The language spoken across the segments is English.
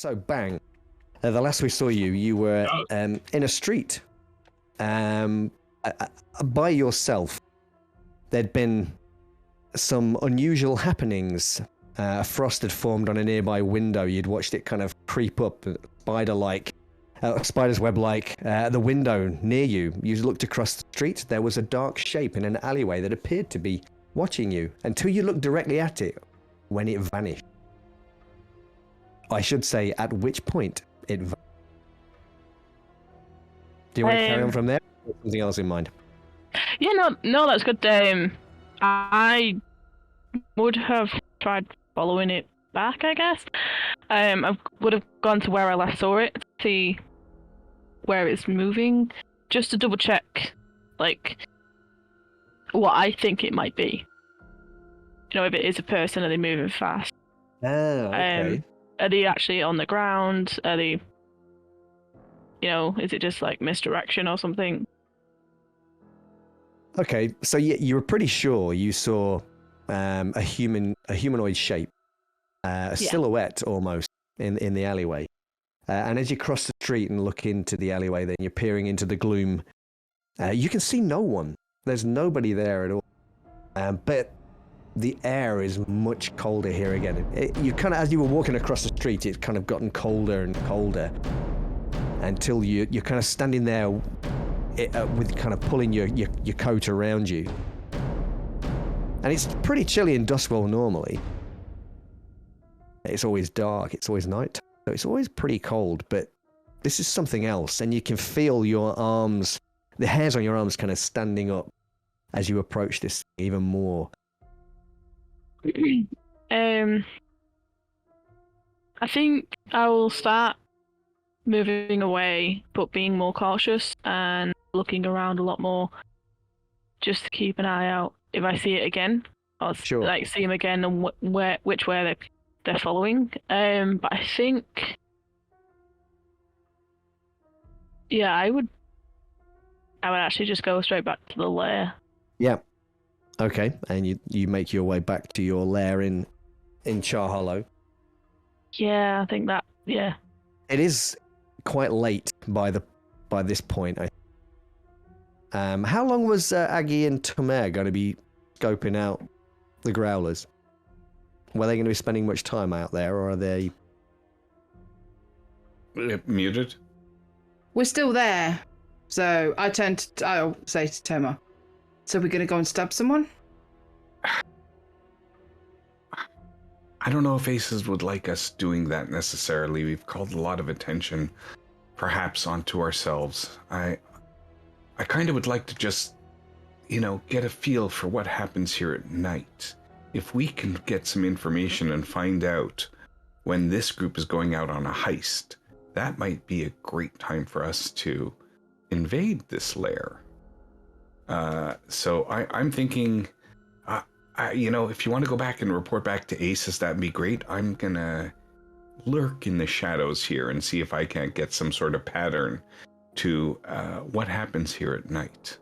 So, bang. The last we saw you, you were in a street by yourself. There'd been some unusual happenings. A frost had formed on a nearby window. You'd watched it kind of creep up, spider's web-like, the window near you. You looked across the street. There was a dark shape in an alleyway that appeared to be watching you until you looked directly at it when it vanished. I should say, at which point it vanished. Do you want to carry on from there? Or something else in mind? Yeah, no, that's good. I would have tried following it back, I guess. I would have gone to where I last saw it to see where it's moving, just to double check, like, what I think it might be. You know, if it is a person, are they moving fast? Oh, okay. Are they actually on the ground? Are they, is it just like misdirection or something? Okay, so you were pretty sure you saw a humanoid shape, a silhouette almost in the alleyway. And as you cross the street and look into the alleyway, then you're peering into the gloom. You can see no one. There's nobody there at all. But the air is much colder here again. You kind of, as you were walking across the street, it's kind of gotten colder and colder until you're kind of standing there with kind of pulling your coat around you. And it's pretty chilly in Duskwell normally. It's always dark, it's always night, so it's always pretty cold, but this is something else, and you can feel your arms, the hairs on your arms kind of standing up as you approach this even more. I think I will start moving away, but being more cautious and looking around a lot more, just to keep an eye out if I see it again, or like see him again and which way they're following. But I think, yeah, I would actually just go straight back to the lair. Yeah. Okay, and you make your way back to your lair in Char Hollow. Yeah, I think that. Yeah. It is quite late by this point. How long was Aggie and Tomer going to be scoping out the growlers? Were they going to be spending much time out there, or are they muted? We're still there, so I'll say to Tomer, so we're going to go and stab someone? I don't know if Aces would like us doing that necessarily. We've called a lot of attention, perhaps, onto ourselves. I kind of would like to just, get a feel for what happens here at night. If we can get some information and find out when this group is going out on a heist, that might be a great time for us to invade this lair. So I'm thinking, if you want to go back and report back to Aces, that'd be great. I'm gonna lurk in the shadows here and see if I can't get some sort of pattern to what happens here at night.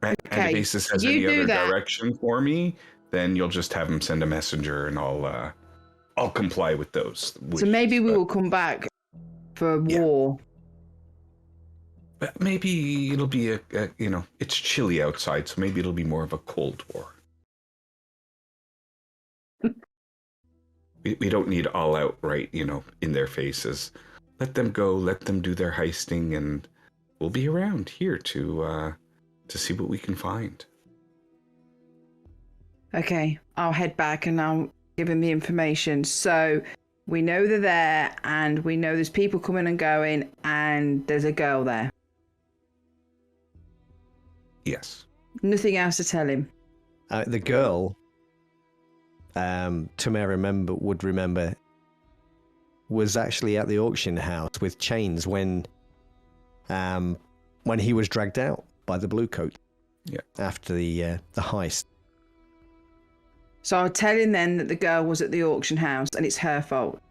And if Aces has any other direction for me, then you'll just have him send a messenger, and I'll comply with those wishes. So maybe we will come back for a war. But maybe it'll be it's chilly outside, so maybe it'll be more of a cold war. we don't need all out right, in their faces. Let them go, let them do their heisting, and we'll be around here to see what we can find. Okay, I'll head back and I'll give him the information. So we know they're there, and we know there's people coming and going, and there's a girl there. Yes. Nothing else to tell him. The girl, Tomer would remember, was actually at the auction house with chains when he was dragged out by the blue coat. Yeah. After the heist. So I'll tell him then that the girl was at the auction house and it's her fault.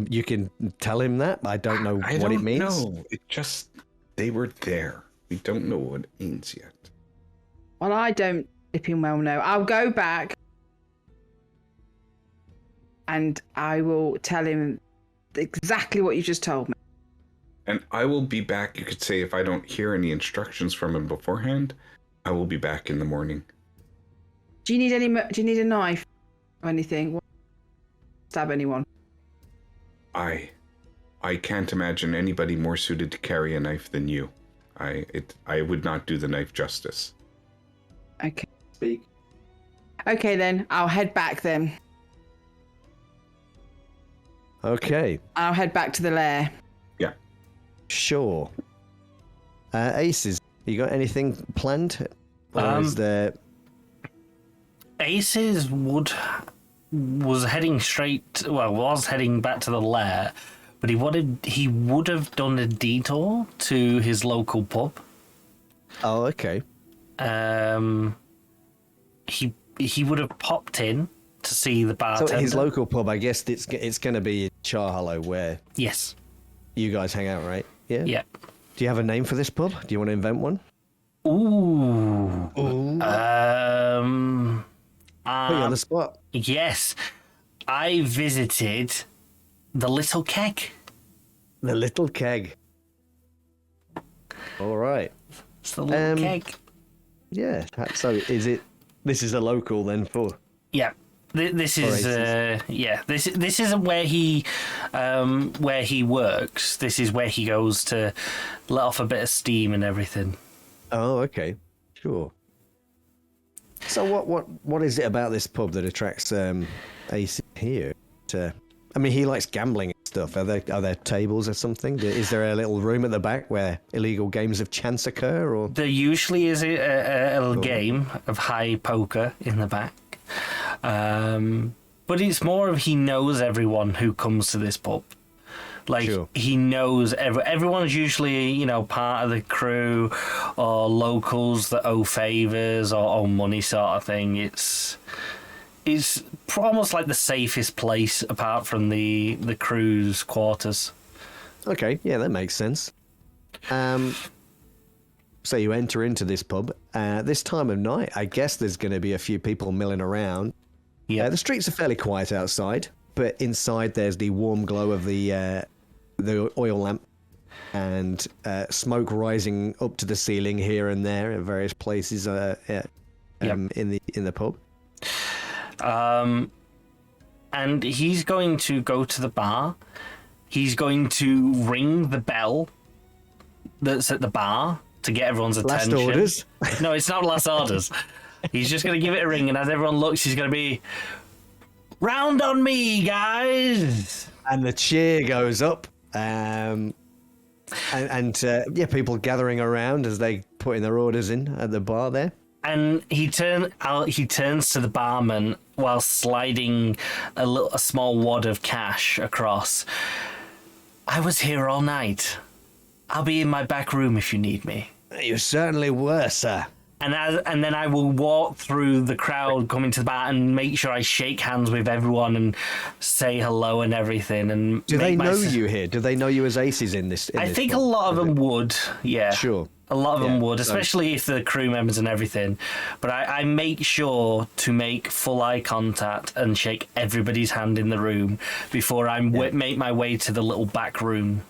You can tell him that. I don't know what it means. No, it just they were there. We don't know what it means yet. Well, I don't flipping well know. I'll go back and I will tell him exactly what you just told me. And I will be back. You could say if I don't hear any instructions from him beforehand, I will be back in the morning. Do you need do you need a knife or anything? Stab anyone? I can't imagine anybody more suited to carry a knife than you. I would not do the knife justice. Okay. Speak. Okay then, I'll head back then. Okay. I'll head back to the lair. Yeah. Sure. Aces, you got anything planned? Or is there... Aces was heading back to the lair, but he would have done a detour to his local pub. Oh, okay. He would have popped in to see the bartender. So his local pub, I guess it's going to be Char Hollow, where Yes. you guys hang out, right? Yeah. Yeah. Do you have a name for this pub? Do you want to invent one? Ooh. Ooh. Put you on the spot. Yes. I visited the Little Keg. The Little Keg. All right. It's the Little Keg. Yeah. So is it? This is a local then for. Yeah. This is This isn't where he works. This is where he goes to let off a bit of steam and everything. Oh, okay. Sure. So what is it about this pub that attracts Ace here? I mean, he likes gambling and stuff. Are there tables or something? Is there a little room at the back where illegal games of chance occur? Or there usually is a little game of high poker in the back. But it's more of he knows everyone who comes to this pub. Like, sure. He knows everyone's usually, part of the crew or locals that owe favours or owe money sort of thing. It's almost like the safest place apart from the crew's quarters. Okay, yeah, that makes sense. So you enter into this pub. This time of night, I guess there's going to be a few people milling around. Yeah. The streets are fairly quiet outside, but inside there's the warm glow of the oil lamp and smoke rising up to the ceiling here and there at various places in the pub. And he's going to go to the bar. He's going to ring the bell that's at the bar to get everyone's attention. Last orders? No, it's not last orders. He's just going to give it a ring, and as everyone looks, he's going to be, "Round on me, guys!" And the cheer goes up. And people gathering around as they put in their orders in at the bar there. And he turns to the barman while sliding a small wad of cash across. "I was here all night. I'll be in my back room if you need me." You certainly were, sir. And then I will walk through the crowd coming to the bar and make sure I shake hands with everyone and say hello and everything. And do they know you here? Do they know you as Aces in this? I think a lot of them would. Yeah. Sure. A lot of them would, especially if the crew members and everything. But I make sure to make full eye contact and shake everybody's hand in the room before I make my way to the little back room.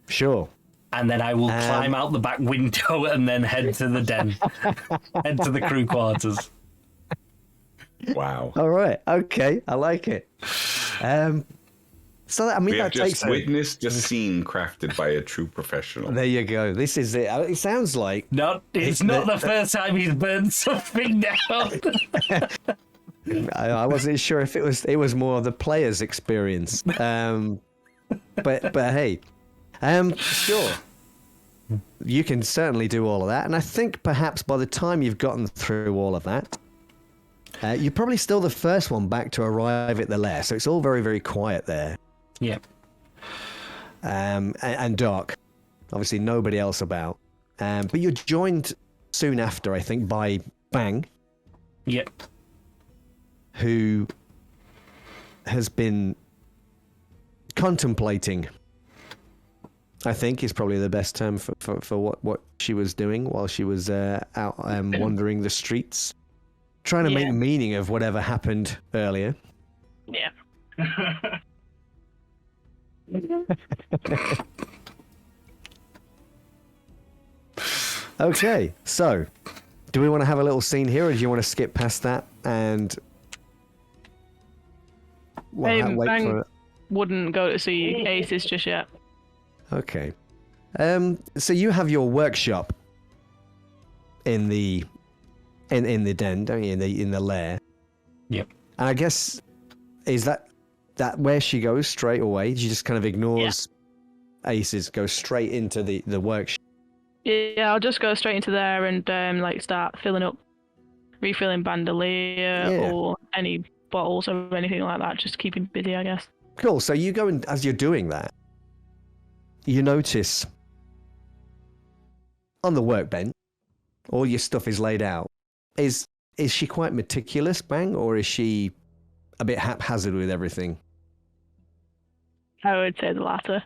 Sure. And then I will climb out the back window and then head to the den, head to the crew quarters. Wow. All right. Okay. I like it. So that, we have just witnessed a scene crafted by a true professional. There you go. This is it. It sounds like it's not the first time he's burned something down. I wasn't sure if it was more of the player's experience. But hey. Sure. You can certainly do all of that. And I think perhaps by the time you've gotten through all of that, you're probably still the first one back to arrive at the lair. So it's all very, very quiet there. Yeah. And dark. Obviously nobody else about. But you're joined soon after, I think, by Bang. Yep. Who has been contemplating, I think is probably the best term for what she was doing while she was out wandering the streets, trying to make meaning of whatever happened earlier. Yeah. Okay, so do we want to have a little scene here, or do you want to skip past that and wait Bang for it? wouldn't go to see Aces just yet. Okay. So you have your workshop in the den, don't you? In the lair. Yep. And I guess is that where she goes straight away? She just kind of ignores Aces, goes straight into the workshop. Yeah, I'll just go straight into there and like start refilling bandolier or any bottles or anything like that. Just keep him busy, I guess. Cool. So you go and as you're doing that, you notice on the workbench, all your stuff is laid out. Is she quite meticulous, Bang, or is she a bit haphazard with everything? I would say the latter.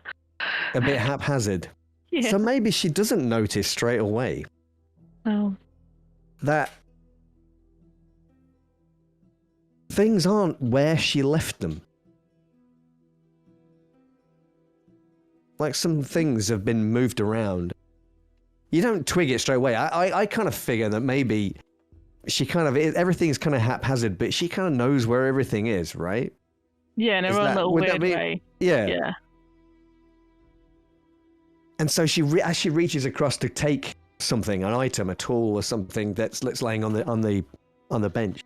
A bit haphazard. Yeah. So maybe she doesn't notice straight away Oh. that things aren't where she left them. Like some things have been moved around. You don't twig it straight away. I kind of figure that maybe she kind of, everything's kind of haphazard, but she kind of knows where everything is, right? Yeah, in her own little would that weird be- way. Yeah. Yeah. And so as she reaches across to take something, an item, a tool, or something that's laying on the bench,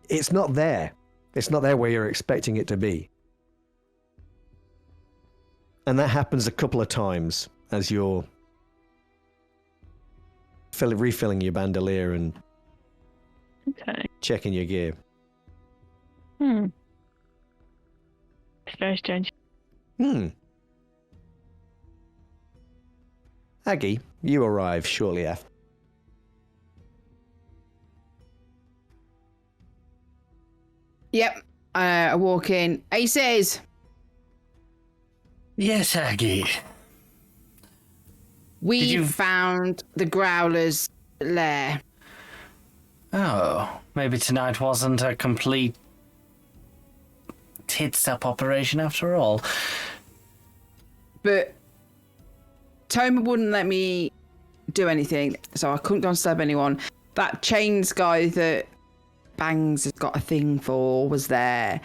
it's not there. It's not there where you're expecting it to be. And that happens a couple of times as you're refilling your bandolier and Okay. checking your gear. It's very strange. Aggie, you arrive shortly after. Yep. I walk in. Aces! Yes, Aggie. We found the Growler's lair. Oh, maybe tonight wasn't a complete tits-up operation after all. But Toma wouldn't let me do anything, so I couldn't go and stab anyone. That chains guy that Bangs has got a thing for was there.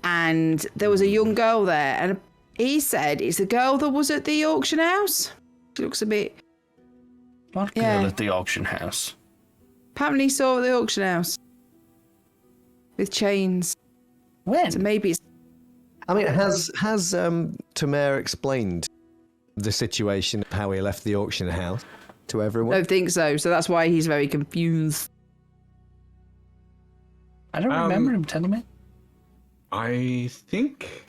And there was a young girl there, and he said it's the girl that was at the auction house. She looks a bit... What girl at the auction house? Apparently saw her at the auction house. With chains. When? So maybe it's... I mean, has Tamer explained the situation of how he left the auction house to everyone? I don't think so, so that's why he's very confused. I don't remember him telling me. I think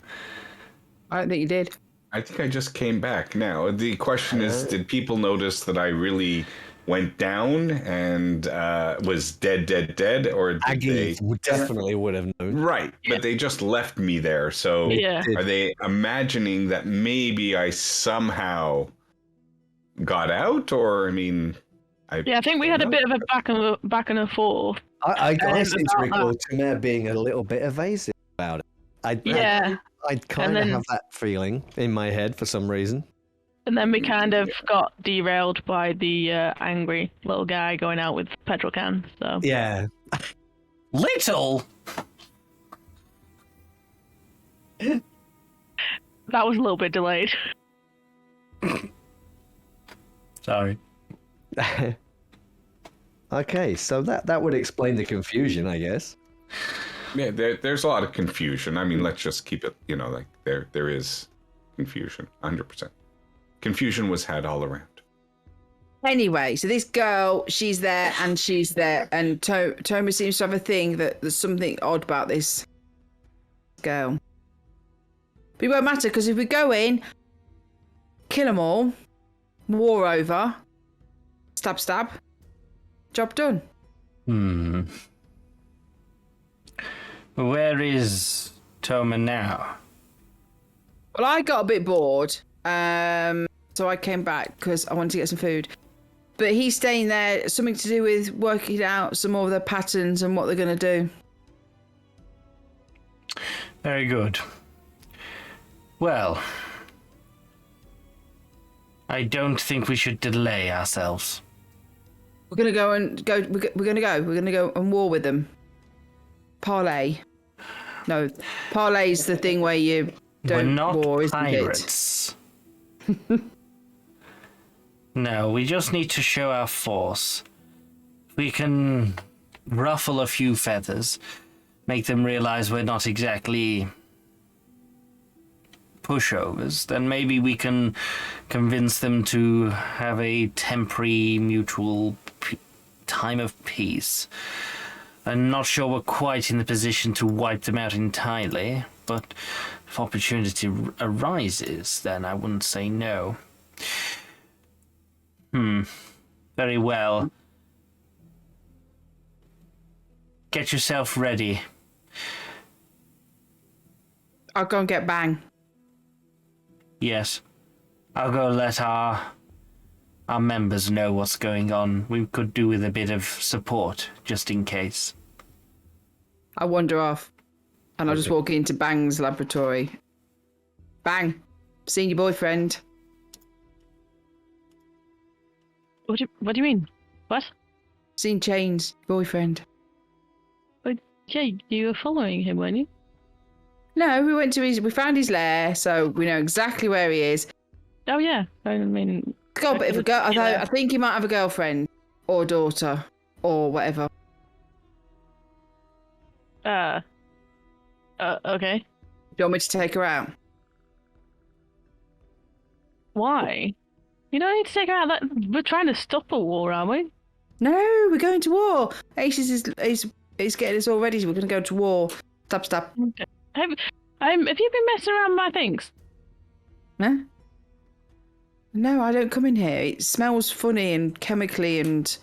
I don't think you did. I just came back now. The question is, did people notice that I really went down and was dead, or did Aggie they... definitely would have known. Right, but they just left me there. So are they imagining that maybe I somehow got out? Or, I mean... I think we had a bit of a back and forth. I seem to recall Tamer being a little bit evasive about it. I'd kind of have that feeling in my head for some reason. And then we kind of got derailed by the angry little guy going out with petrol cans. So Yeah. Little? that was a little bit delayed. Sorry. Okay, so that would explain the confusion, I guess. Yeah, there's a lot of confusion. I mean, let's just keep it, like there is confusion, 100%. Confusion was had all around. Anyway, so this girl, she's there, and Toma seems to have a thing that there's something odd about this girl. But it won't matter, because if we go in, kill them all, war over, stab, job done. Where is Toma now? Well, I got a bit bored, so I came back because I wanted to get some food. But he's staying there, something to do with working out some more of their patterns and what they're going to do. Very good. Well, I don't think we should delay ourselves. We're gonna go. We're gonna go and war with them. Parlay. No, parlay's the thing where you We're don't not war, isn't pirates. No, we just need to show our force. We can ruffle a few feathers, make them realize we're not exactly pushovers, then maybe we can convince them to have a temporary mutual time of peace. I'm not sure we're quite in the position to wipe them out entirely, but if opportunity arises, then I wouldn't say no. Very well. Get yourself ready. I'll go and get Bang. Yes. I'll go let our members know what's going on. We could do with a bit of support, just in case. I'll wander off. And I'll just walk into Bang's laboratory. Bang. Seen your boyfriend. What do you mean? What? Seen Chain's boyfriend. Yeah, you were following him, weren't you? No, we found his lair, so we know exactly where he is. Oh yeah, I mean, Got a bit of a girl. I think he might have a girlfriend or daughter or whatever. Okay. Do you want me to take her out? Why? You don't need to take her out. We're trying to stop a war, aren't we? No, we're going to war. Aces is getting us all ready. So we're going to go to war. Stop. Okay. Have you been messing around with my things? Huh? No, I don't come in here. It smells funny and chemically, and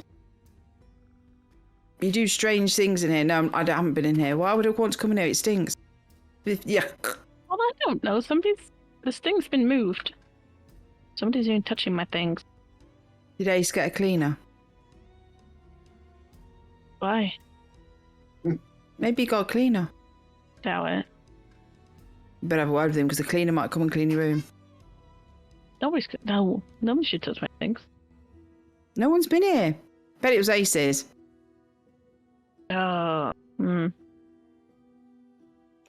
you do strange things in here. No, I haven't been in here. Why would I want to come in here? It stinks. Yuck. Well, I don't know. This thing's been moved. Somebody's been touching my things. Did Ace get a cleaner? Why? Maybe he got a cleaner. Doubt it. Better have a word with him because the cleaner might come and clean your room. Nobody should touch my things. No one's been here. Bet it was Ace's. Oh.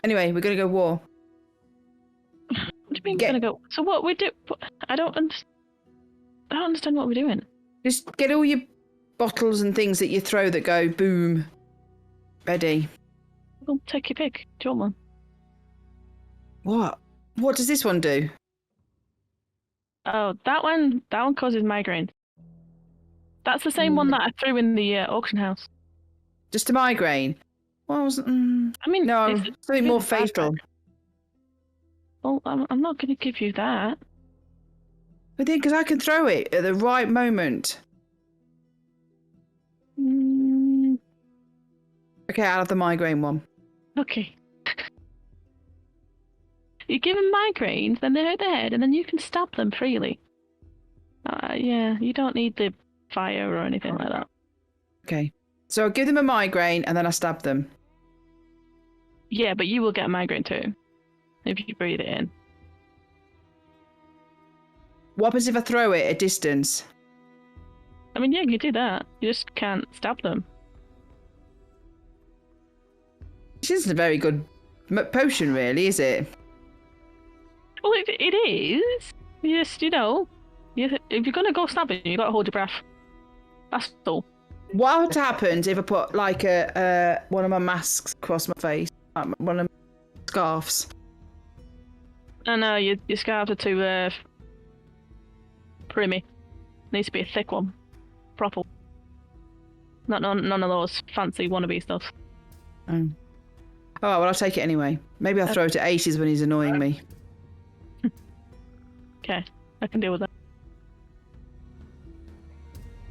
Anyway, we're gonna go war. What do you mean we're gonna go? So what we do? I don't understand what we're doing. Just get all your bottles and things that you throw that go boom. Ready. Well, take your pick. Do you want one? What? What does this one do? Oh, that one causes migraines. That's the same one that I threw in the auction house. Just a migraine? Well, I wasn't. I mean, no, it's something more really bad. fatal. Well, I'm not going to give you that. But then, because I can throw it at the right moment. Okay, I'll have the migraine one. Okay. You give them migraines, then they hurt their head, and then you can stab them freely. Yeah, you don't need the fire or anything like that. Okay. So I'll give them a migraine and then I stab them. Yeah, but you will get a migraine too. If you breathe it in. What happens if I throw it at distance? I mean, yeah, you do that. You just can't stab them. This isn't a very good potion, really, is it? Well, it is. You just, if you're going to go stabbing, you got to hold your breath. That's all. What happens if I put like one of my masks across my face, like one of my scarves? I know your scarves are too primmy. Needs to be a thick one, proper. Not none of those fancy wannabe stuff. Oh, well, I'll take it anyway. Maybe I'll throw it at Aces when he's annoying me. Okay, I can deal with that.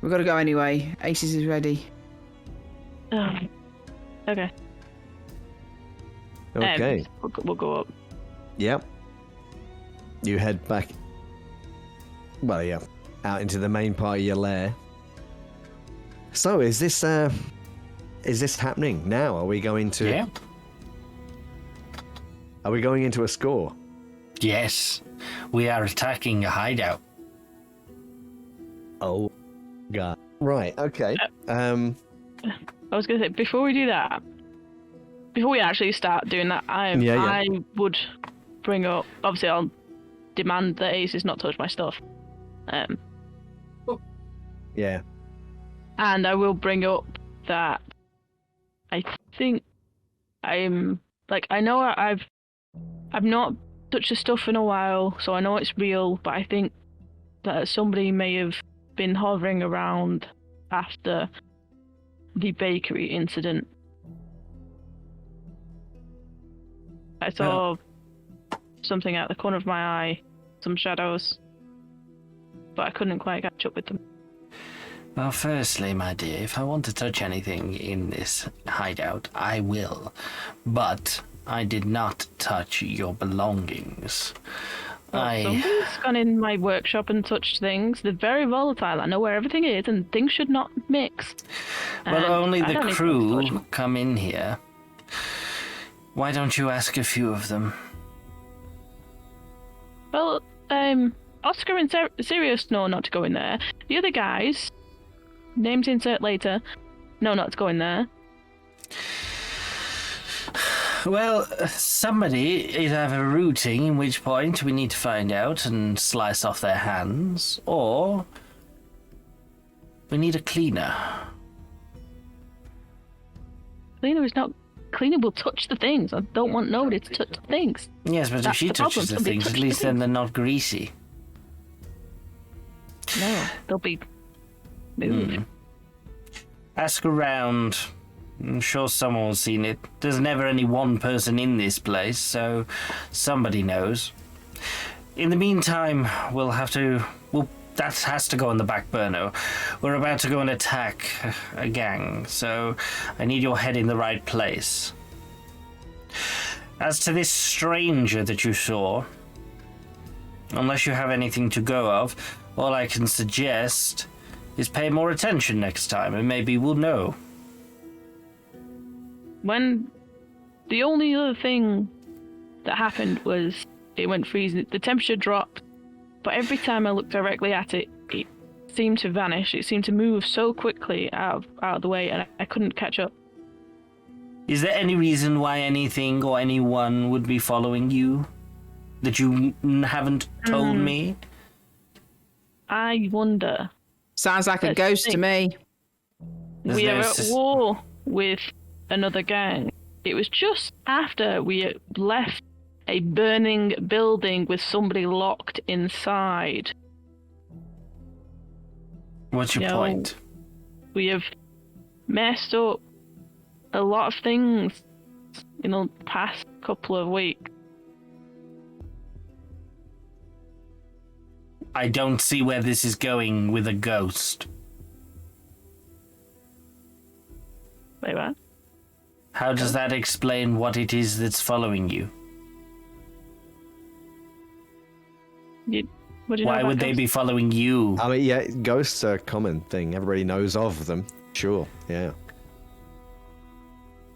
We've got to go anyway. Aces is ready. Okay. Okay. We'll go up. Yep. You head back. Well, yeah, out into the main part of your lair. So, is this happening now? Are we going to? Yeah. Are we going into a score? Yes, we are attacking a hideout. Oh, God. Right, okay. I was going to say, before we do that, before we actually start doing that, I would bring up, obviously I'll demand that Aces not touch my stuff. Yeah. And I will bring up that I think I know I've not touched the stuff in a while, so I know it's real, but I think that somebody may have been hovering around after the bakery incident. I saw something out the corner of my eye, some shadows, but I couldn't quite catch up with them. Well, firstly, my dear, if I want to touch anything in this hideout, I will. But I did not touch your belongings. Somebody's gone in my workshop and touched things. They're very volatile. I know where everything is, and things should not mix. Well, only the crew come in here. Why don't you ask a few of them? Well, Oscar and Sirius know not to go in there. The other guys, names insert later, know not to go in there. Well, somebody is either rooting, in which point we need to find out and slice off their hands, or we need a cleaner. Cleaner will touch the things. I don't want nobody to touch the things. Yes, but if she touches the things, at least then they're not greasy. No, they'll be moved. Ask around. I'm sure someone has seen it. There's never any one person in this place, so somebody knows. In the meantime, that has to go on the back burner. We're about to go and attack a gang, so I need your head in the right place. As to this stranger that you saw, unless you have anything to go of, all I can suggest is pay more attention next time, and maybe we'll know. When the only other thing that happened was it went freezing, the temperature dropped, but every time I looked directly at it, it seemed to vanish. It seemed to move so quickly out of the way, and I couldn't catch up. Is there any reason why anything or anyone would be following you that you haven't told me? I wonder. Sounds like a ghost to me. We are at war with another gang. It was just after we left a burning building with somebody locked inside. What's your point? We have messed up a lot of things in the past couple of weeks. I don't see where this is going with a ghost. Wait, what? How does that explain what it is that's following you? Why would they be following you? I mean, yeah, ghosts are a common thing. Everybody knows of them. Sure, yeah.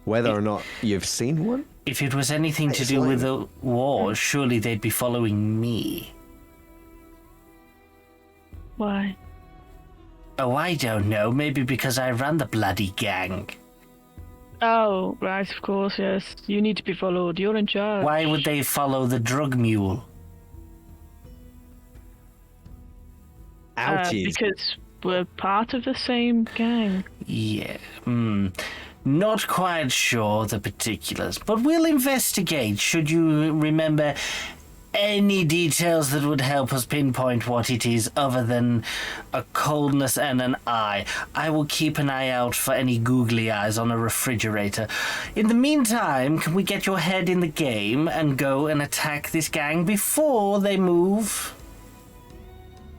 Whether or not you've seen one? If it was anything to do with the war, surely they'd be following me. Why? Oh, I don't know. Maybe because I ran the bloody gang. Oh, right, of course, yes. You need to be followed. You're in charge. Why would they follow the drug mule? Ouchies. Because we're part of the same gang. Yeah, not quite sure the particulars, but we'll investigate should you remember any details that would help us pinpoint what it is other than a coldness and an eye. I will keep an eye out for any googly eyes on a refrigerator. In the meantime, can we get your head in the game and go and attack this gang before they move?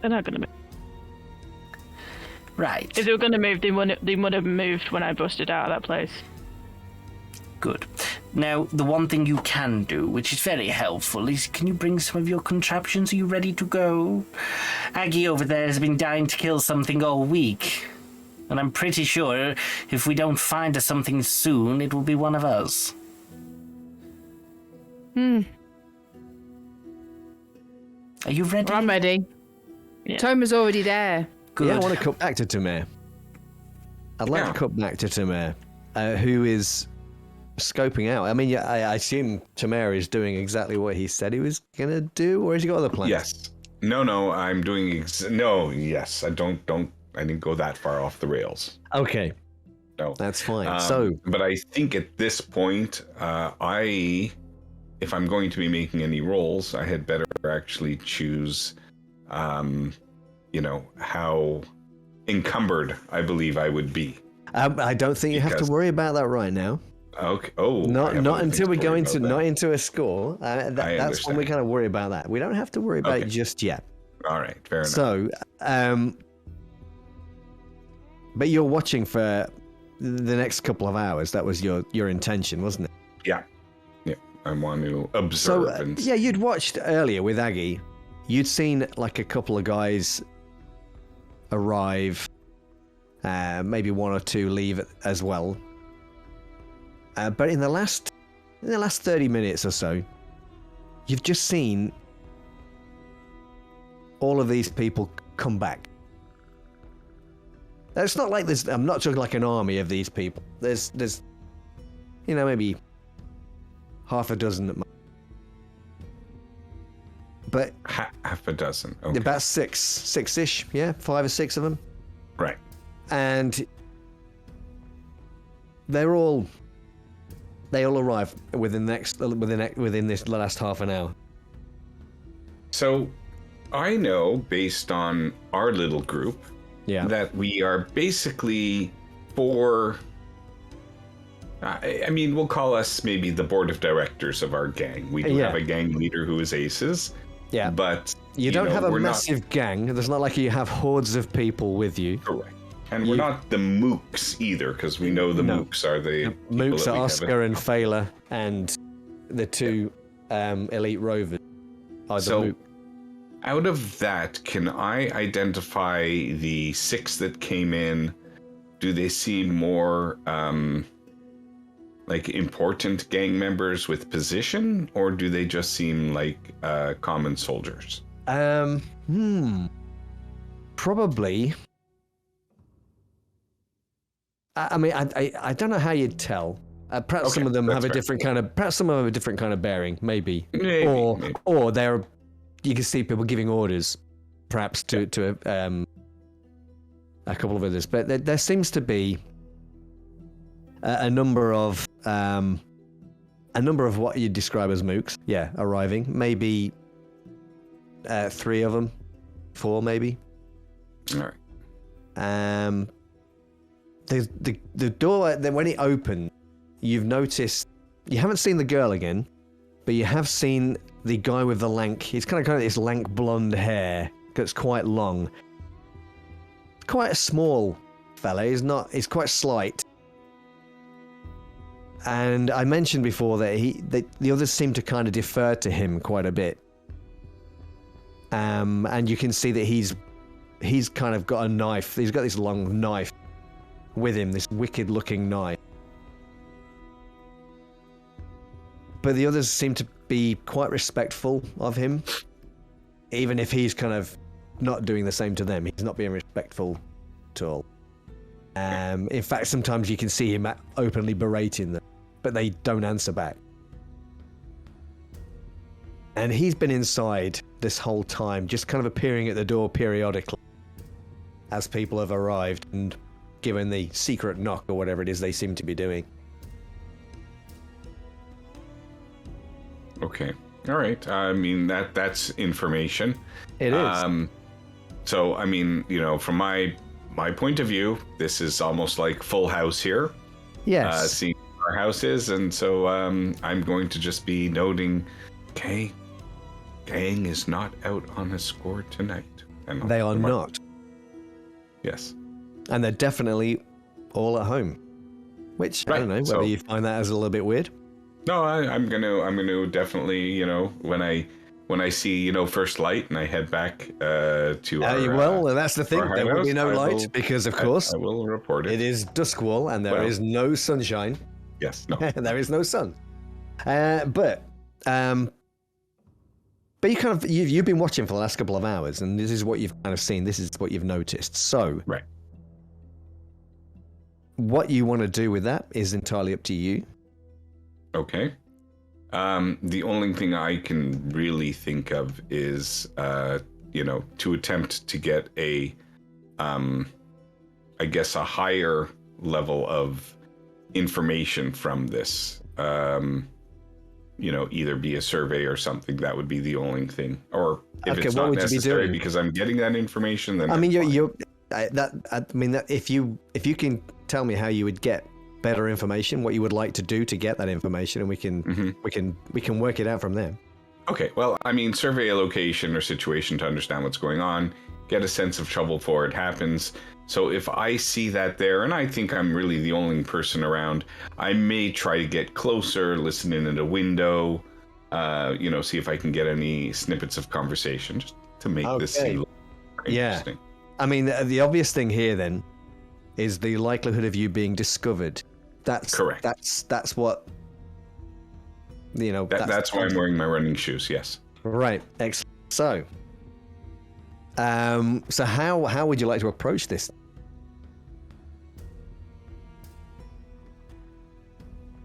They're not going to move. Right. If they were going to move, they would have moved when I busted out of that place. Good. Now, the one thing you can do, which is very helpful, is can you bring some of your contraptions? Are you ready to go? Aggie over there has been dying to kill something all week. And I'm pretty sure if we don't find her something soon, it will be one of us. Are you ready? I'm ready. Yeah. Toma's already there. Good. Yeah, I want to cut back to Tamir. I'd like to cut back to Tamir, who is scoping out. I mean, I assume Tamir is doing exactly what he said he was going to do, or has he got other plans? Yes. No, I'm doing no, yes. I didn't go that far off the rails. Okay, No. that's fine. But I think at this point, if I'm going to be making any rolls, I had better actually choose, how encumbered I believe I would be. I don't think you have to worry about that right now. Okay. Oh, Not until we go into a score. That's when understand. we kind of worry about that. We don't have to worry about it just yet. All right, fair enough. So, but you're watching for the next couple of hours. That was your intention, wasn't it? Yeah. I want to observe. So, you'd watched earlier with Aggie. You'd seen like a couple of guys arrive, maybe one or two leave as well. But in the last 30 minutes or so, you've just seen all of these people come back. It's not like I'm not talking like an army of these people. There's maybe half a dozen at most. But half a dozen. Okay. about six-ish, 5 or 6 of them. Right. And they all arrive within this last half an hour. So, I know based on our little group that we are basically 4. I mean, we'll call us maybe the board of directors of our gang. We do have a gang leader who is Aces. Yeah, but you don't have a massive gang. There's not like you have hordes of people with you. Correct. And we're not the mooks either, because we know the mooks are the mooks are Oscar and Fela, and the 2 elite rovers are the mook. Out of that, can I identify the 6 that came in? Do they seem more like important gang members with position, or do they just seem like common soldiers? Probably. I mean, I don't know how you'd tell. Perhaps some of them have a different kind of. Perhaps some of them have a different kind of bearing, maybe. Or they're. You can see people giving orders, perhaps to a couple of others. But there seems to be a number of what you describe as mooks. Yeah, arriving. Maybe 3 of them, 4 maybe. All right. The door, then when it opened, you've noticed, you haven't seen the girl again, but you have seen the guy with the lank, he's kind of this lank blonde hair that's quite long. Quite a small fella, he's quite slight. And I mentioned before that the others seem to kind of defer to him quite a bit. And you can see that he's kind of got a knife, he's got this long knife with him, this wicked looking knife. But the others seem to be quite respectful of him, even if he's kind of not doing the same to them. He's not being respectful at all. In fact, sometimes you can see him openly berating them, but they don't answer back. And he's been inside this whole time, just kind of appearing at the door periodically as people have arrived and given the secret knock or whatever it is they seem to be doing. Okay. All right. I mean, that's information. It is. So, I mean, from my point of view, this is almost like Full House here. Yes. Seeing our house is, and so I'm going to just be noting, okay, gang is not out on a score tonight. And they are not. Yes. And they're definitely all at home. Which, I don't know, whether you find that as a little bit weird. No, I'm gonna definitely, when I see, first light and I head back to our... well, that's the thing. There will be no light because, of course, I will report it. It is Duskwall and there is no sunshine. Yes, no. There is no sun. But But you've been watching for the last couple of hours, and this is what you've kind of seen. This is what you've noticed. So, Right. what you want to do with that is entirely up to you. Okay. The only thing I can really think of is, to attempt to get a, I guess, a higher level of information from this. Either be a survey or something. That would be the only thing. Or if it's not necessary because I'm getting that information, then if you can tell me how you would get better information, what you would like to do to get that information, and we can work it out from there. Okay, well, survey a location or situation to understand what's going on, get a sense of trouble before it happens. So if I see that there, and I think I'm really the only person around, I may try to get closer, listen in at a window, see if I can get any snippets of conversation just to make this seem interesting. The obvious thing here then is the likelihood of you being discovered. That's correct. That's what that's why I'm wearing my running shoes. Yes. Right. Excellent. So how would you like to approach this?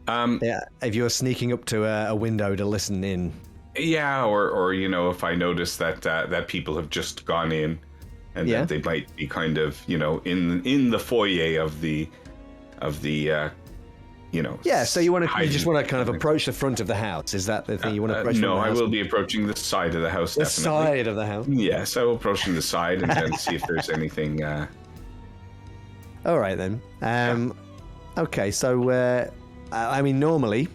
If you're sneaking up to a window to listen in. Yeah, or if I notice that people have just gone in, and that they might be kind of in the foyer of the. Yeah, so you just want to kind of approach the front of the house. Is that the thing you want to approach? No, I will be approaching the side of the house. The definitely. Side of the house. Yes, I will approach the side and then see if there's anything. All right then. Okay, so normally,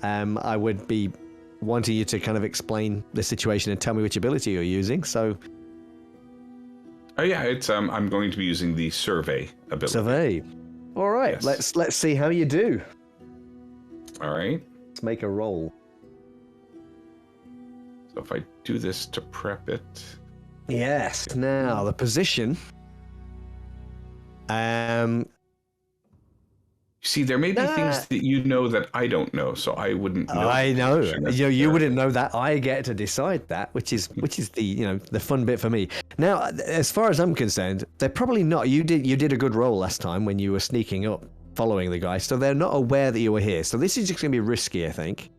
I would be wanting you to kind of explain the situation and tell me which ability you're using. So. Oh yeah, it's I'm going to be using the survey ability. Survey. All right, yes. let's see how you do. All right. Let's make a roll. So if I do this to prep it. Yes. Now the position. See, there may be things that that I don't know, so I wouldn't know. I know. You wouldn't know that. I get to decide that, which is the the fun bit for me. Now, as far as I'm concerned, they're probably not. You did a good roll last time when you were sneaking up, following the guy, so they're not aware that you were here. So this is just going to be risky, I think.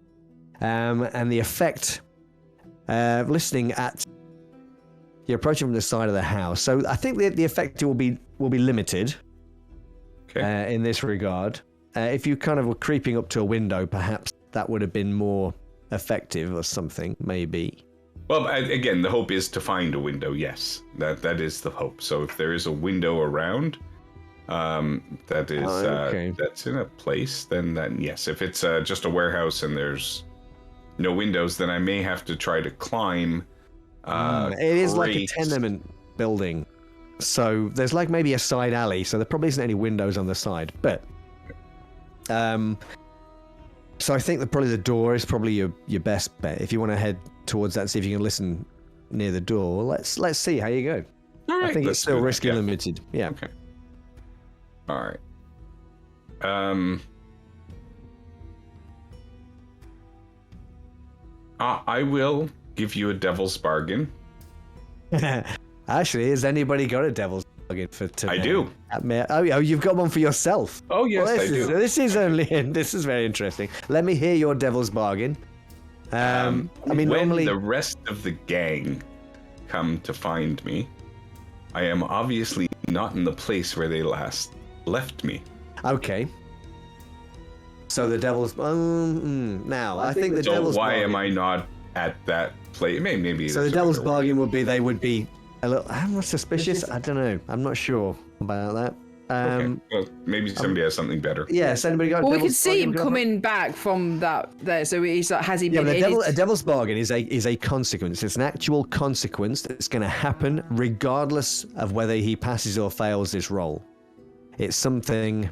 And the effect, listening at. You're approaching from the side of the house, so I think the effect will be limited. Okay. In this regard, if you kind of were creeping up to a window, perhaps that would have been more effective or something, maybe. Well, again, the hope is to find a window. Yes, that is the hope. So if there is a window around, that is that's in a place, then yes. If it's just a warehouse and there's no windows, then I may have to try to climb. It is like a tenement building. So there's like maybe a side alley, so there probably isn't any windows on the side. But so I think that probably the door is probably your best bet. If you want to head towards that, see if you can listen near the door. Let's see how you go. All right, I think it's still risky limited. Yeah. Okay. All right. I will give you a devil's bargain. Actually, has anybody got a devil's bargain for today? I do. Oh, you've got one for yourself. Oh, yes, I do. This is very interesting. Let me hear your devil's bargain. When normally the rest of the gang come to find me, I am obviously not in the place where they last left me. Okay. So the devil's now I think the devil's. So why bargain, am I not at that place? Maybe. So the devil's bargain would be they would be a little. I'm not suspicious. I don't know. I'm not sure about that. Okay. Well, maybe somebody has something better. Yes, anybody got? Well, we can see him coming back from that there. So he's like, has he been? Yeah, but a devil's bargain is a consequence. It's an actual consequence that's going to happen regardless of whether he passes or fails this roll. It's something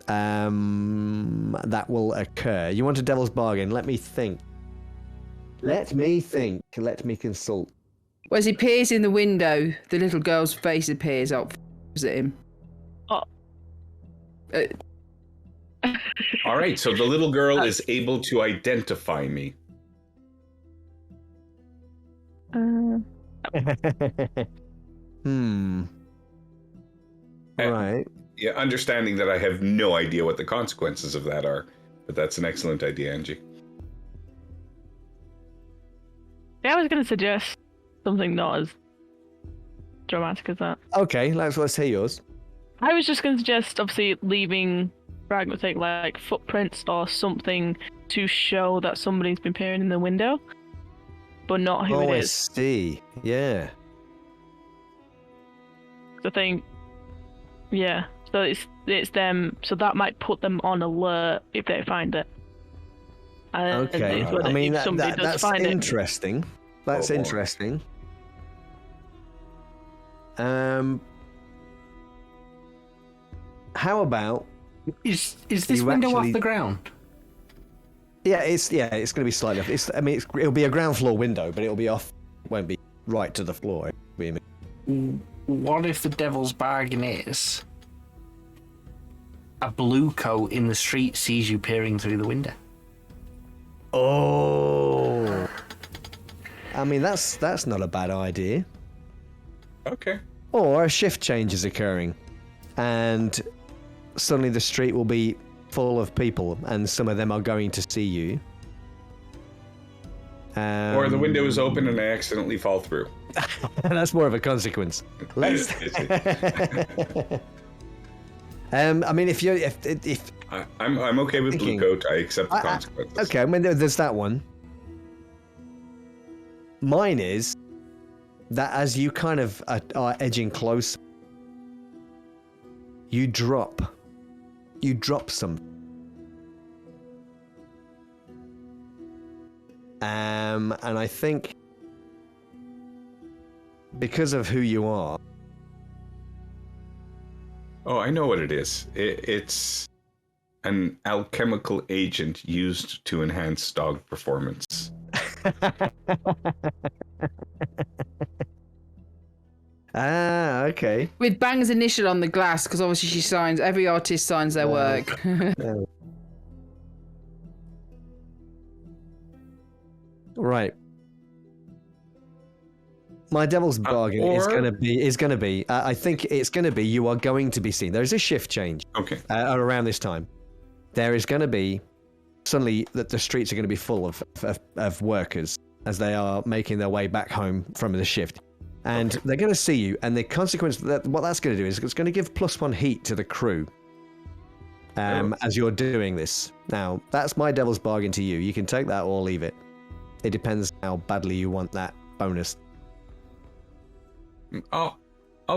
that will occur. You want a devil's bargain? Let me think. Let me consult. Well, as he peers in the window, the little girl's face appears opposite him. Oh. All right, so the little girl is able to identify me. Right. Yeah, understanding that I have no idea what the consequences of that are, but that's an excellent idea, Angie. Yeah, I was going to suggest something not as dramatic as that. Okay, let's hear yours. I was just going to suggest, obviously, leaving pragmatic, like footprints or something to show that somebody's been peering in the window, but not who it I is. see. Yeah. I think, yeah. So it's them. So that might put them on alert if they find it. And Okay. it's whether I mean, if somebody does that's find interesting. That's Oh, boy. interesting. How about? Is this You window actually- off the ground? Yeah, it's going to be slightly off. It'll be a ground floor window, but it'll be off. It won't be right to the floor. What if the devil's bargain is a blue coat in the street sees you peering through the window? Oh. I mean, that's not a bad idea. Okay. Or a shift change is occurring, and suddenly the street will be full of people, and some of them are going to see you. Or the window is open and I accidentally fall through. That's more of a consequence. Let's. I mean, if I'm okay with blue Thinking- coat. I accept the consequences. okay, I mean, there's that one. Mine is that as you kind of are edging close, you drop some. And I think because of who you are, Oh, I know what it is. It's an alchemical agent used to enhance dog performance. okay. With Bang's initial on the glass, because obviously she signs, every artist signs their work. Right. My devil's bargain is or- going to be. I think it's going to be. You are going to be seen. There is a shift change Okay. around this time. There is going to be suddenly that the streets are going to be full of workers as they are making their way back home from the shift, and they're going to see you. And the consequence that what that's going to do is it's going to give +1 heat to the crew. As you're doing this. Now, that's my devil's bargain to you. You can take that or leave it. It depends how badly you want that bonus. I'll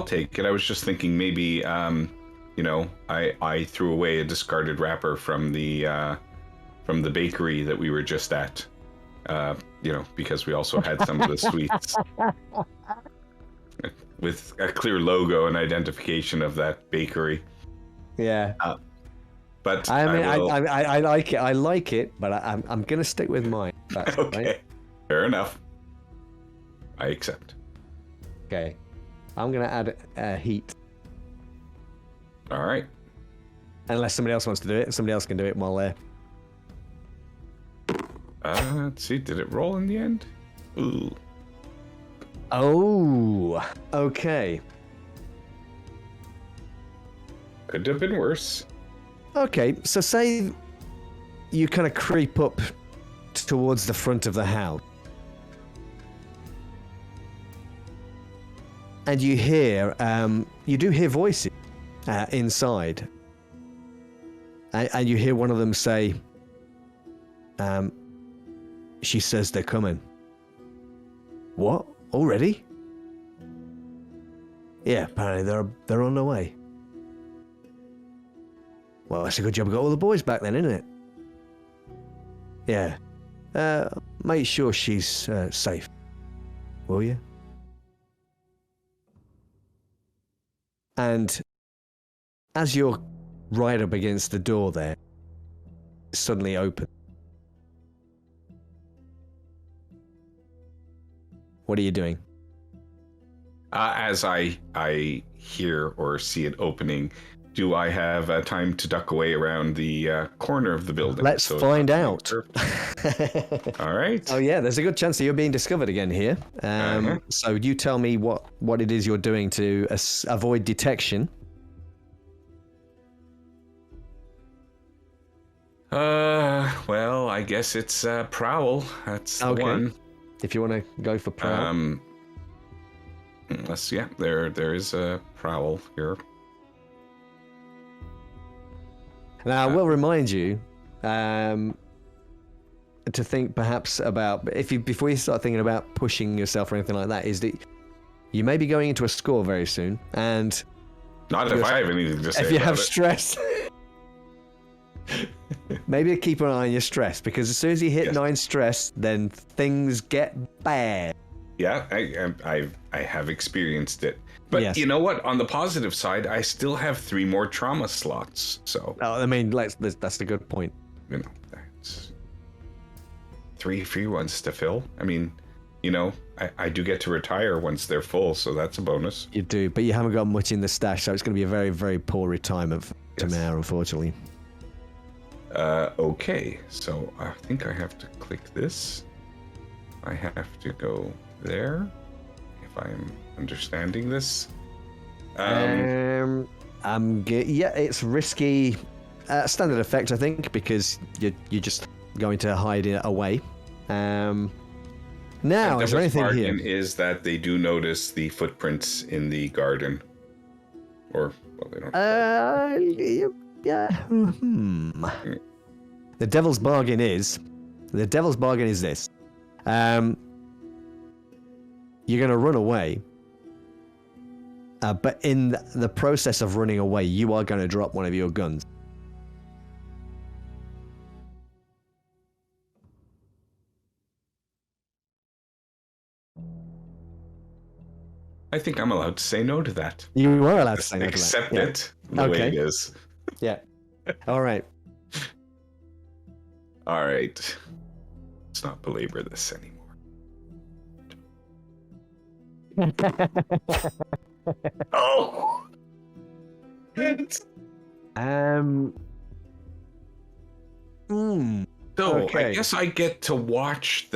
take it. I was just thinking maybe, I threw away a discarded wrapper from the bakery that we were just at. Because we also had some of the sweets with a clear logo and identification of that bakery. Yeah. But I mean, will... I like it. I like it, but I'm going to stick with mine. That's Okay. Right? Fair enough. I accept. Okay. I'm going to add heat. All right. Unless somebody else wants to do it. Somebody else can do it while they're... Let's see. Did it roll in the end? Ooh. Oh, okay. Could have been worse. Okay, so say you kind of creep up towards the front of the house. And you do hear voices inside. And you hear one of them say, she says they're coming. What? Already? Yeah, apparently they're on their way. Well, that's a good job we got all the boys back then, isn't it? Yeah. Make sure she's safe. Will you? And as you're right up against the door there, it's suddenly open. What are you doing? As I hear or see it opening, do I have time to duck away around the corner of the building? Let's find out. All right. Oh yeah, there's a good chance that you're being discovered again here. So you tell me what it is you're doing to avoid detection. Well, I guess it's prowl. That's the one. If you want to go for prowl. Unless, yeah, there is a prowl here. Now, I will remind you to think perhaps about before you start thinking about pushing yourself or anything like that, is that you may be going into a score very soon, and not if I have anything to say. If you about have it. stress, maybe keep an eye on your stress, because as soon as you hit 9 stress, then things get bad. Yeah, I have experienced it. But you know what? On the positive side, I still have 3 more trauma slots. So I mean, that's a good point. You know, that's 3 free ones to fill. I mean, you know, I do get to retire once they're full, so that's a bonus. You do, but you haven't got much in the stash, so it's going to be a very, very poor retirement for Tamara, unfortunately. Okay, so I think I have to click this. I have to go there, if I'm understanding this. It's risky. Standard effect, I think, because you're just going to hide it away. Now, is there anything here? Is that they do notice the footprints in the garden, or well, they don't. Yeah. The devil's bargain is this. You're going to run away, but in the process of running away, you are going to drop one of your guns. I think I'm allowed to say no to that. You are allowed to say no to that. Accept it the way it is. Yeah. All right. All right. Let's not belabor this anymore. Oh. So I guess I get to watch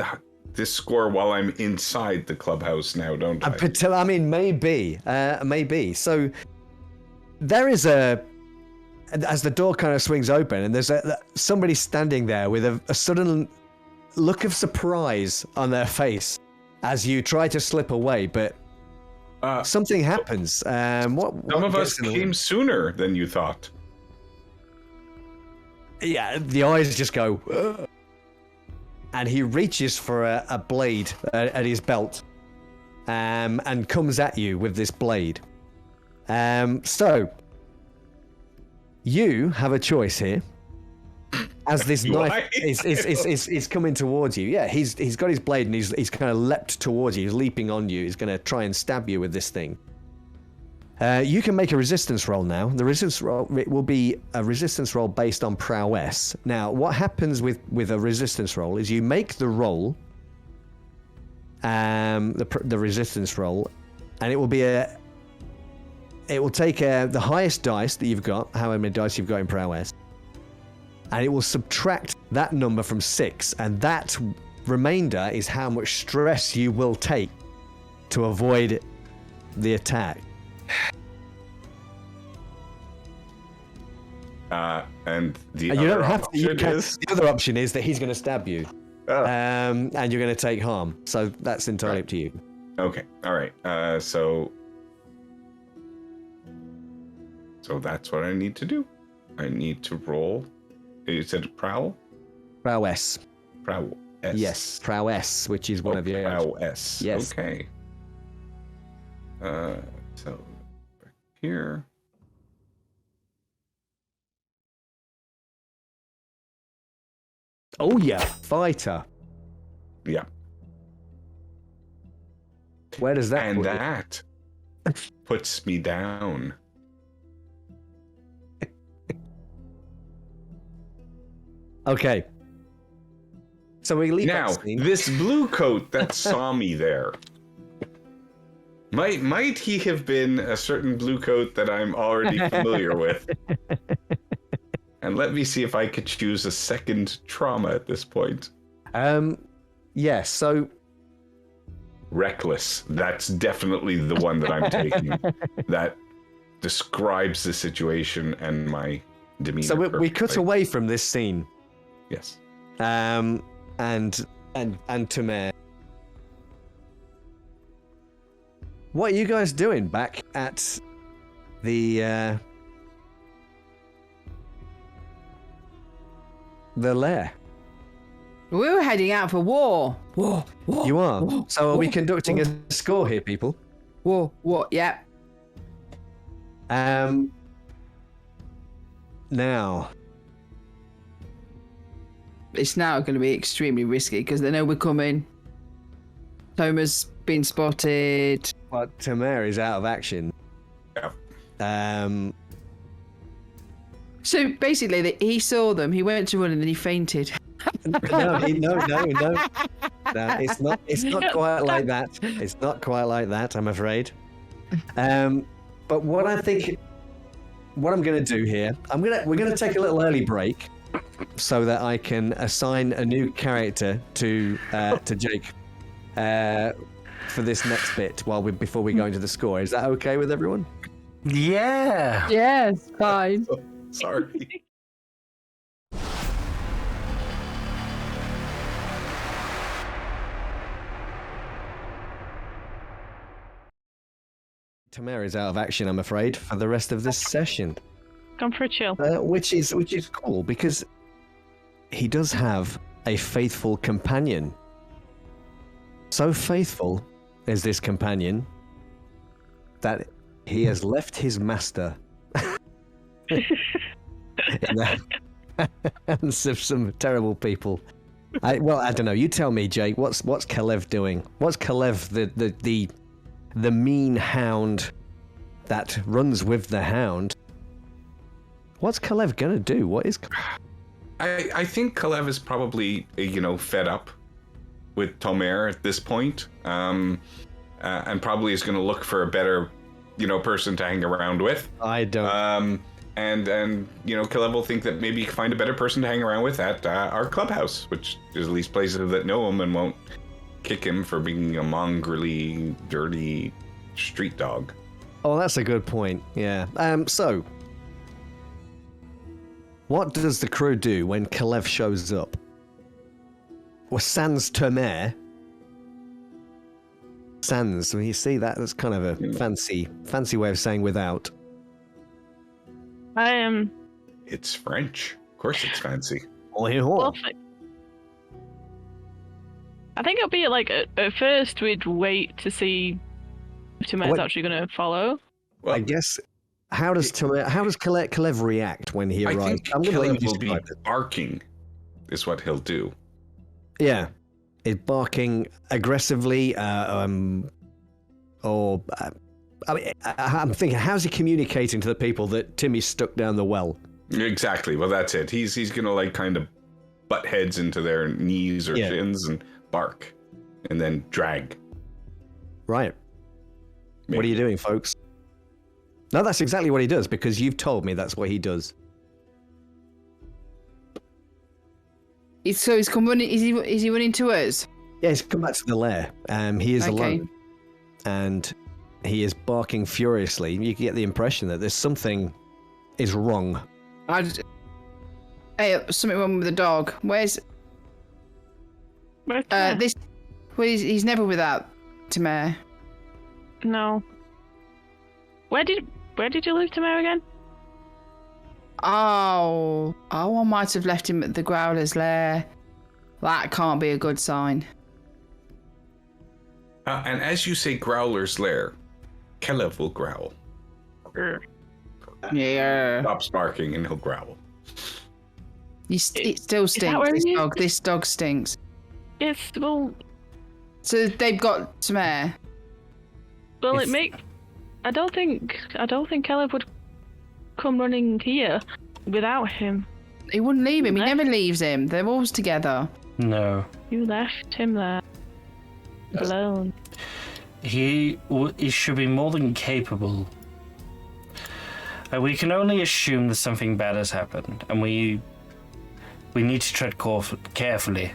this score while I'm inside the clubhouse now, don't I? I mean, maybe. So there is as the door kind of swings open, and there's somebody standing there with a sudden look of surprise on their face as you try to slip away, but something happens. Some of us came sooner than you thought. Yeah, the eyes just go, ugh. And he reaches for a blade at his belt, and comes at you with this blade. So you have a choice here, as this knife is coming towards you. Yeah, he's got his blade and he's kind of leapt towards you. He's leaping on you. He's going to try and stab you with this thing. You can make a resistance roll now. The resistance roll, it will be a resistance roll based on prowess. Now, what happens with a resistance roll is you make the roll, the resistance roll, and it will be it will take the highest dice that you've got, however many dice you've got in prowess, and it will subtract that number from 6, and that remainder is how much stress you will take to avoid the attack. And the you other don't have to. is... The other option is that he's going to stab you, and you're going to take harm. So that's entirely up to you. Okay. All right. So that's what I need to do. I need to roll. You said prowl? Prowess. Prowess. Yes, prowess, which is one of your... Prowess. Yes. Okay. So back here. Oh yeah, fighter. Yeah. Where does that? And that puts me down. Okay. So we leave now that scene. this blue coat that saw me there. Might he have been a certain blue coat that I'm already familiar with? And let me see if I could choose a second trauma at this point. Yeah, so... Reckless. That's definitely the one that I'm taking. That describes the situation and my demeanor. So we cut perfectly. away from this scene. Yes. And Tamer. What are you guys doing back at the lair? We were heading out for war. War. You are. War, So are we war, conducting war. a score here, people? War. Yeah. Now, It's now going to be extremely risky because they know we're coming. Toma's been spotted. well, Tamer is out of action. Yeah. So basically, he saw them. He went to run and then he fainted. No, it's not quite like that. It's not quite like that, I'm afraid. But what I'm going to do here, we're going to take a little early break so that I can assign a new character to Jake for this next bit before we go into the score. Is that okay with everyone? Yeah. Yes, fine. Sorry. Tamer is out of action, I'm afraid, for the rest of this session. Gone for a chill. Which is cool because he does have a faithful companion. So faithful is this companion that he has left his master in the hands of some terrible people. I don't know. You tell me, Jake. What's Kalev doing? What's Kalev, the mean hound that runs with the hound? What's Kalev gonna do? What is? I think Kalev is probably, fed up with Tomer at this point, and probably is going to look for a better, person to hang around with. I don't. And Kalev will think that maybe he can find a better person to hang around with at our clubhouse, which is at least places that know him and won't kick him for being a mongrelly, dirty street dog. Oh, that's a good point. Yeah. So, what does the crew do when Kalev shows up? Well, sans Tamer. Sans. Well, you see that? That's kind of a fancy way of saying without. I am. It's French. Of course, it's fancy. Well, I think it'll be like at first we'd wait to see if Tamer's actually going to follow. Well, I guess. How does Kalev react when he I arrives? think Kalev will be barking, is what he'll do. Yeah, is barking aggressively, I'm thinking, how's he communicating to the people that Timmy's stuck down the well? Exactly. Well, that's it. He's gonna kind of butt heads into their knees or shins and bark, and then drag. Right. Maybe. What are you doing, folks? No, that's exactly what he does because you've told me that's what he does. So he's come running. Is he running to us? Yeah, he's come back to the lair. He is Okay. alone, and he is barking furiously. You get the impression that there's something is wrong. Hey, something wrong with the dog. Where's this? Well, he's never without Tamer. No. Where did you leave Tamer again? Oh, I might have left him at the Growler's lair. That can't be a good sign. And as you say, Growler's lair, Kalev will growl. Yeah. Stops barking and he'll growl. It still stinks. where he is? This dog stinks. It's well. So they've got Tamer. Well, If- I don't think Caleb would come running here without him. He wouldn't leave him. He never leaves him. They're always together. No. You left him there alone. He should be more than capable. We can only assume that something bad has happened, and we need to tread carefully.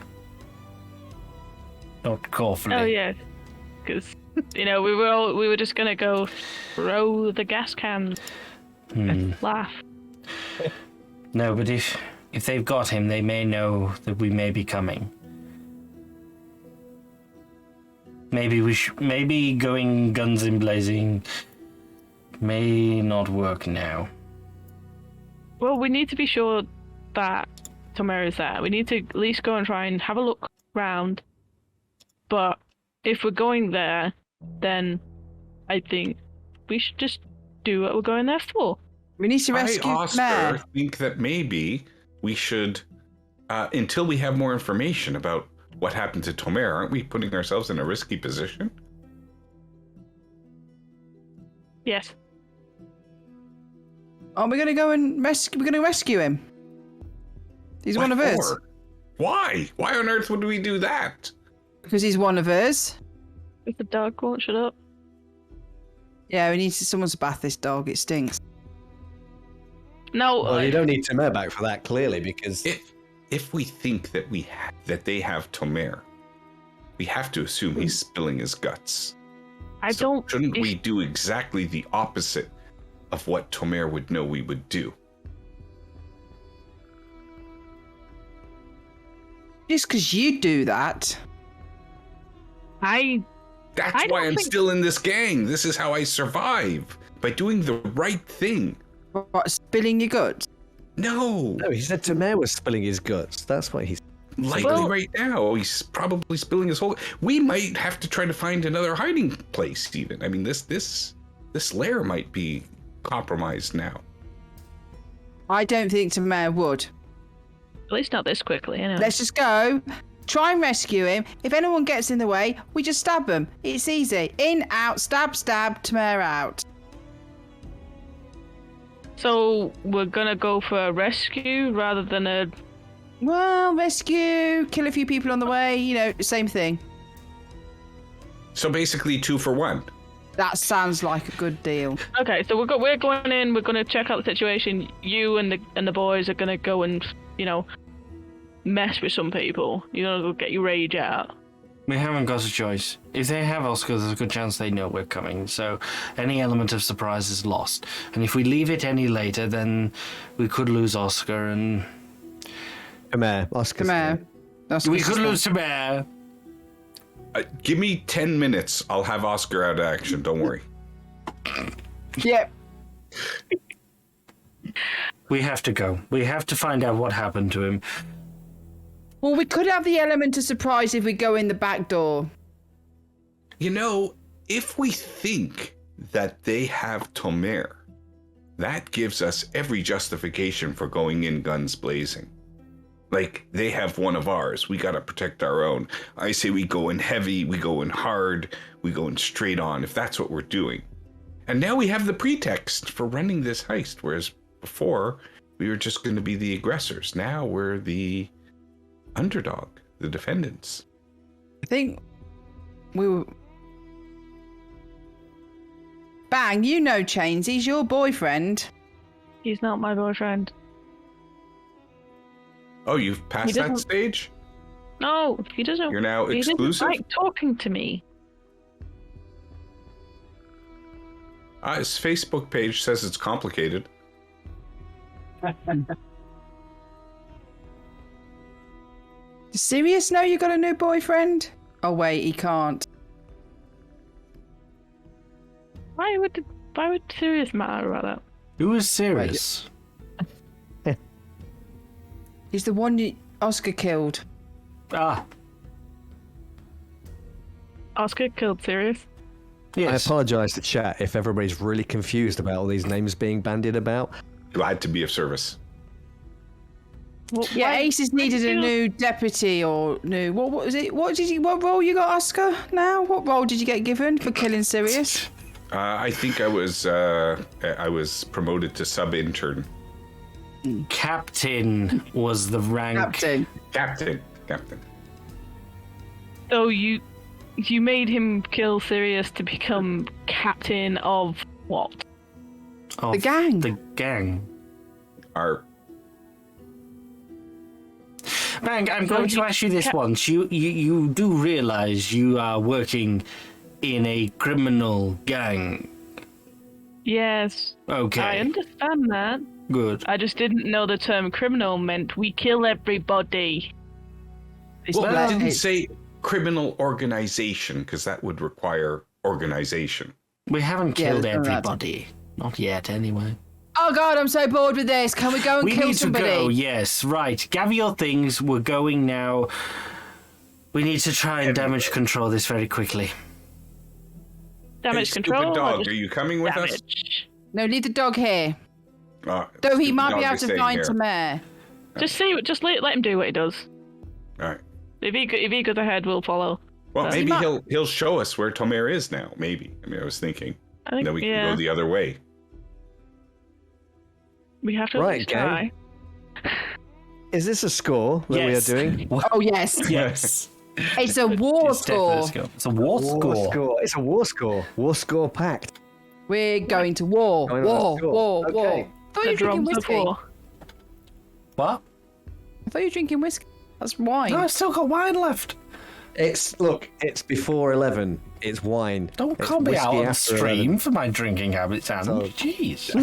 Not carefully. Oh yeah, because we were just gonna go throw the gas cans and laugh. No, but if they've got him, they may know that we may be coming. Maybe going guns in blazing may not work now. Well, we need to be sure that Tomera is there. We need to at least go and try and have a look round. But if we're going there, then I think we should just do what we're going there for. We need to rescue Oscar, Mare. think that maybe we should, until we have more information about what happened to Tomera, aren't we putting ourselves in a risky position? Yes. Are we going to go and rescue? We're going to rescue him. He's one of us. Why? Why on earth would we do that? Because he's one of us. If the dog won't shut up. Yeah, we need someone to bath this dog. It stinks. No. Well, you don't need Tomera back for that, clearly, because If we think that that they have Tomera, we have to assume he's spilling his guts. Shouldn't we do exactly the opposite of what Tomera would know we would do? Just because you do that. That's why I'm still in this gang. This is how I survive. By doing the right thing. What, spilling your guts? No, he said Tomera was spilling his guts. That's what he's likely right now. He's probably spilling his whole. We might have to try to find another hiding place. Even, I mean, this lair might be compromised now. I don't think Tomera would. At least not this quickly, anyway. Let's just go. Try and rescue him. If anyone gets in the way, we just stab them. It's easy. In, out, stab, Tomera out. So we're gonna go for a rescue rather than a... Well, rescue, kill a few people on the way, same thing. So basically 2 for 1. That sounds like a good deal. Okay, so we're going in, we're gonna check out the situation. You and the boys are gonna go and, mess with some people. You're gonna go get your rage out. We haven't got a choice. If they have Oscar, there's a good chance they know we're coming, so any element of surprise is lost. And if we leave it any later, then we could lose Oscar and... Tomera. Oscar's Tomera. We could lose Tomera. Give me 10 minutes. I'll have Oscar out of action. Don't worry. Yep. We have to go. We have to find out what happened to him. Well, we could have the element of surprise if we go in the back door. If we think that they have Tomera, that gives us every justification for going in guns blazing. Like, they have one of ours. We gotta protect our own. I say we go in heavy, we go in hard, we go in straight on, if that's what we're doing. And now we have the pretext for running this heist, whereas before, we were just going to be the aggressors. Now we're the underdog, the defendants. I think we were... Bang, Chains. He's your boyfriend. He's not my boyfriend. Oh, you've passed that stage? No, he doesn't. You're now he exclusive? doesn't like talking to me. His Facebook page says it's complicated. Serious know you got a new boyfriend? Oh wait, he can't. Why would Sirius matter about that? Who is Sirius? He's the one Oscar killed. Ah. Oscar killed Sirius? I apologise to chat if everybody's really confused about all these names being bandied about. Glad to be of service. Well, Yeah, Aces needed a new deputy or new... What was it? What role you got, Oscar, now? What role did you get given for killing Sirius? I think I was promoted to sub-intern. Captain was the rank. Captain. Captain. So you you made him kill Sirius to become captain of what? Of The gang. The gang. Our Bang, I'm going to ask you this once. You do realise you are working in a criminal gang. Yes. Okay. I understand that. Good. I just didn't know the term criminal meant we kill everybody. well, Well, I didn't say criminal organization because that would require organization. We haven't Yeah, killed there's none of that. everybody. Not yet, anyway. Oh God, I'm so bored with this. Can we go and We kill need somebody? to go, yes. Right. Gather your things. We're going now. We need to try and damage control this very quickly. Damage Hey, control. Stupid or dog, just are you coming with us? damage? No, leave the dog here. Though he Stupid might be dog able is to staying find here. some air. Just let him do what he does. All right. If he goes ahead, we'll follow. Well, He maybe might- he'll show us where Tomer is now. Maybe. I mean, I was thinking. I think Then we can yeah, go the other way. we have to at Right, least gang. try. Is this a score that we are doing? Oh yes, Yes. it's a war It's definitely score. a It's a war score. It's a war score. War score pact. We're going to war. Going on a War. score. War. Okay. War. I thought you were The drinking drums of whiskey. war. What? I thought you were drinking whiskey. That's wine. No, I've still got wine left. It's before 11. It's wine. Don't It's call me out whiskey on after stream 11. for my drinking habits, Anne. So- Jeez.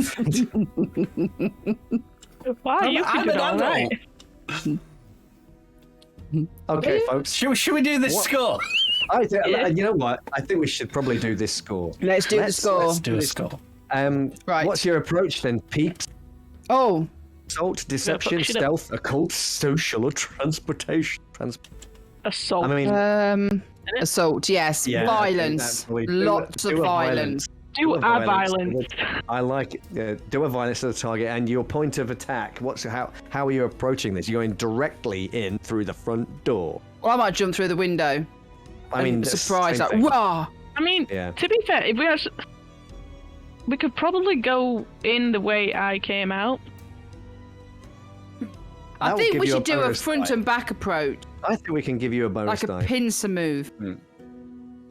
Wow, you I'm can do an all adult. right. Okay, folks. Should we do this What? score? You know what? I think we should probably do this score. Let's do the score. Let's do a score. Right. What's your approach then, peeps? Oh, Assault, deception, push it up. stealth, occult, social, or transportation? Assault. I mean, assault. Yes. Yeah, I think violence. that's what we do. Lots Do of a violence. do a our violence. I like it. Do a violence to the target, and your point of attack. How are you approaching this? You're going directly in through the front door. Well, I might jump through the window. I mean, surprise! same Like, thing. wah! I mean, Yeah. to be fair, if we could probably go in the way I came out. I That will think give we you should do a bonus front die. and back approach, I think we can give you a bonus like a die. pincer move.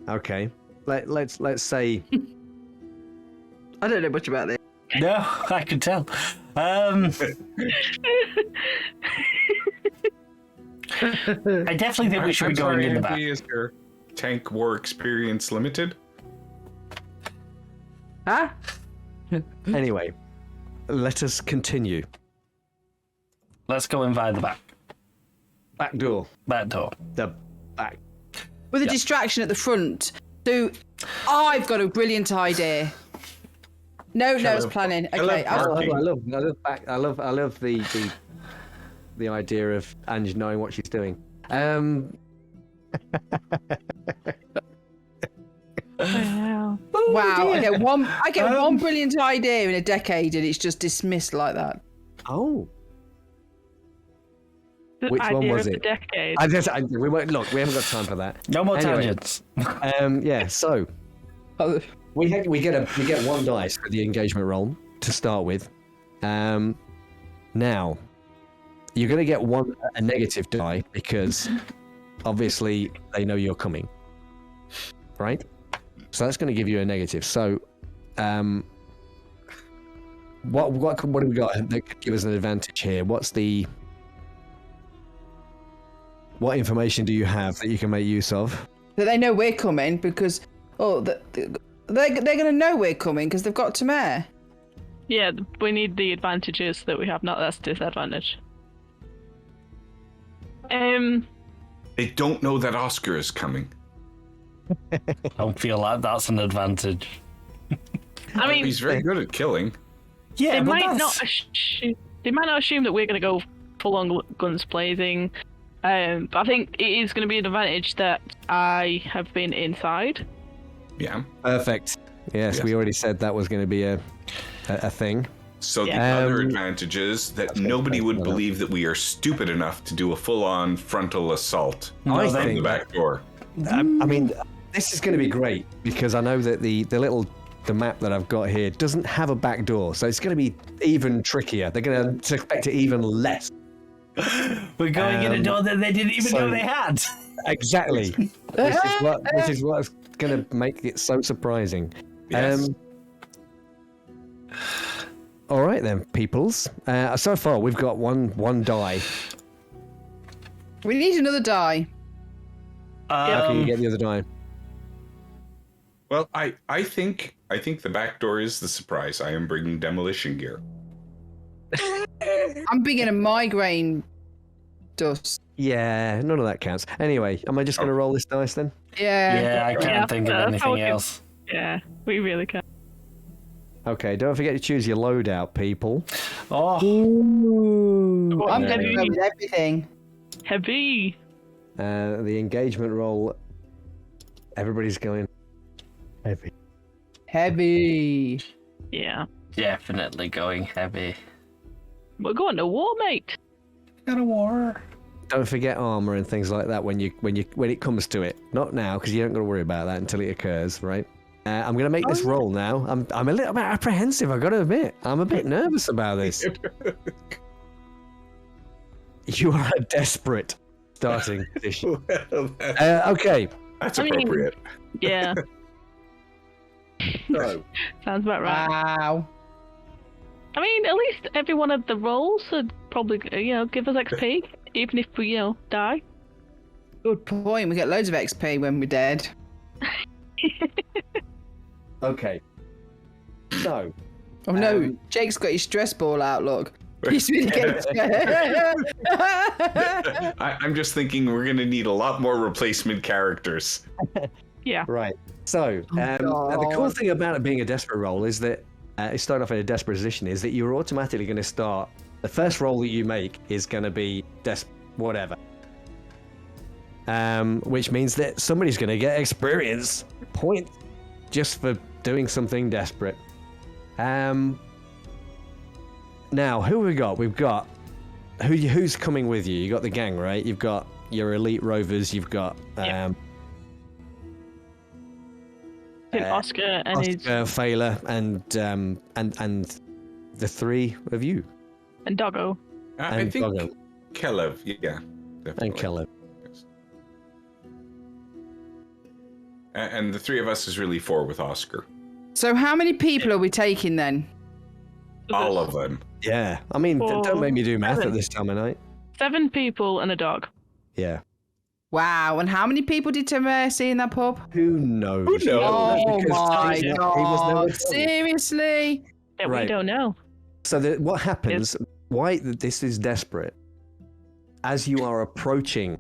Okay. Let's say I don't know much about this. No, I can tell. I definitely think we should be going in the back. Is your tank war experience limited? Huh? anyway. Let us continue. Let's go in via the back. Back door. Back door. The back. With a distraction at the front. So, I've got a brilliant idea. No, it's planning. Okay, I Parking. love the idea of Ange knowing what she's doing. Wow. wow. I get one brilliant idea in a decade, and it's just dismissed like that. Oh. The Which one idea was of the it? decade. We won't look. We haven't got time for that. No more Anyway. tangents. Yeah. So Oh, we get one dice for the engagement roll to start with. Now you're going to get a negative die because obviously they know you're coming, right? So that's going to give you a negative. So, what do we got that could give us an advantage here? What information do you have that you can make use of? that they know we're coming because they're going to know we're coming because they've got to mare. Yeah, we need the advantages that we have, not that's disadvantage. They don't know that Oscar is coming. I don't feel like that's an advantage. I mean, He's very good at killing. Yeah, they but might that's... not assume that we're going to go full on guns blazing. But I think it is going to be an advantage that I have been inside. Yeah. Perfect. Yes, Yes. we already said that was going to be a thing. So the Yeah. other advantage is that nobody would believe that we are stupid enough to do a full-on frontal assault I from the think back door. I mean, this is going to be great because I know that the map that I've got here doesn't have a back door, so it's going to be even trickier. They're going to suspect it even less. We're going in a door that they didn't even know they had. Exactly. This is what's going to make it so surprising. Yes. All right then, peoples. So far, we've got one die. We need another die. How can you get the other die? Well, I think the back door is the surprise. I am bringing demolition gear. I'm bringing a migraine dust. Yeah, none of that counts. Anyway, am I just going to roll this dice then? Yeah. Yeah, I can't think of that's how anything we- else. Yeah, we really can. Okay, don't forget to choose your loadout, people. Oh, Ooh, I'm Yeah. going to go with everything. Heavy. The engagement roll. Everybody's going heavy. Heavy. Yeah. definitely going heavy. We're going to war, mate. Got a war. Don't forget armor and things like that when it comes to it. Not now, because you don't got to worry about that until it occurs, right? I'm going to make this roll now. I'm a little bit apprehensive, I've got to admit. I'm a bit nervous about this. You are a desperate starting position. Well, Okay. that's I mean- appropriate. Yeah, So, sounds about right. Wow. I mean, at least every one of the rolls would probably, give us XP, even if we, die. Good point. We get loads of XP when we're dead. Okay. So, Oh no, Jake's got his stress ball out, look. He's really getting I'm just thinking we're going to need a lot more replacement characters. Yeah. right. So, the cool God. thing about it being a desperate roll is that it's starting off in a desperate position is that you're automatically going to start. The first roll that you make is going to be whatever. Which means that somebody's going to get experience point just for doing something desperate. Now, who have we got? We've got who's coming with you? You got the gang, right? You've got your elite rovers. You've got Oscar and his Oscar, Failer, and the three of you and Doggo. I and think Doggo Kelev, yeah. Definitely. and Keller. Yes. And the three of us is really four with Oscar. So how many people are we taking then? All of them. Yeah, I mean, don't make me do math at 7. this time of night. 7 people and a dog. Yeah. Wow, and how many people did Tim see in that pub? Who knows? Who knows? Oh Because my he was god. never told. Seriously? Yeah, Right. we don't know. So what happens? Why this is desperate? As you are approaching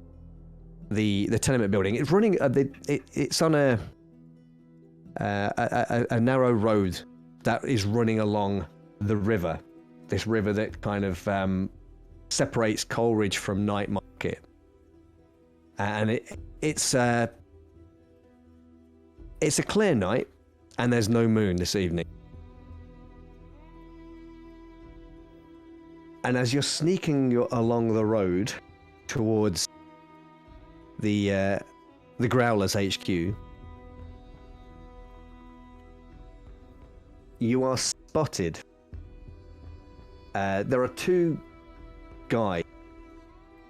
the tenement building, it's running. It's on a narrow road that is running along the river. This river that kind of separates Coleridge from Night Market, and it's a clear night, and there's no moon this evening. And as you're sneaking along the road towards the Growlers HQ, you are spotted. There are 2 guys.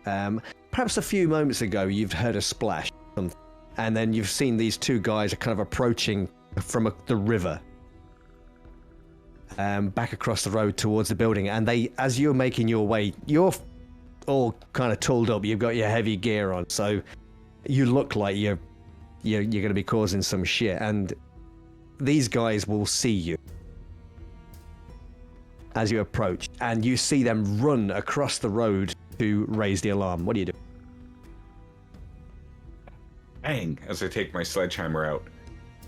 Perhaps a few moments ago, you've heard a splash, and then you've seen these 2 guys are kind of approaching from the river. Back across the road towards the building, and as you're making your way, you're all kind of tooled up. You've got your heavy gear on, so you look like you're going to be causing some shit. And these guys will see you as you approach, and you see them run across the road to raise the alarm. What do you do? Bang! As I take my sledgehammer out.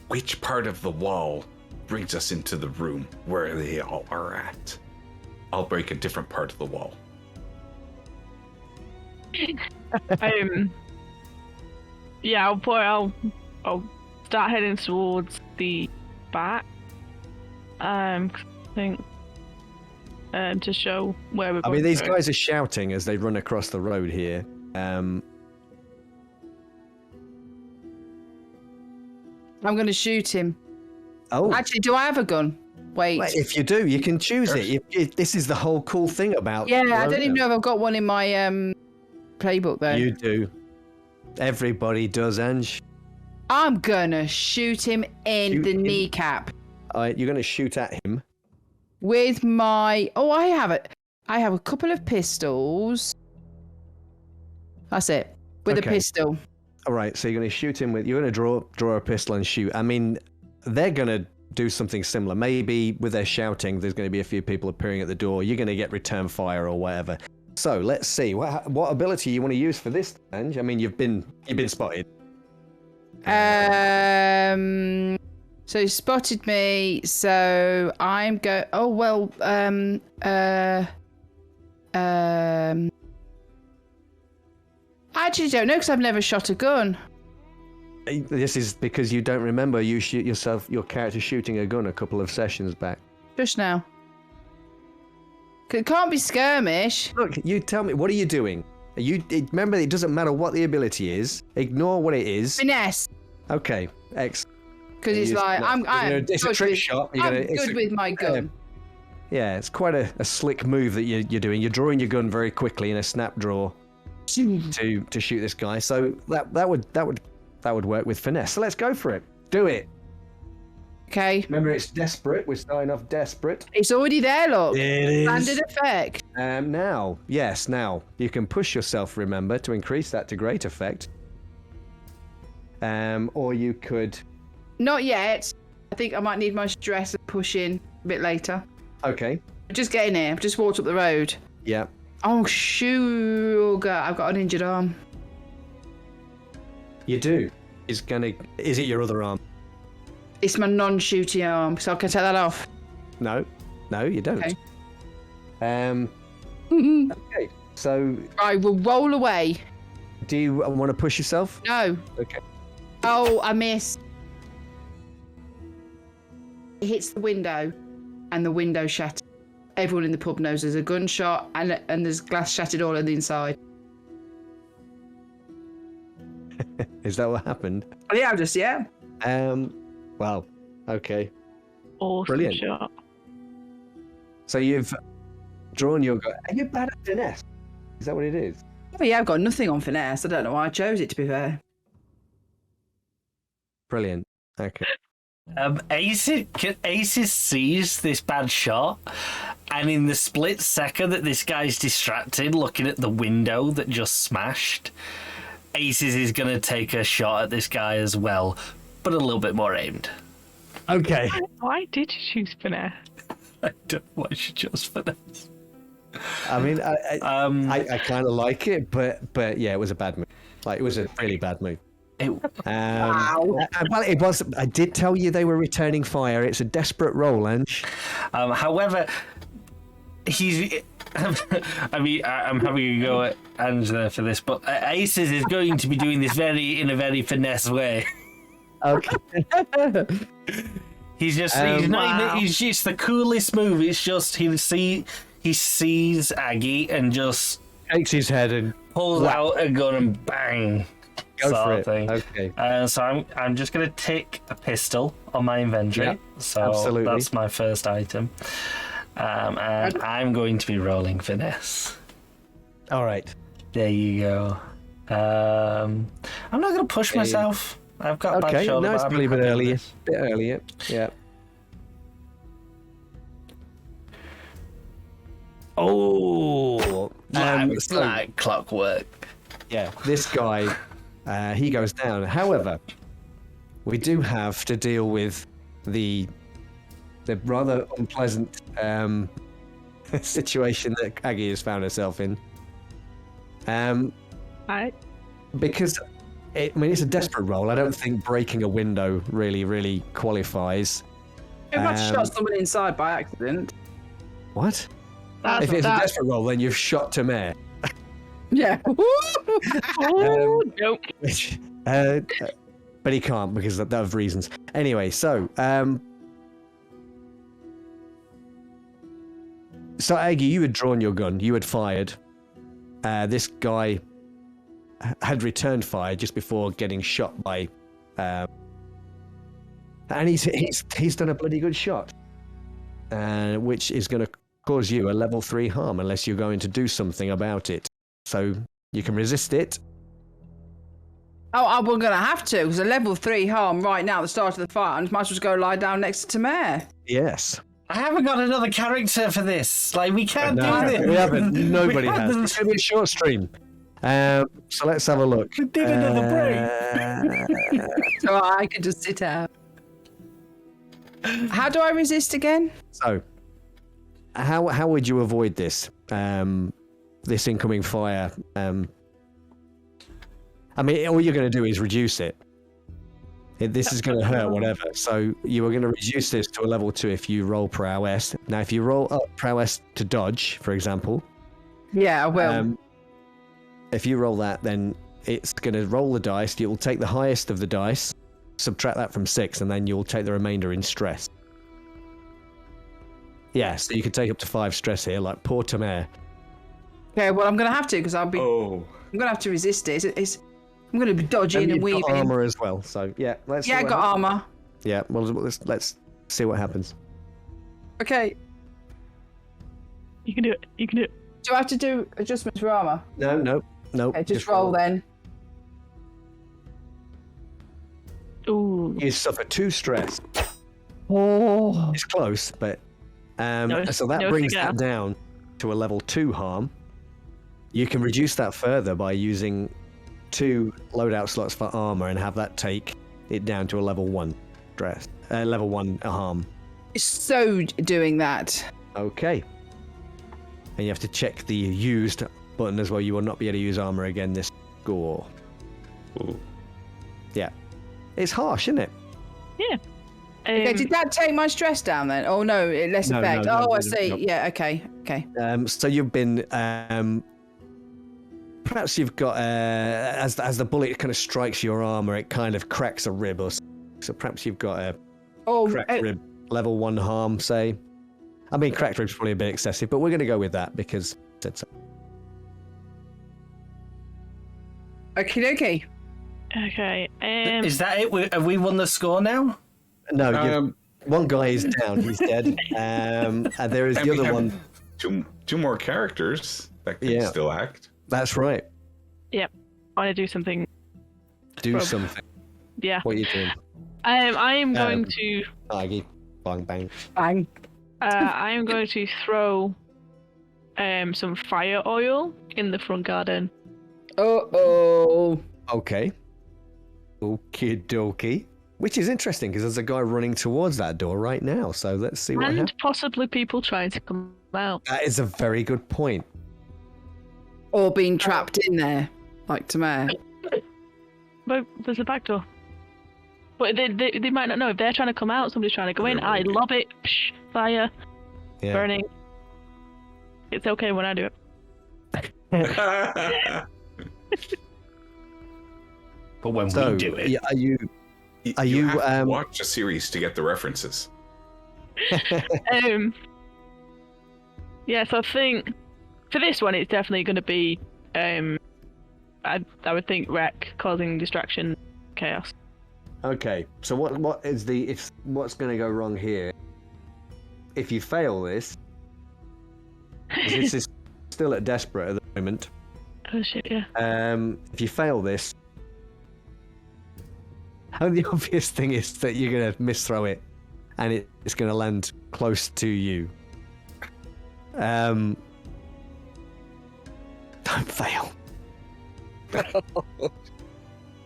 Which part of the wall brings us into the room where they all are at? I'll break a different part of the wall. Yeah, I'll start heading towards the back. I think to show where we're I going. mean, these to. guys are shouting as they run across the road here. I'm going to shoot him. Oh, Actually, do I have a gun? Wait. well, if you do, you can choose it. This is the whole cool thing about. Yeah, I don't Rona. even know if I've got one in my playbook though. You do. Everybody does, Ange. I'm gonna shoot him in Shoot the him. kneecap You're going to shoot at him. with my. Oh, I have it. I have a couple of pistols. That's it. With a Okay. pistol. All right, so you're going to shoot him with. You're going to draw a pistol and shoot. I mean, they're going to do something similar. Maybe with their shouting, there's going to be a few people appearing at the door. You're going to get return fire or whatever. So let's see what ability you want to use for this, Ange. I mean, you've been spotted. So he spotted me. So I'm go. Oh well. I actually don't know because I've never shot a gun. This is because you don't remember you shoot your character shooting a gun a couple of sessions back. Just now. It can't be skirmish. Look, you tell me, what are you doing? Remember, it doesn't matter what the ability is. Ignore what it is. Finesse. Okay, X. Because it's like It's a trick shot. I'm good with my gun. Yeah, it's quite a slick move that you're doing. You're drawing your gun very quickly in a snap draw to shoot this guy. So that would work with finesse. So let's go for it. Do it. Okay. Remember, it's desperate. We're starting off desperate. It's already there, look. It is. Standard effect. Now you can push yourself. Remember to increase that to great effect. Or you could. Not yet. I think I might need my stress and push in a bit later. Okay. Just getting here. I've just walked up the road. Yeah. Oh, sugar. I've got an injured arm. You do. Is it your other arm? It's my non-shooting arm, so I can take that off. No, you don't. Okay. Okay. So, I will roll away. do you want to push yourself? No. Okay. Oh, I missed. It hits the window, and the window shatters. Everyone in the pub knows there's a gunshot, and there's glass shattered all on the inside. Is that what happened? Yeah, yeah. Well, okay. Awesome Brilliant. shot. So you've drawn your gun. Are you bad at finesse? Is that what it is? Oh, yeah, I've got nothing on finesse. I don't know why I chose it, to be fair. Brilliant. Okay. Aces sees this bad shot, and in the split second that this guy's distracted looking at the window that just smashed, Aces is going to take a shot at this guy as well, but a little bit more aimed. Okay. Why did you choose finesse? I don't know why she chose finesse. I mean, I kind of like it, but yeah, it was a bad move. Like, it was a really bad move. Wow. Well, it was. I did tell you they were returning fire. It's a desperate roll, Ange. However, he's. I mean, I'm having a go at Angela for this, but Aces is going to be doing this in a very finesse way. Okay. He's just. He's just the coolest move. It's just he sees Aggie and just Takes his head and pulls out a gun and bang. go sort for of it. thing. Okay. So I'm just gonna tick a pistol on my inventory. Yeah, so absolutely. that's my first item. And I'm going to be rolling finesse. All right. There you go. I'm not gonna push myself. I've got a bad Okay. shoulder. No, it's but I'm probably a bit happy with earlier. this. Bit earlier. Yeah. Oh. Like clockwork. Yeah, this guy, he goes down. However, we do have to deal with the rather unpleasant situation that Aggie has found herself in. Because it's a desperate role. I don't think breaking a window really qualifies. I've not shot someone inside by accident. What? If it's a desperate role, then you've shot to Mare. Yeah. Oh, nope. But he can't because of reasons. Anyway, so Aggie, you had drawn your gun. You had fired. This guy had returned fire just before getting shot by, and he's done a bloody good shot, which is going to cause you a level 3 harm unless you're going to do something about it. So you can resist it, Oh, we're going to have to, because a level 3 harm right now at the start of the fight, and might as well go lie down next to Tamara. Yes. I haven't got another character for this. Like, we can't do this. We haven't. Nobody has. It's going to be a short stream. So let's have a look. We did another break. So I could just sit out. How do I resist again? So, how would you avoid this? This incoming fire. I mean, all you're going to do is reduce it. This is going to hurt, whatever. So you are going to reduce this to a level 2 if you roll prowess. Now, if you roll up prowess to dodge, for example. Yeah, I will. If you roll that, then it's going to roll the dice. You'll take the highest of the dice, subtract that from 6, and then you'll take the remainder in stress. Yeah, so you can take up to 5 stress here, like poor Tamara. Okay, well, I'm going to have to, because I'm going to have to resist it. I'm going to be dodging and weaving. Got armor as well, so yeah. Yeah, I got armor. Yeah, well, let's see what happens. Okay. You can do it. You can do it. Do I have to do adjustments for armor? No. Okay, just roll then. Ooh. You suffer 2 stress. Oh. It's close, but so that brings that down to a level 2 harm. You can reduce that further by using 2 loadout slots for armor and have that take it down to a level 1 stress. Level 1 harm. So doing that. Okay. And you have to check the used button as well. You will not be able to use armor again this score. Ooh. Yeah. It's harsh, isn't it? Yeah. Okay, did that take my stress down then? Oh no, it less effect. No, I see. no. Yeah, okay. So you've been perhaps you've got as the bullet kind of strikes your armor, it kind of cracks a rib or something. So perhaps you've got a cracked rib, level 1 harm, say. I mean, cracked rib's probably a bit excessive, but we're going to go with that because I said so. Okie dokie. Okay. Is that it? Have we won the score now? No, one guy is down. He's dead. And there is the other one. Two more characters that can still act. That's right. Yep. I want to do something. Do something. Yeah. What are you doing? I am going to. Aggie. Bang, bang. Bang. I am going to throw some fire oil in the front garden. Uh-oh. Okay. Okie dokie. Which is interesting because there's a guy running towards that door right now. So let's see what happens. And possibly people trying to come out. That is a very good point. Or being trapped in there, like Tamara. But there's a back door. But they might not know. If they're trying to come out, somebody's trying to go in. I love it. Psh, fire. Yeah. Burning. It's okay when I do it. But when we do it, Are you have to watch a series to get the references? Yeah, so I think for this one, it's definitely going to be, I would think wreck, causing distraction, chaos. Okay, so what's going to go wrong here? If you fail this, 'cause this is still at desperate at the moment. Oh shit, yeah. If you fail this, the obvious thing is that you're going to misthrow it, and it's going to land close to you. Don't fail.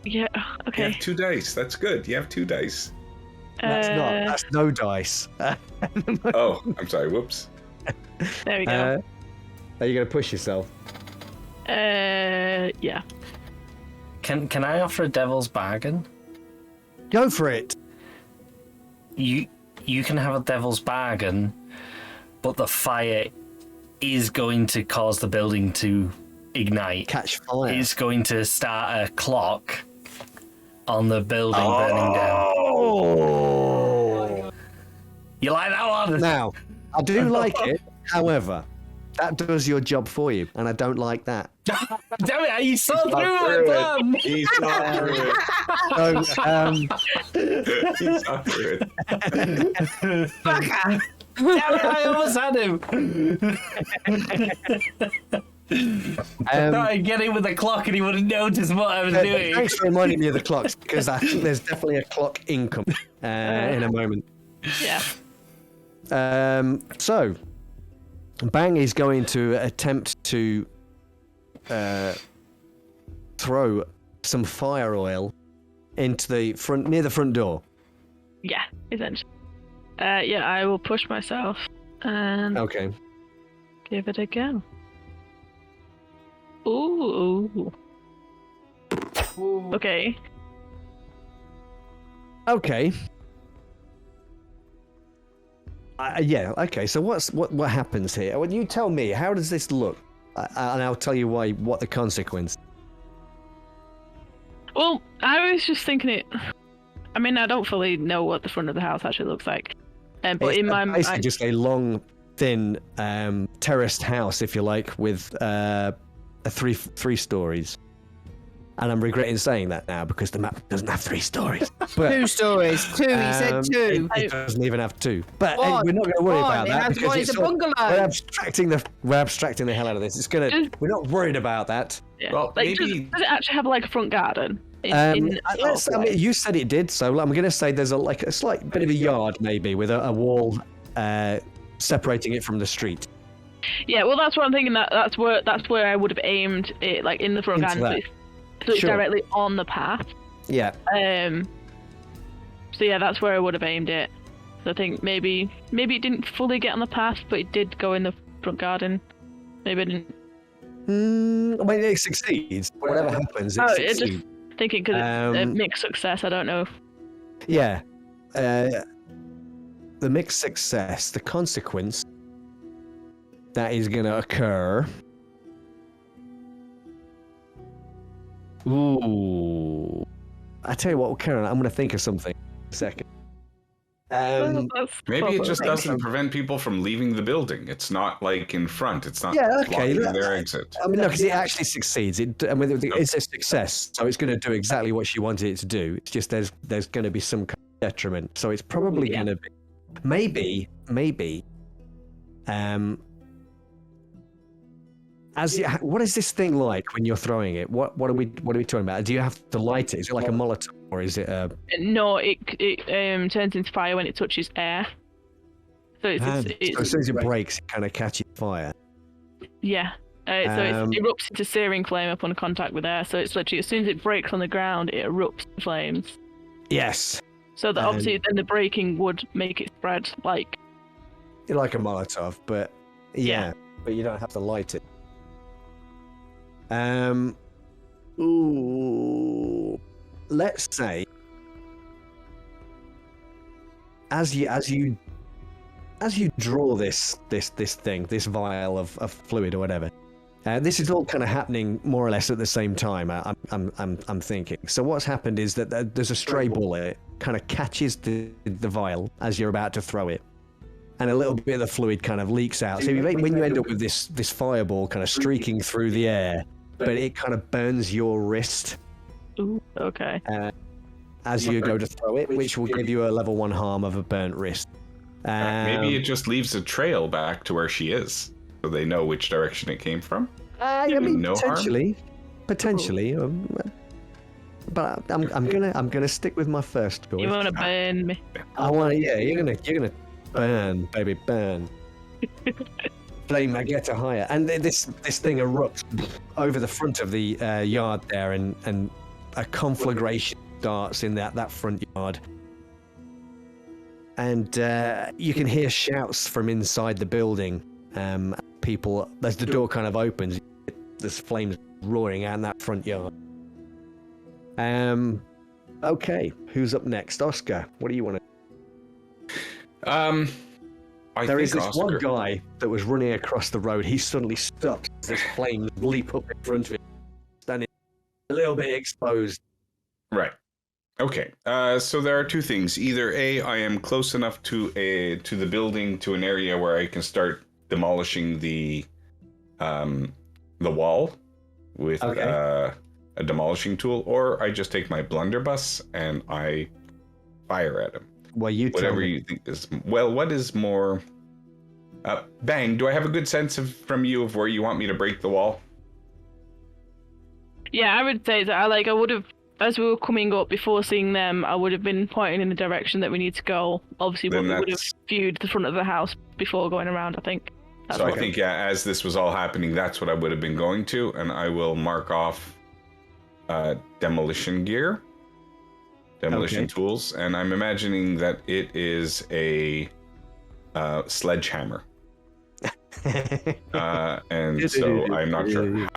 Yeah, okay. You have 2 dice. That's good. You have 2 dice. That's no dice. Oh, I'm sorry. Whoops. There we go. Are you going to push yourself? Yeah. can I offer a devil's bargain? Go for it. You can have a devil's bargain, but the fire is going to cause the building to ignite. Catch fire. It's going to start a clock on the building burning down. Oh. You like that one? Now, I do like it. However, that does your job for you, and I don't like that. Damn it! You saw through my plan. He saw through it. So, He saw through it. Damn it! I almost had him. I thought I'd get in with the clock and he wouldn't notice what I was doing. Thanks for reminding me of the clocks, because I think there's definitely a clock income in a moment. Yeah. So, Bang is going to attempt to throw some fire oil into the front, near the front door. Yeah, essentially. Yeah, I will push myself and Okay. give it a go. Ooh. Okay. Okay. Yeah. Okay. So what happens here? Well, you tell me. How does this look? And I'll tell you why. What the consequence? Well, I was just thinking it. I mean, I don't fully know what the front of the house actually looks like, but It's in my basically mind, just a long, thin, terraced house, if you like, with three stories. And I'm regretting saying that now because the map doesn't have 3 stories. But, 2 stories. 2. He said 2. It doesn't even have 2. But hey, One. we're not going to worry One. about It that has because one. It's a bungalow. we're abstracting the hell out of this. We're not worried about that. yeah. Well, like, maybe- does it actually have like a front garden? I mean, you said it did, so I'm going to say there's a slight bit of a yard maybe with a wall separating it from the street. yeah. Well, that's what I'm thinking. That's where I would have aimed it, like in the front Into garden, so it's Sure. directly on the path. Yeah. So yeah, that's where I would have aimed it. So I think maybe it didn't fully get on the path, but it did go in the front garden. Maybe it didn't. I mean, it succeeds. Whatever happens, it It's succeeds. just thinking because it's a mixed success. I don't know. Yeah. The mixed success, the consequence that is going to occur. Ooh. I tell you what, Karen, I'm going to think of something in a second. Maybe it just doesn't prevent people from leaving the building. It's not like in front. It's not blocking their exit. I mean, no, because it actually succeeds. It's a success, so it's going to do exactly what she wanted it to do. It's just there's going to be some kind of detriment. So it's probably going to be maybe. What is this thing like when you're throwing it? What are we talking about? Do you have to light it? Is it like a Molotov or is it a? No, it turns into fire when it touches air. So So as soon as it breaks, it kind of catches fire. yeah. So it erupts into searing flame upon contact with air. So it's literally as soon as it breaks on the ground, it erupts in flames. Yes. So that obviously then the breaking would make it spread like a Molotov, but but you don't have to light it. Let's say as you draw this vial of fluid or whatever, this is all kind of happening more or less at the same time. I'm thinking. So what's happened is that there's a stray bullet kind of catches the vial as you're about to throw it, and a little bit of the fluid kind of leaks out. So when you end up with this fireball kind of streaking through the air, but it kind of burns your wrist. Ooh, okay. As you go to throw it, which will give you a level 1 harm of a burnt wrist. Maybe it just leaves a trail back to where she is, so they know which direction it came from. I mean, no potentially. But I'm gonna stick with my first choice. You want to burn me? I want. Yeah, you're gonna burn, baby, burn. Flame Magetta higher, and this thing erupts over the front of the yard there, and a conflagration starts in that front yard, and you can hear shouts from inside the building. People, as the door kind of opens, there's flames roaring out in that front yard. Okay, who's up next? Oscar, what do you want to? There is this one guy that was running across the road. He suddenly stops as his flames leap up in front of him, standing a little bit exposed. Right. Okay. So there are 2 things. Either A, I am close enough to the building, to an area where I can start demolishing the wall with a demolishing tool, or I just take my blunderbuss and I fire at him. Well, you tell whatever me. you think is what is more Bang, do I have a good sense from you of where you want me to break the wall? Yeah, I would say that I would have, as we were coming up before seeing them, I would have been pointing in the direction that we need to go. Obviously, but we would have viewed the front of the house before going around, I think. So I think, yeah, as this was all happening, that's what I would have been going to, and I will mark off demolition gear, demolition tools, and I'm imagining that it is a sledgehammer. And so I'm not sure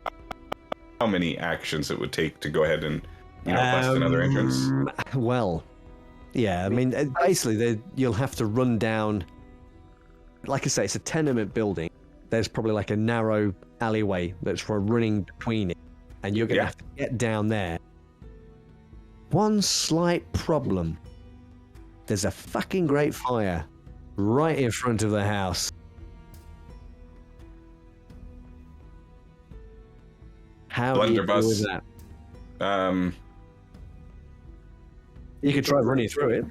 how many actions it would take to go ahead and, bust another entrance. Well, yeah, I mean, basically, you'll have to run down. Like I say, it's a tenement building. There's probably like a narrow alleyway that's for running between it, and you're going to have to get down there. One slight problem. There's a fucking great fire right in front of the house. How do you deal with that? You could try running through it.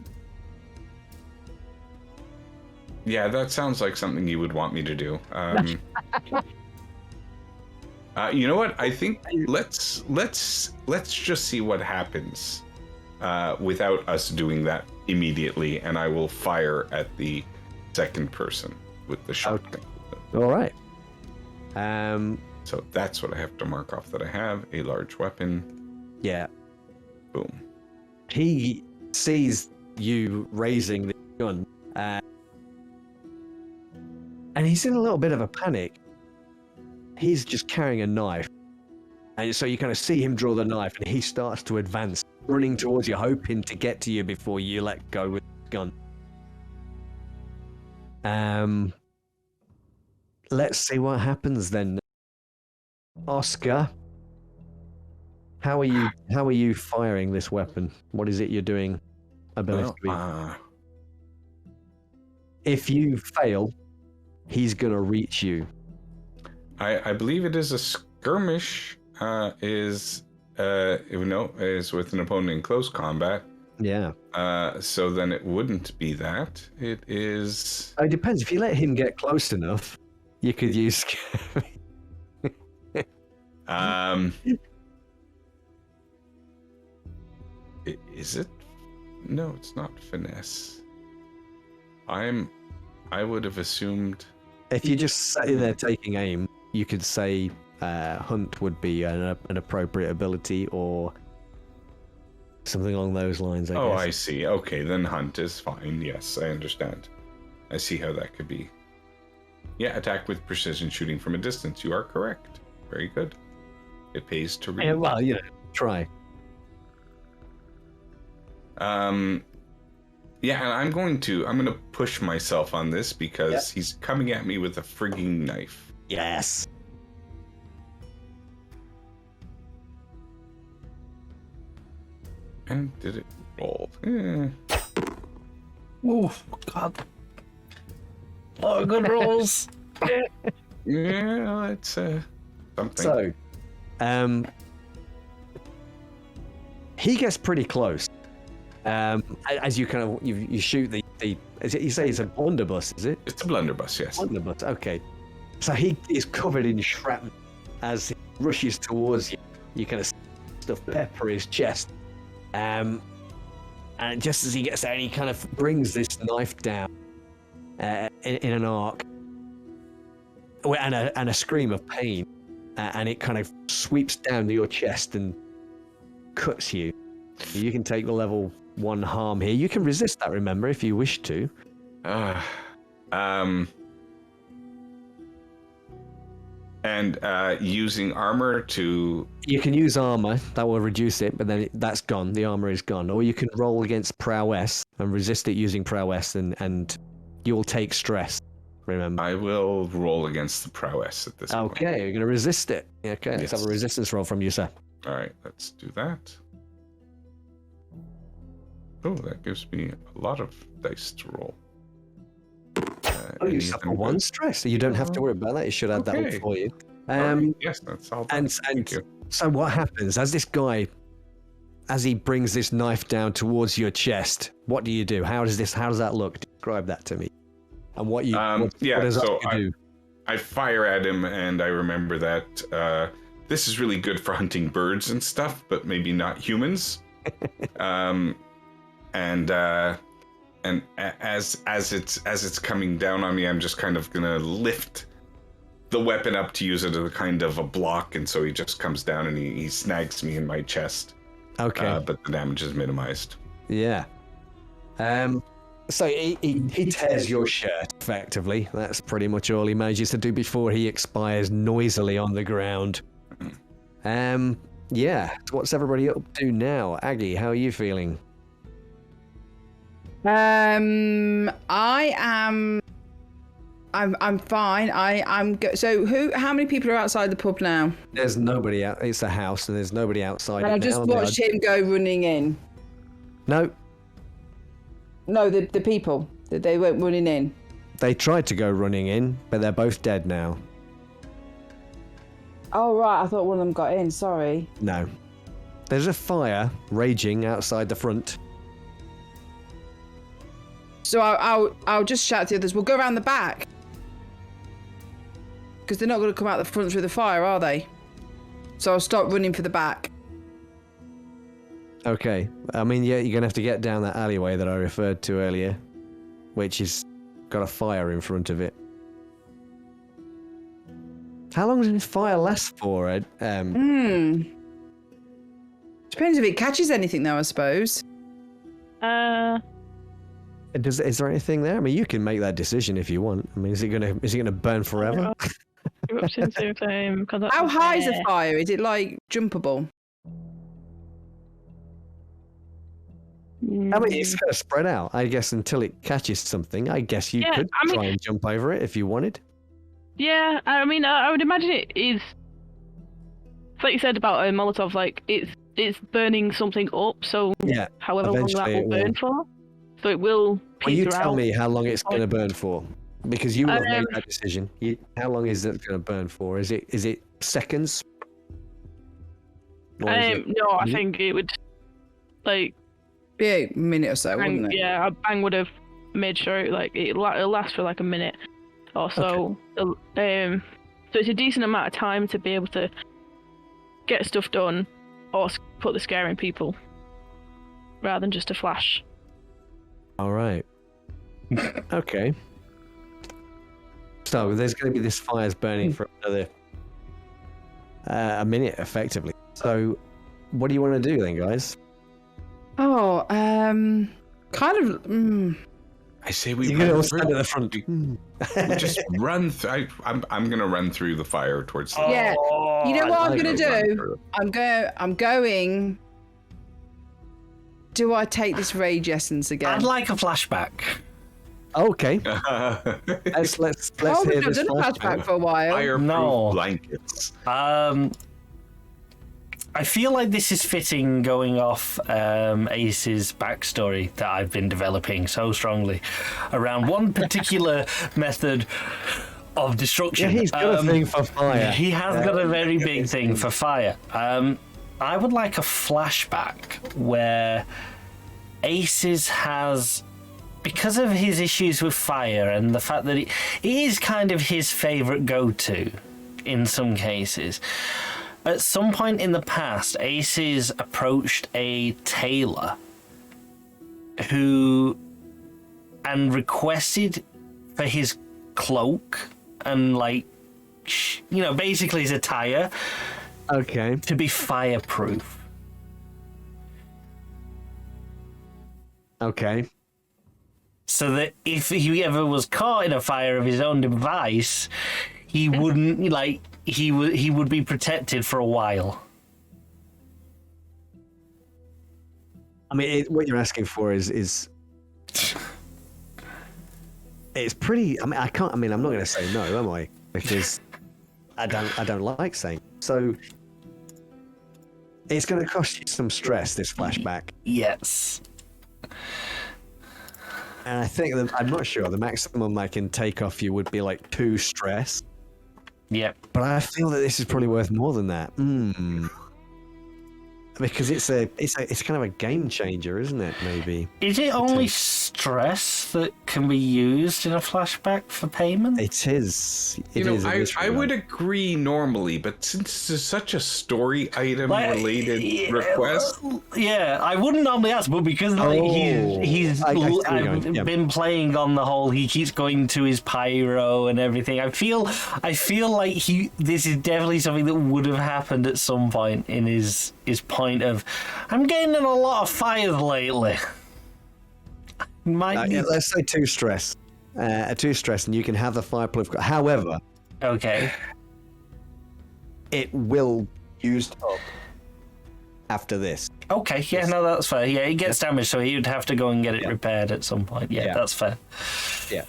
Yeah, that sounds like something you would want me to do. You know what? I think let's just see what happens without us doing that immediately, and I will fire at the second person with the shotgun. Okay. All right. So that's what I have to mark off, that I have a large weapon. Yeah. Boom. He sees you raising the gun, and he's in a little bit of a panic. He's just carrying a knife. And so you kind of see him draw the knife, and he starts to advance, running towards you, hoping to get to you before you let go with the gun. Let's see what happens then. Oscar, how are you firing this weapon? What is it you're doing? If you fail, he's gonna reach you. I believe it is a skirmish. Is with an opponent in close combat. Yeah. So then it wouldn't be that. It is. It depends. If you let him get close enough, you could use. Is it? No, it's not finesse. I would have assumed. If you just sat there taking aim, you could say hunt would be an appropriate ability, or something along those lines. I guess. I see. Okay, then hunt is fine. Yes, I understand. I see how that could be. Yeah, attack with precision, shooting from a distance. You are correct. Very good. It pays to read. Yeah, well, try. Yeah, and I'm going to push myself on this because he's coming at me with a frigging knife. Yes. And did it roll? Oh God! Oh, good rolls. Yeah, it's something. So, he gets pretty close. As you kind of you shoot the you say it's a blunderbuss, is it? It's a blunderbuss, yes. Blunderbuss, okay. So he is covered in shrapnel as he rushes towards you. You kind of stuff pepper his chest, and just as he gets there, he kind of brings this knife down in an arc, and a scream of pain, and it kind of sweeps down to your chest and cuts you. You can take the level 1 harm here. You can resist that, remember, if you wish to. And using armor to... You can use armor. That will reduce it, but then that's gone. The armor is gone. Or you can roll against prowess and resist it using prowess, and you will take stress, remember. I will roll against the prowess at this point. Okay, you're going to resist it. Okay, yes. Let's have a resistance roll from you, sir. All right, let's do that. Oh, that gives me a lot of dice to roll. You suffer 1 stress, so you don't have to worry about that. It should add that up for you. Yes, that's all. And so what happens as this guy, as he brings this knife down towards your chest? What do you do? How does that look? Describe that to me. And what you what yeah, does so that do? I fire at him, and I remember that this is really good for hunting birds and stuff, but maybe not humans. And as it's coming down on me, I'm just kind of gonna lift the weapon up to use it as a kind of a block, and so he just comes down and he snags me in my chest. Okay. But the damage is minimized. Yeah. So he tears your shirt, effectively. That's pretty much all he manages to do before he expires noisily on the ground. Yeah. What's everybody up to now? Aggie, how are you feeling? I'm fine. So how many people are outside the pub now? There's nobody out. It's a house, and there's nobody outside. And I just watched him go running in. No. No, the people. They weren't running in. They tried to go running in, but they're both dead now. Oh, right. I thought one of them got in. Sorry. No. There's a fire raging outside the front. So I'll just shout to the others, we'll go around the back. Because they're not going to come out the front through the fire, are they? So I'll start running for the back. Okay. I mean, yeah, you're going to have to get down that alleyway that I referred to earlier, which has got a fire in front of it. How long does this fire last for, Ed? Depends if it catches anything, though, I suppose. Is there anything there? I mean, you can make that decision if you want. I mean, is it gonna burn forever? How high is the fire? Is it like jumpable? I mean, it's gonna spread out, I guess, until it catches something. I guess you could try and jump over it if you wanted. Yeah, I mean, I would imagine it is. It's like you said about Molotov, like it's burning something up. So yeah, however long that will burn for, so it will. Well, you tell me how long it's going to burn for, because you will make that decision. How long is it going to burn for? Is it seconds? No, I think it would like be a minute or so, wouldn't it? Yeah, Bang would have made sure it'll last for like a minute or so. Okay. So it's a decent amount of time to be able to get stuff done or put the scare in people, rather than just a flash. All right. Okay. So there's going to be this fire's burning for another a minute, effectively. So, what do you want to do then, guys? Oh, kind of. I say we. You're going to all stand at the front. We just run. I'm going to run through the fire towards. The Yeah. You know what I'm going to do? I'm going. Do I take this rage essence again? I'd like a flashback. Okay. let's hear this done a flashback for a while. Fireproof blankets. I feel like this is fitting, going off Ace's backstory that I've been developing so strongly around one particular method of destruction. Yeah, he's got a thing for fire. He has got a very big thing for fire. I would like a flashback where Aces has, because of his issues with fire and the fact that it is kind of his favourite go-to in some cases. At some point in the past, Aces approached a tailor and requested for his cloak and basically his attire. Okay. To be fireproof. Okay. So that if he ever was caught in a fire of his own device, he wouldn't he would be protected for a while. I mean, what you're asking for is it's pretty. I mean, I can't. I mean, I'm not going to say no, am I? Because I don't like saying so. It's going to cost you some stress, this flashback. Yes. And I think that I'm not sure the maximum I can take off you would be like 2 stress. Yep. But I feel that this is probably worth more than that. Because it's kind of a game changer, isn't it? Maybe. Is it only stress that can be used in a flashback for payment? It is. I would agree normally, but since it's such a story item related request, I wouldn't normally ask, but because I've been playing on the whole, he keeps going to his pyro and everything. I feel like this is definitely something that would have happened at some point in his point of, I'm getting in a lot of fires lately. Let's say 2 stress. 2 stress, and you can have the fire plug. However, okay, it will use up after this. Okay, yeah, no, that's fair. Yeah, it gets damaged, so he would have to go and get it repaired at some point. Yeah, that's fair. Yeah.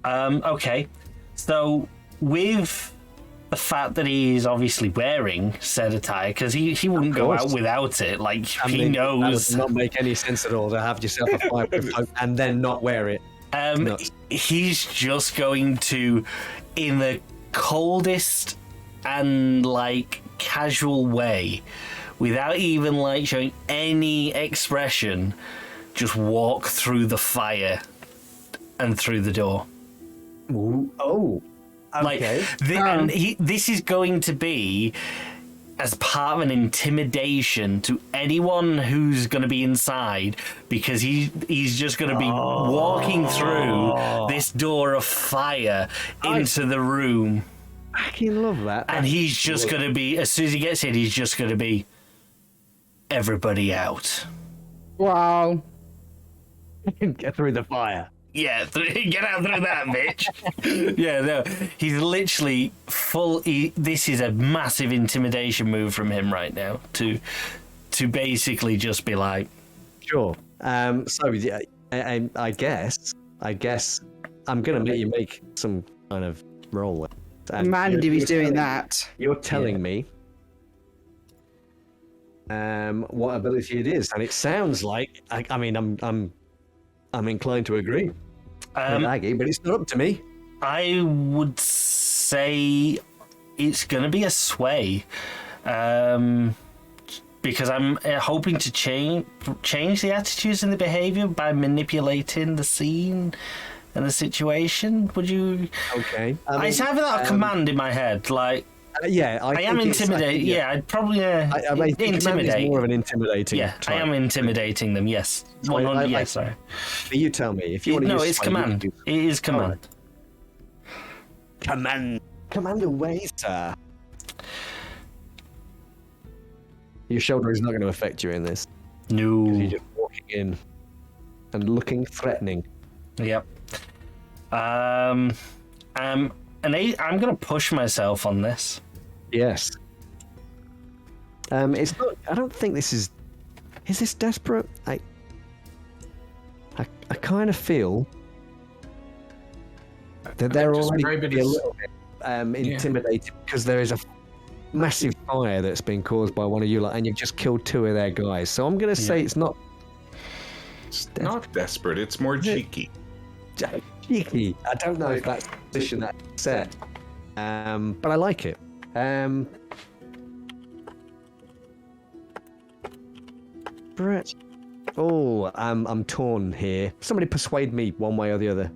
Okay, so with the fact that he's obviously wearing said attire, because he wouldn't go out without it. Like, he knows. That does not make any sense at all to have yourself a fireproof coat and then not wear it. He's just going to, in the coldest and like casual way, without even like showing any expression, just walk through the fire and through the door. Ooh, oh, okay. This is going to be as part of an intimidation to anyone who's going to be inside, because he's just going to be walking through this door of fire into the room. I can love that. And he's just going to be, as soon as he gets in, he's just going to be, everybody out. Wow. Get through the fire. Yeah, get out through that, bitch. Yeah, no, he's literally this is a massive intimidation move from him right now to basically just be like, sure. So yeah, I guess I'm gonna make you make some kind of roll. Mandy was doing that. You're telling me what ability it is, and it sounds like I'm inclined to agree, Aggie, but it's not up to me. I would say it's going to be a sway, because I'm hoping to change the attitudes and the behavior by manipulating the scene and the situation. Would you? Okay. I have that command in my head, like. I am intimidating. I'd probably intimidate. Is more of an intimidating. Yeah, type. I am intimidating them. Yes, 100. Yes, sorry. You tell me if you want to. No, it's command. It is command. Right. Command away, sir. Your shoulder is not going to affect you in this. No. Because you're just walking in and looking threatening. Yep. And I'm going to push myself on this. Yes. It's not. I don't think this is. Is this desperate? I kind of feel that they're already a little bit intimidated because there is a massive fire that's been caused by one of you, and you've just killed 2 of their guys. So I'm going to say it's not. It's not desperate. It's more cheeky. Cheeky. I don't know if that's the position that's set, but I like it. Brett. Oh, I'm torn here. Somebody persuade me one way or the other.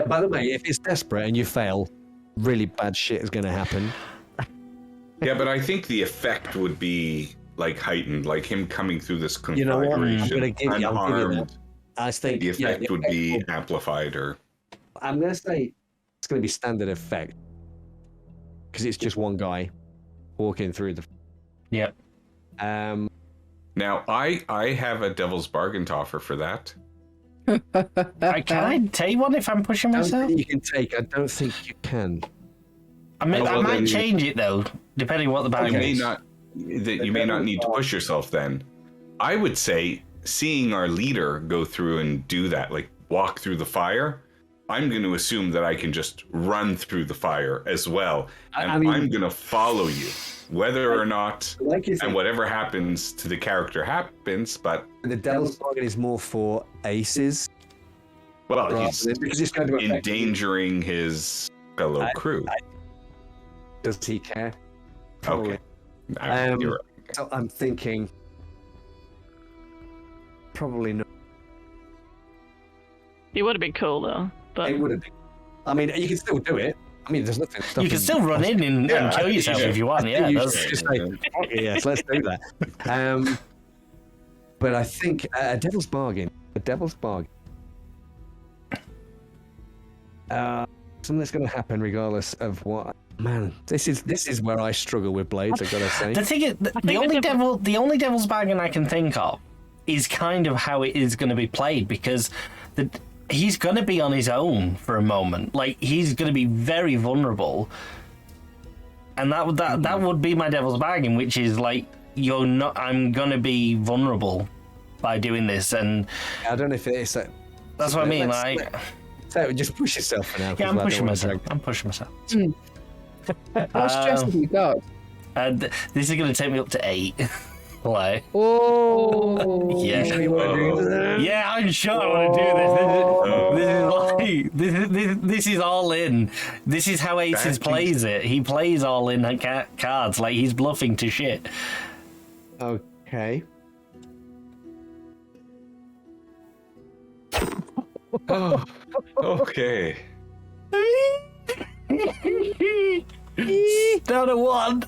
By the way, if it's desperate and you fail, really bad shit is going to happen. Yeah, but I think the effect would be like heightened, like him coming through this configuration. You know what? I'm going to give you that. I think the effect would be amplified, or I'm going to say it's going to be standard effect because it's just one guy walking through the. Yep. Now I have a devil's bargain to offer for that. Can I take one if I'm pushing myself? You can take. I don't think you can. I might change it though, depending on what the bargain is. You may not need to push yourself then. I would say, seeing our leader go through and do that, like walk through the fire, I'm going to assume that I can just run through the fire as well. And I'm going to follow you, whether or not, and whatever happens to the character happens, but... The devil's bargain is more for aces. Well, he's endangering his fellow crew. Does he care? Okay. You're right. So I'm thinking... probably not. It would have been cool though. But It would have been. I mean, you can still do it. I mean, there's nothing stopping You can still run in and kill yourself if you want. Yeah, you that's... should just say, yes, let's do that. But I think a devil's bargain. Something that's going to happen regardless of what. Man, this is where I struggle with blades. I gotta say. The thing is, the only devil's bargain I can think of is kind of how it is going to be played, because he's going to be on his own for a moment. Like, he's going to be very vulnerable, and that would be my devil's bargain, which is like, you're not. I'm going to be vulnerable by doing this, and I don't know if it's that. That's what I mean. So just push yourself for now. Yeah, I'm pushing myself. How stress have you got? This is going to take me up to 8. Like, Oh. yeah. Yeah, I'm sure I want to do this. This is all in. This is how Aces plays it. He plays all in cards. Like, he's bluffing to shit. Okay. Oh, okay. Down to 1.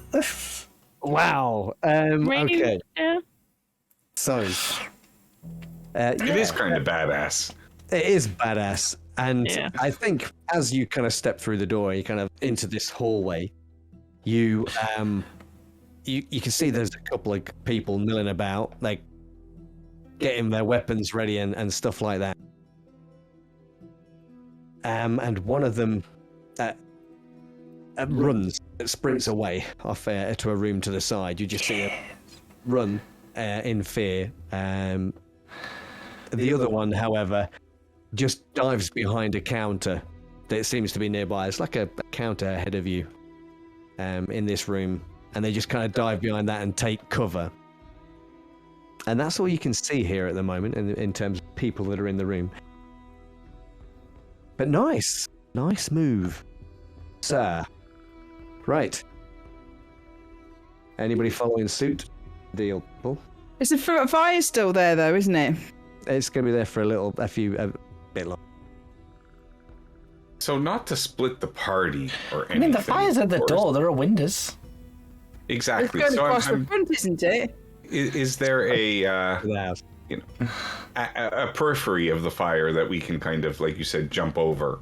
Wow. Okay. Yeah. So, It is kind of badass. it is badass, and Yeah. I think as you kind of step through the door, you kind of into this hallway. You you can see there's a couple of people milling about, like getting their weapons ready and stuff like that. And one of them sprints away off to a room to the side. You just see him run in fear. The other one, however, just dives behind a counter that seems to be nearby. It's like a counter ahead of you in this room, and they just kind of dive behind that and take cover. And that's all you can see here at the moment in terms of people that are in the room. But nice move, sir. Right. Anybody following suit? Deal. It's a fire still there, though, isn't it? It's going to be there for a bit long. So not to split the party or anything. I mean, the fire's at the of course. door. There are windows. Exactly. It's going So across the front, isn't it? is there a a periphery of the fire that we can kind of, like you said, jump over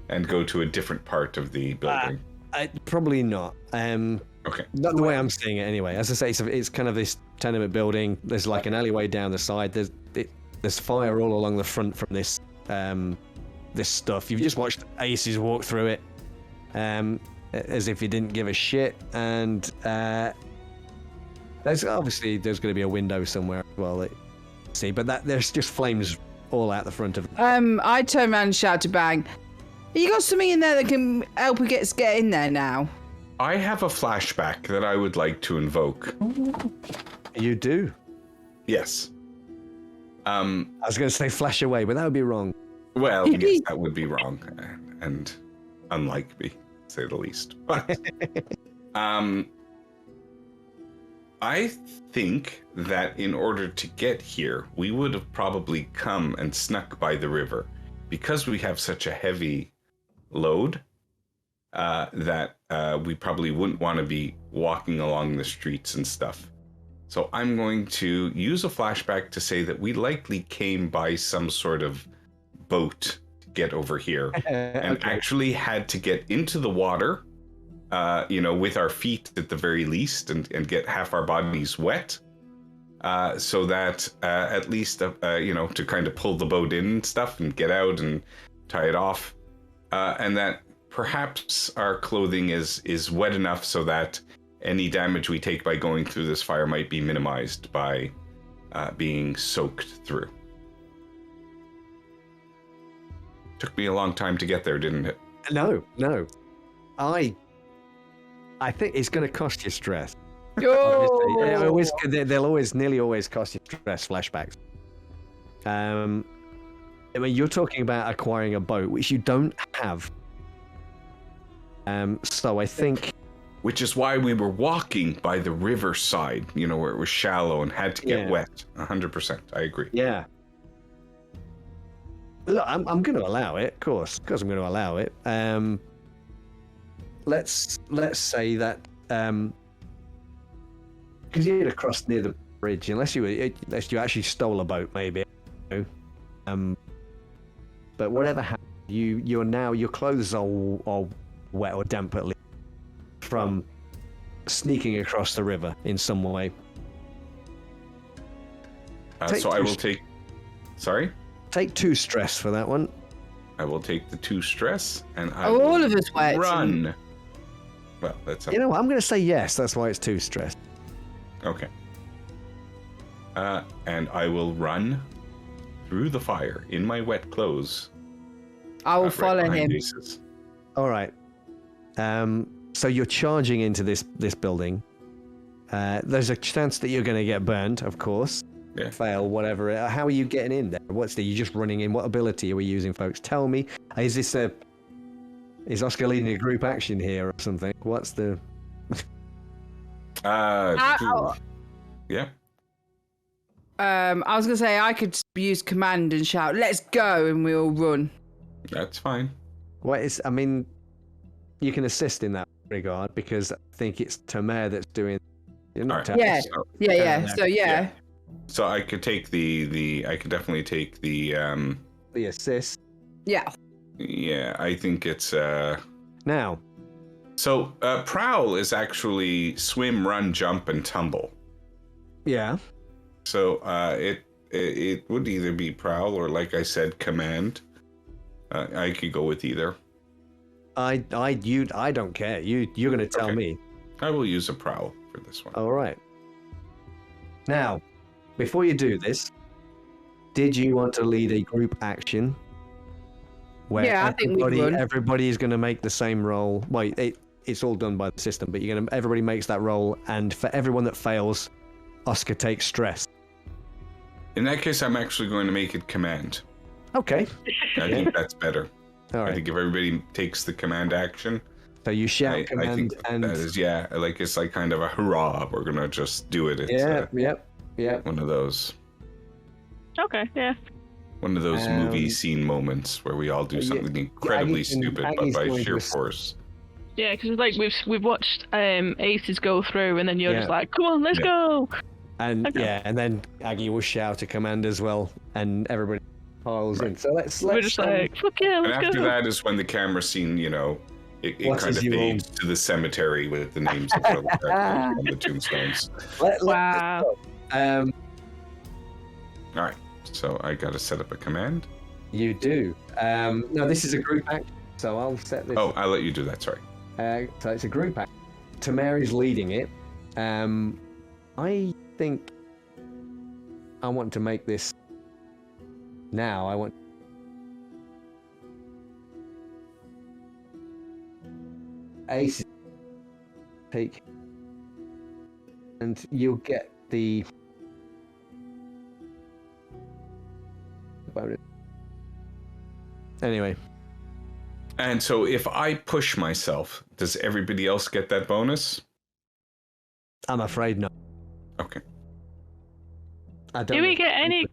and go to a different part of the building? Probably not. Okay. Not the way I'm seeing it, anyway. As I say, it's kind of this tenement building. There's like an alleyway down the side. There's fire all along the front from this this stuff. You've just watched Aces walk through it, as if he didn't give a shit. And there's going to be a window somewhere as well. See, but there's just flames all out the front of it. I turn around and shout to Bang. You got something in there that can help us get in there now? I have a flashback that I would like to invoke. You do? Yes. I was going to say flash away, but that would be wrong. Well, yes, that would be wrong and unlike me, to say the least. But I think that in order to get here, we would have probably come and snuck by the river. Because we have such a heavy load, that we probably wouldn't want to be walking along the streets and stuff. So I'm going to use a flashback to say that we likely came by some sort of boat to get over here and actually had to get into the water, with our feet at the very least and get half our bodies wet, so that at least, to kind of pull the boat in and stuff and get out and tie it off, and that perhaps our clothing is wet enough so that any damage we take by going through this fire might be minimized by being soaked through. Took me a long time to get there, didn't it? No. I think it's going to cost you stress. Oh. They'll nearly always cost you stress flashbacks. I mean, you're talking about acquiring a boat, which you don't have. So I think which is why we were walking by the riverside, where it was shallow and had to get wet. 100%. I agree. Yeah. Look, I'm going to allow it, of course. Of course, I'm going to allow it. Let's say that because you'd have crossed near the bridge, unless you actually stole a boat, maybe. But whatever happened, your clothes are wet or damp at least from sneaking across the river in some way. So I will take. Sorry. Take 2 stress for that one. I will take the 2 stress, and I All will of us wet. run. Well, that's You know what? I'm going to say yes. That's why it's 2 stress. okay. And I will run through the fire in my wet clothes. I will right follow behind him. Aces. All right. So you're charging into this building. There's a chance that you're going to get burned, of course. Yeah. Fail, whatever. How are you getting in there? You just running in? What ability are we using, folks? Tell me. Is Oscar leading a group action here or something? What's the? Yeah. I was gonna say I could use command and shout, "Let's go!" and we all run. That's fine. What is? I mean, you can assist in that regard because I think it's Tamer that's doing. You're not. All right. Yeah. So, Yeah. So yeah. so I could take I could definitely take the. The assist. Yeah. Yeah, I think it's. Now. So prowl is actually swim, run, jump, and tumble. Yeah. So it would either be prowl or, like I said, command. I could go with either. I don't care. You're going to tell Okay. me. I will use a prowl for this one. All right. Now, before you do this, did you want to lead a group action? Where Yeah, I think we would. everybody is going to make the same roll. Well, it's all done by the system, but everybody makes that roll, and for everyone that fails, Oscar takes stress. In that case, I'm actually going to make it command. Okay. I think that's better. All I right. think if everybody takes the command action, So you shout I command think and that is, it's like kind of a hurrah. We're gonna just do it. It's yep. one of those Okay, yeah. movie scene moments where we all do something incredibly stupid, but by sheer force. Yeah, because like we've watched Aces go through, and then you're just Yeah. like, "Come on, let's go!" And Okay. and then Aggie will shout a command as well, and everybody piles in. So let's We're just like, "Fuck yeah, And let's after go!" that is when the camera scene, it What kind is of your fades to the cemetery with the names of all the characters on the tombstones. Wow. All All right, so I got to set up a command. you do. No, this is a group action, so I'll set this. Oh, I'll let you do that. Sorry. So it's a group action. Tamari's leading it. I think I want to make this now. I want Ace take, and you'll get the bonus. Anyway, And so if I push myself, does everybody else get that bonus? I'm afraid not. Okay. I don't Do we know. get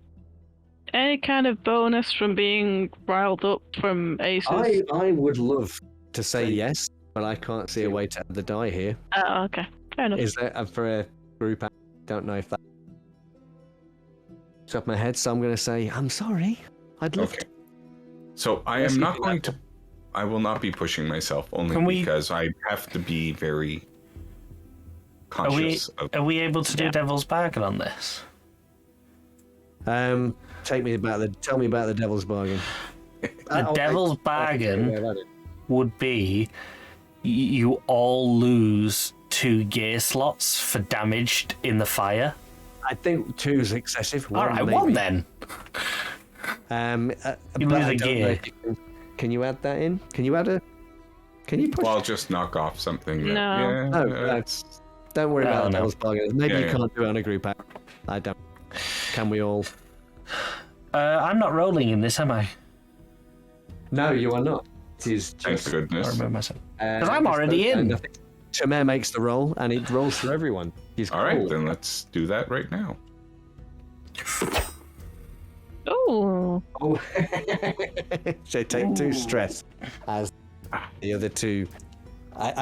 any kind of bonus from being riled up from Aces? I would love to say yes, but I can't see a way to add the die here. Oh, okay. Fair enough. Is there for a group? I don't know if that top of my head, so I'm going to say I'm sorry. I'd love Okay. to. So I Yes, am you not can going have to. I will not be pushing myself only Can we- because I have to be very Are we conscious of. are we able to do Devil's Bargain on this? Tell me about the devil's bargain. The Devil's Bargain would be you all lose 2 gear slots for damage in the fire. I think 2 is excessive. All right, maybe. 1 then. But You lose I a don't know gear. if you can you add that in? Can you push? Well, I'll just knock off something. No. Yeah, No, that's- Don't worry about No. the devil's bargain. Maybe Yeah, you yeah. can't do it on a group act. I don't. Can we all? I'm not rolling in this, am I? No, you are not. It is Thank just. goodness. I remember myself. 'Cause I'm already in. Tamer makes the roll, and it rolls for everyone. He's All right, cool. then let's do that right now. Oh. Oh. So take 2 stress as the other 2.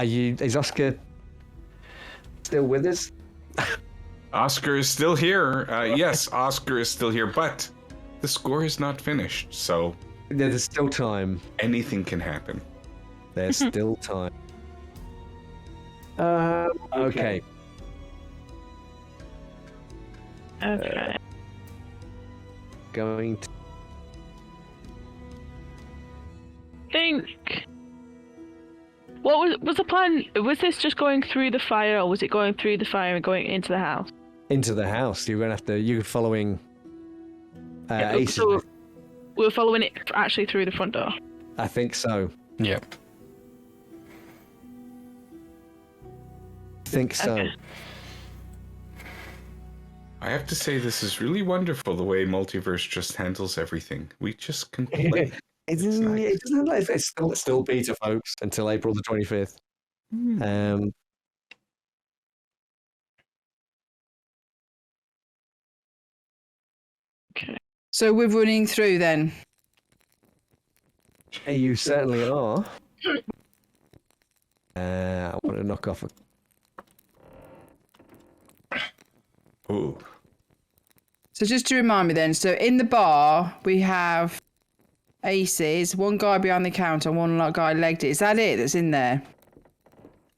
Is Oscar still with us? Oscar is still here. Yes, Oscar is still here, but the score is not finished, so There's still time. anything can happen. There's still time. Okay. Okay. Going to... Think. What was the plan? Was this just going through the fire, or was it going through the fire and going into the house? into the house. You're gonna have to. You're following. Ace. So we were following it actually through the front door. I think so. Yeah. Think so. Okay. I have to say, this is really wonderful the way Multiverse just handles everything. We just can play. It doesn't. nice. It doesn't. It's still beta, folks, until April the 25th. Okay. So we're running through then. You certainly are. I want to knock off a. Ooh. So just to remind me then, so in the bar we have aces, one guy behind the counter, and one guy legged it. Is that it that's in there?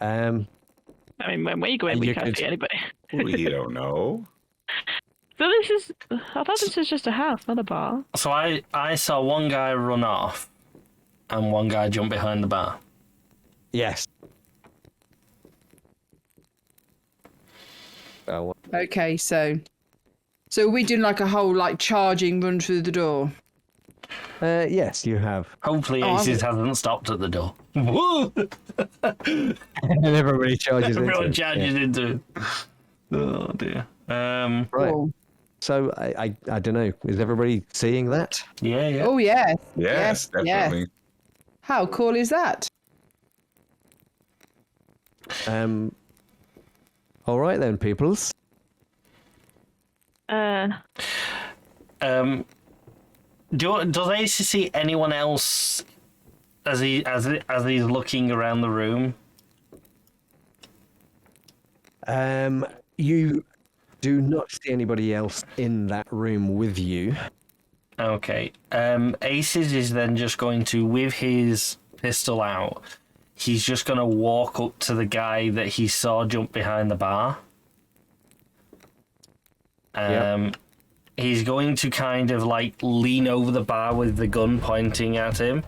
I mean, when you go in, And we you can't could- see anybody. We don't know. So this is. I thought this was just a house, not a bar. So I saw one guy run off and one guy jump behind the bar. Yes. Okay, so we doing like a whole like charging run through the door. Yes, you have. Hopefully Oh, Aces hasn't stopped at the door. Woo! And everybody charges Everyone into it. charges into it. Oh dear. Right. Cool. So I don't know. Is everybody seeing that? Yeah, yeah. Oh yeah. Yes, Yeah. definitely. How cool is that? All right then, peoples. Does Aces see anyone else as he's looking around the room? You do not see anybody else in that room with you. Okay. Aces is then just going to, with his pistol out, he's just going to walk up to the guy that he saw jump behind the bar. Yep. He's going to kind of like lean over the bar with the gun pointing at him.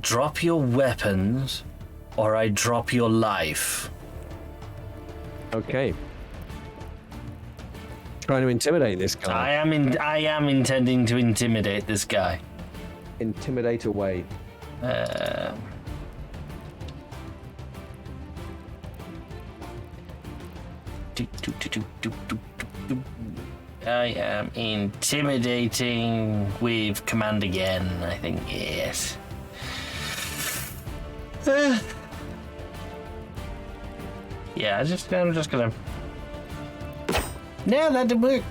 Drop your weapons, or I drop your life. Okay. Trying to intimidate this guy. I am intending to intimidate this guy. Intimidate away. I am intimidating with command again, I think, yes. Yeah, I'm just gonna. No, that didn't work.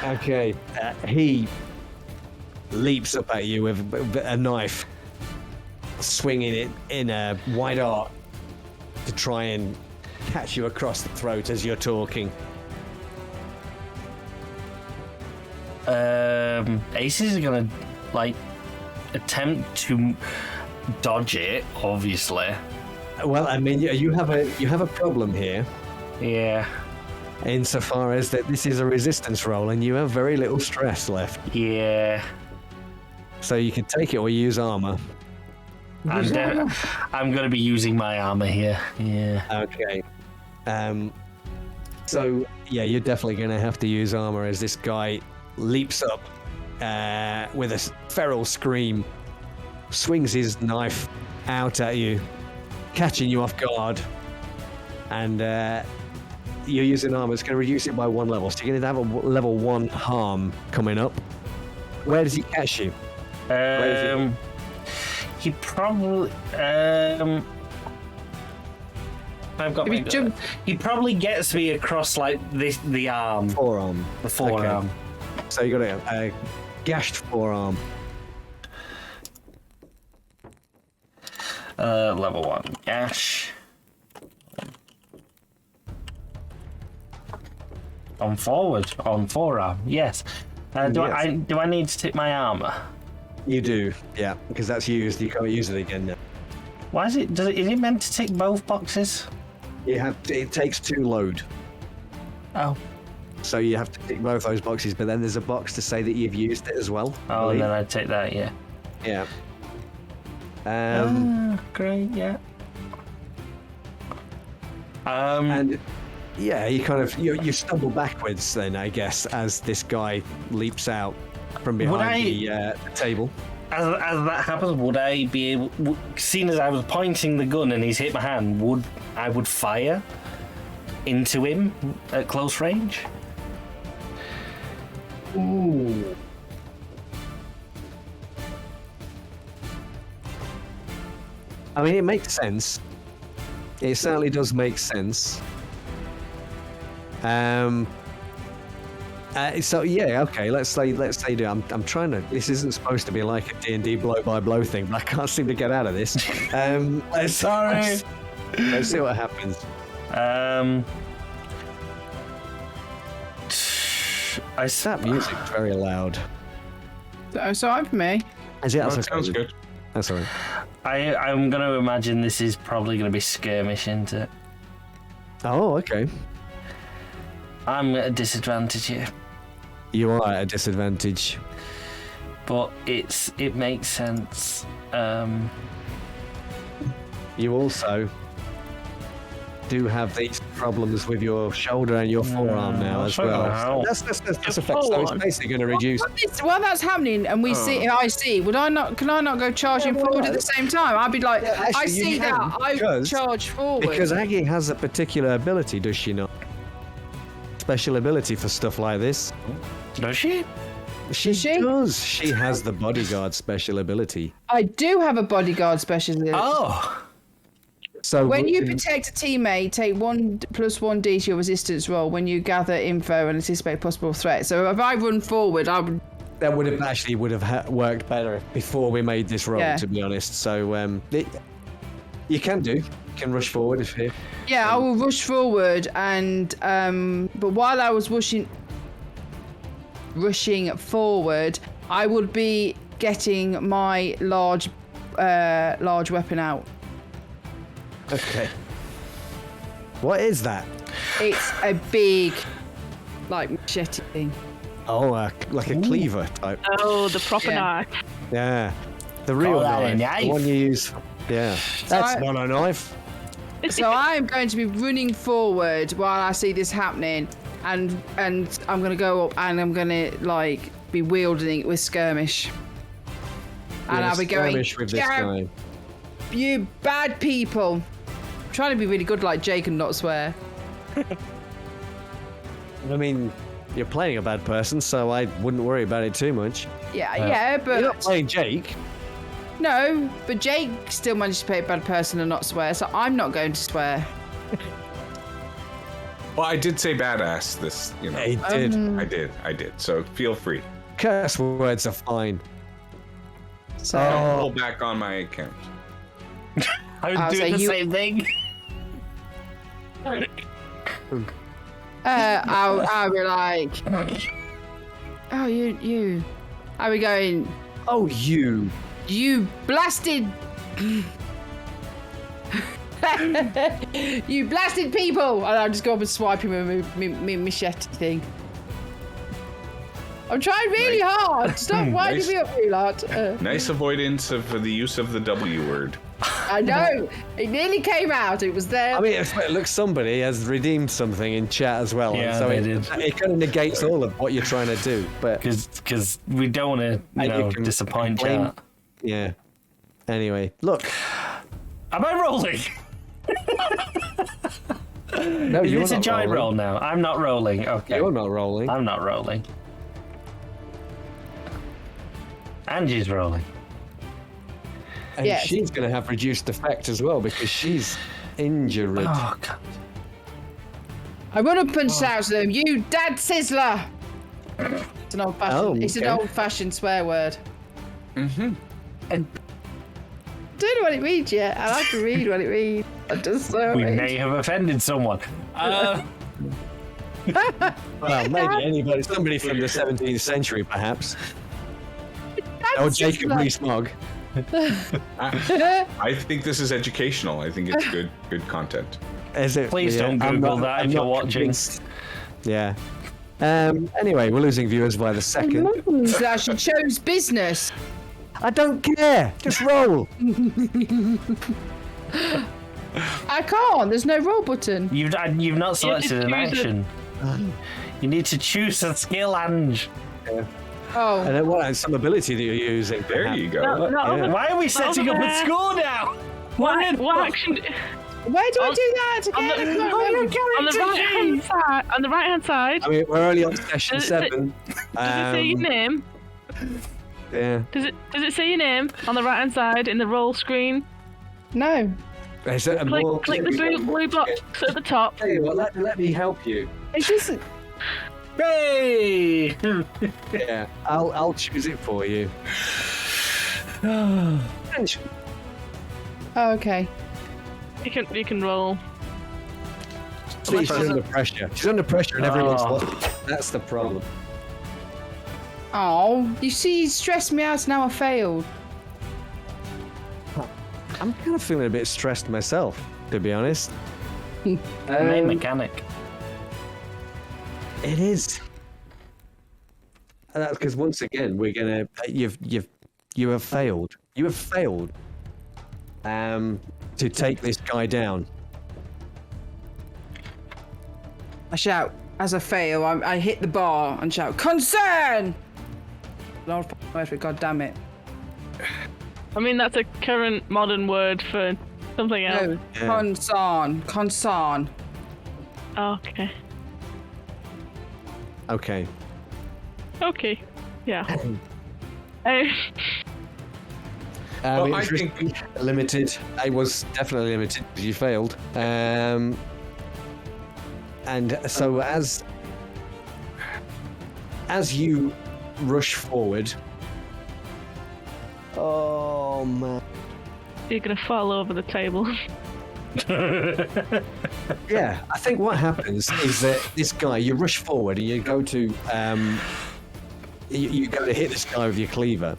Okay. He leaps up at you with a knife, swinging it in a wide arc to try and catch you across the throat as you're talking. Aces are gonna like attempt to dodge it, obviously. Well, I mean, you have a problem here, Yeah, insofar as that this is a resistance roll, and you have very little stress left. yeah. So you can take it or use armor. I'm gonna be using my armor here. Yeah. Okay. So yeah, you're definitely going to have to use armor as this guy leaps up with a feral scream, swings his knife out at you, catching you off guard, and you're using armor. It's going to reduce it by 1 level, so you're going to have a level 1 harm coming up. Where does he catch you? is he probably I've got my gun. He probably gets me across like the arm. Forearm. The forearm. Okay. So you got a gashed forearm. Level 1 gash. On forward, on forearm, yes. Do I need to tip my armor? You do, yeah, because that's used. You can't use it again now. Why is it? Is it meant to tick both boxes? It takes 2 load. Oh. So you have to tick both those boxes, but then there's a box to say that you've used it as well. Oh, and then I'd take that, yeah. Yeah. Great, yeah. And yeah, you kind of you stumble backwards then, I guess, as this guy leaps out from behind the table. As that happens, would I be able? Seeing as I was pointing the gun and he's hit my hand, would I fire into him at close range? Ooh. I mean, it makes sense. It certainly does make sense. So yeah, okay. Let's say do. I'm trying to. This isn't supposed to be like a D&D blow by blow thing, but I can't seem to get out of this. Let's see what happens. That music's very loud. So I'm for me. That sounds good. That's all right. I'm going to imagine this is probably going to be skirmish, isn't it? Oh, okay. I'm at a disadvantage here. You are at a disadvantage. But it makes sense. You also do have these problems with your shoulder and your forearm now as well. That's effect. So it's basically going to reduce. While that's happening, and I see. Can I not go charging forward at the same time? I'd be like, actually, I see that. I charge forward. Because Aggie has a particular ability, does she not? Special ability for stuff like this. Does she? She does. She has the bodyguard special ability. I do have a bodyguard special ability. Oh. So when you protect a teammate, take 1+1d to your resistance roll when you gather info and anticipate possible threats. So if I run forward, that would have worked better before we made this roll, to be honest. So you can rush forward if you. Yeah, I will rush forward, and but while I was rushing forward, I would be getting my large weapon out. Okay. What is that? It's a big, like, machete thing. Oh, like a cleaver type. Oh, the proper knife. Yeah. The real knife. The one you use. Yeah. That's not a knife. So I'm going to be running forward while I see this happening, and I'm going to go up and I'm going to, be wielding it with skirmish. And I'll be going, skirmish with this guy. You bad people. I'm trying to be really good like Jake and not swear. I mean, you're playing a bad person, so I wouldn't worry about it too much. Yeah, but... You're not playing Jake. No, but Jake still managed to play a bad person and not swear, so I'm not going to swear. Well, I did say badass this, He did. I did. So feel free. Curse words are fine. So I'll pull back on my account. I would do the same thing. I'll be like, oh, you. Are we going? Oh, you blasted. You blasted people! And I'll just go up and swipe him with my machete thing. I'm trying really hard. Stop winding me up, you lot. Nice avoidance of the use of the W word. I know. It nearly came out. It was there. I mean, it looks somebody has redeemed something in chat as well. Yeah, so they did. It kind of negates all of what you're trying to do. But because we don't want to disappoint chat. Yeah. Anyway, look. Am I rolling? No, Is you're this not a giant rolling. roll now? I'm not rolling. Okay. You're not rolling. I'm not rolling. Angie's rolling. And Yes. she's going to have reduced effect as well because she's injured. Oh, God. I would have punched out to them. You dad sizzler. It's an old-fashioned. Oh, It's an okay. old-fashioned swear word. Mm-hmm. And don't know what it means yet. I like to read what it means. I just so We may have offended someone. Well, maybe anybody, somebody from the 17th century, perhaps. Or Jacob Rees-Mogg. I think this is educational. I think it's good content. Is it? Please don't I'm Google that if I'm you're not watching. convinced. Yeah. Anyway, we're losing viewers by the second. That she chose business. I don't care. Just roll. I can't. There's no roll button. You've not selected an choose action. You need to choose a skill, Ange. Oh, And then what? Some ability that you're using. There perhaps. you go. No, not Yeah. over Why are we setting up a there. score now? What action? where do I on- do that On again? I the, can't remember. on the right hand side. I mean, we're only on session Does it- 7. Does it say your name? Yeah. Does it say your name on the right hand side in the roll screen? No. Is it a more Click the blue box at the top. Tell you what, let me help you. It's just. Hey! Yeah, I'll choose it for you. Oh, okay. You can roll. See, she's under pressure. She's under pressure and everyone's Oh. looking. That's the problem. Oh, you see, you stressed me out. Now I failed. I'm kind of feeling a bit stressed myself, to be honest. Main mechanic. It is. And that's because once again we're gonna. You have failed. You have failed. To take this guy down. I shout as I fail. I hit the bar and shout, "Concern!" Lord, God damn it! I mean, that's a current modern word for something else. No, Yeah. concern. Okay. Okay. Okay. Yeah. Well, it I was think- limited. It was definitely limited because you failed. And so as you rush forward. Oh man. You're gonna fall over the table. Yeah, I think what happens is that this guy, you rush forward and you go to you go to hit this guy with your cleaver.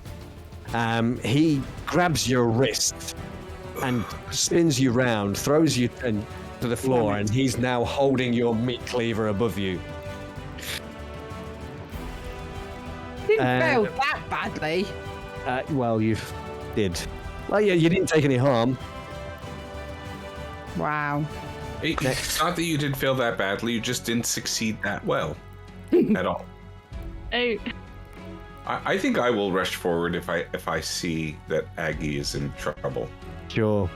He grabs your wrist and spins you round, throws you to the floor, and he's now holding your meat cleaver above you. Didn't fail that badly. Well, you did. Well, yeah, you didn't take any harm. Wow. It's not that you did fail that badly. You just didn't succeed that well at all. Oh, I think I will rush forward if I see that Aggie is in trouble. Sure.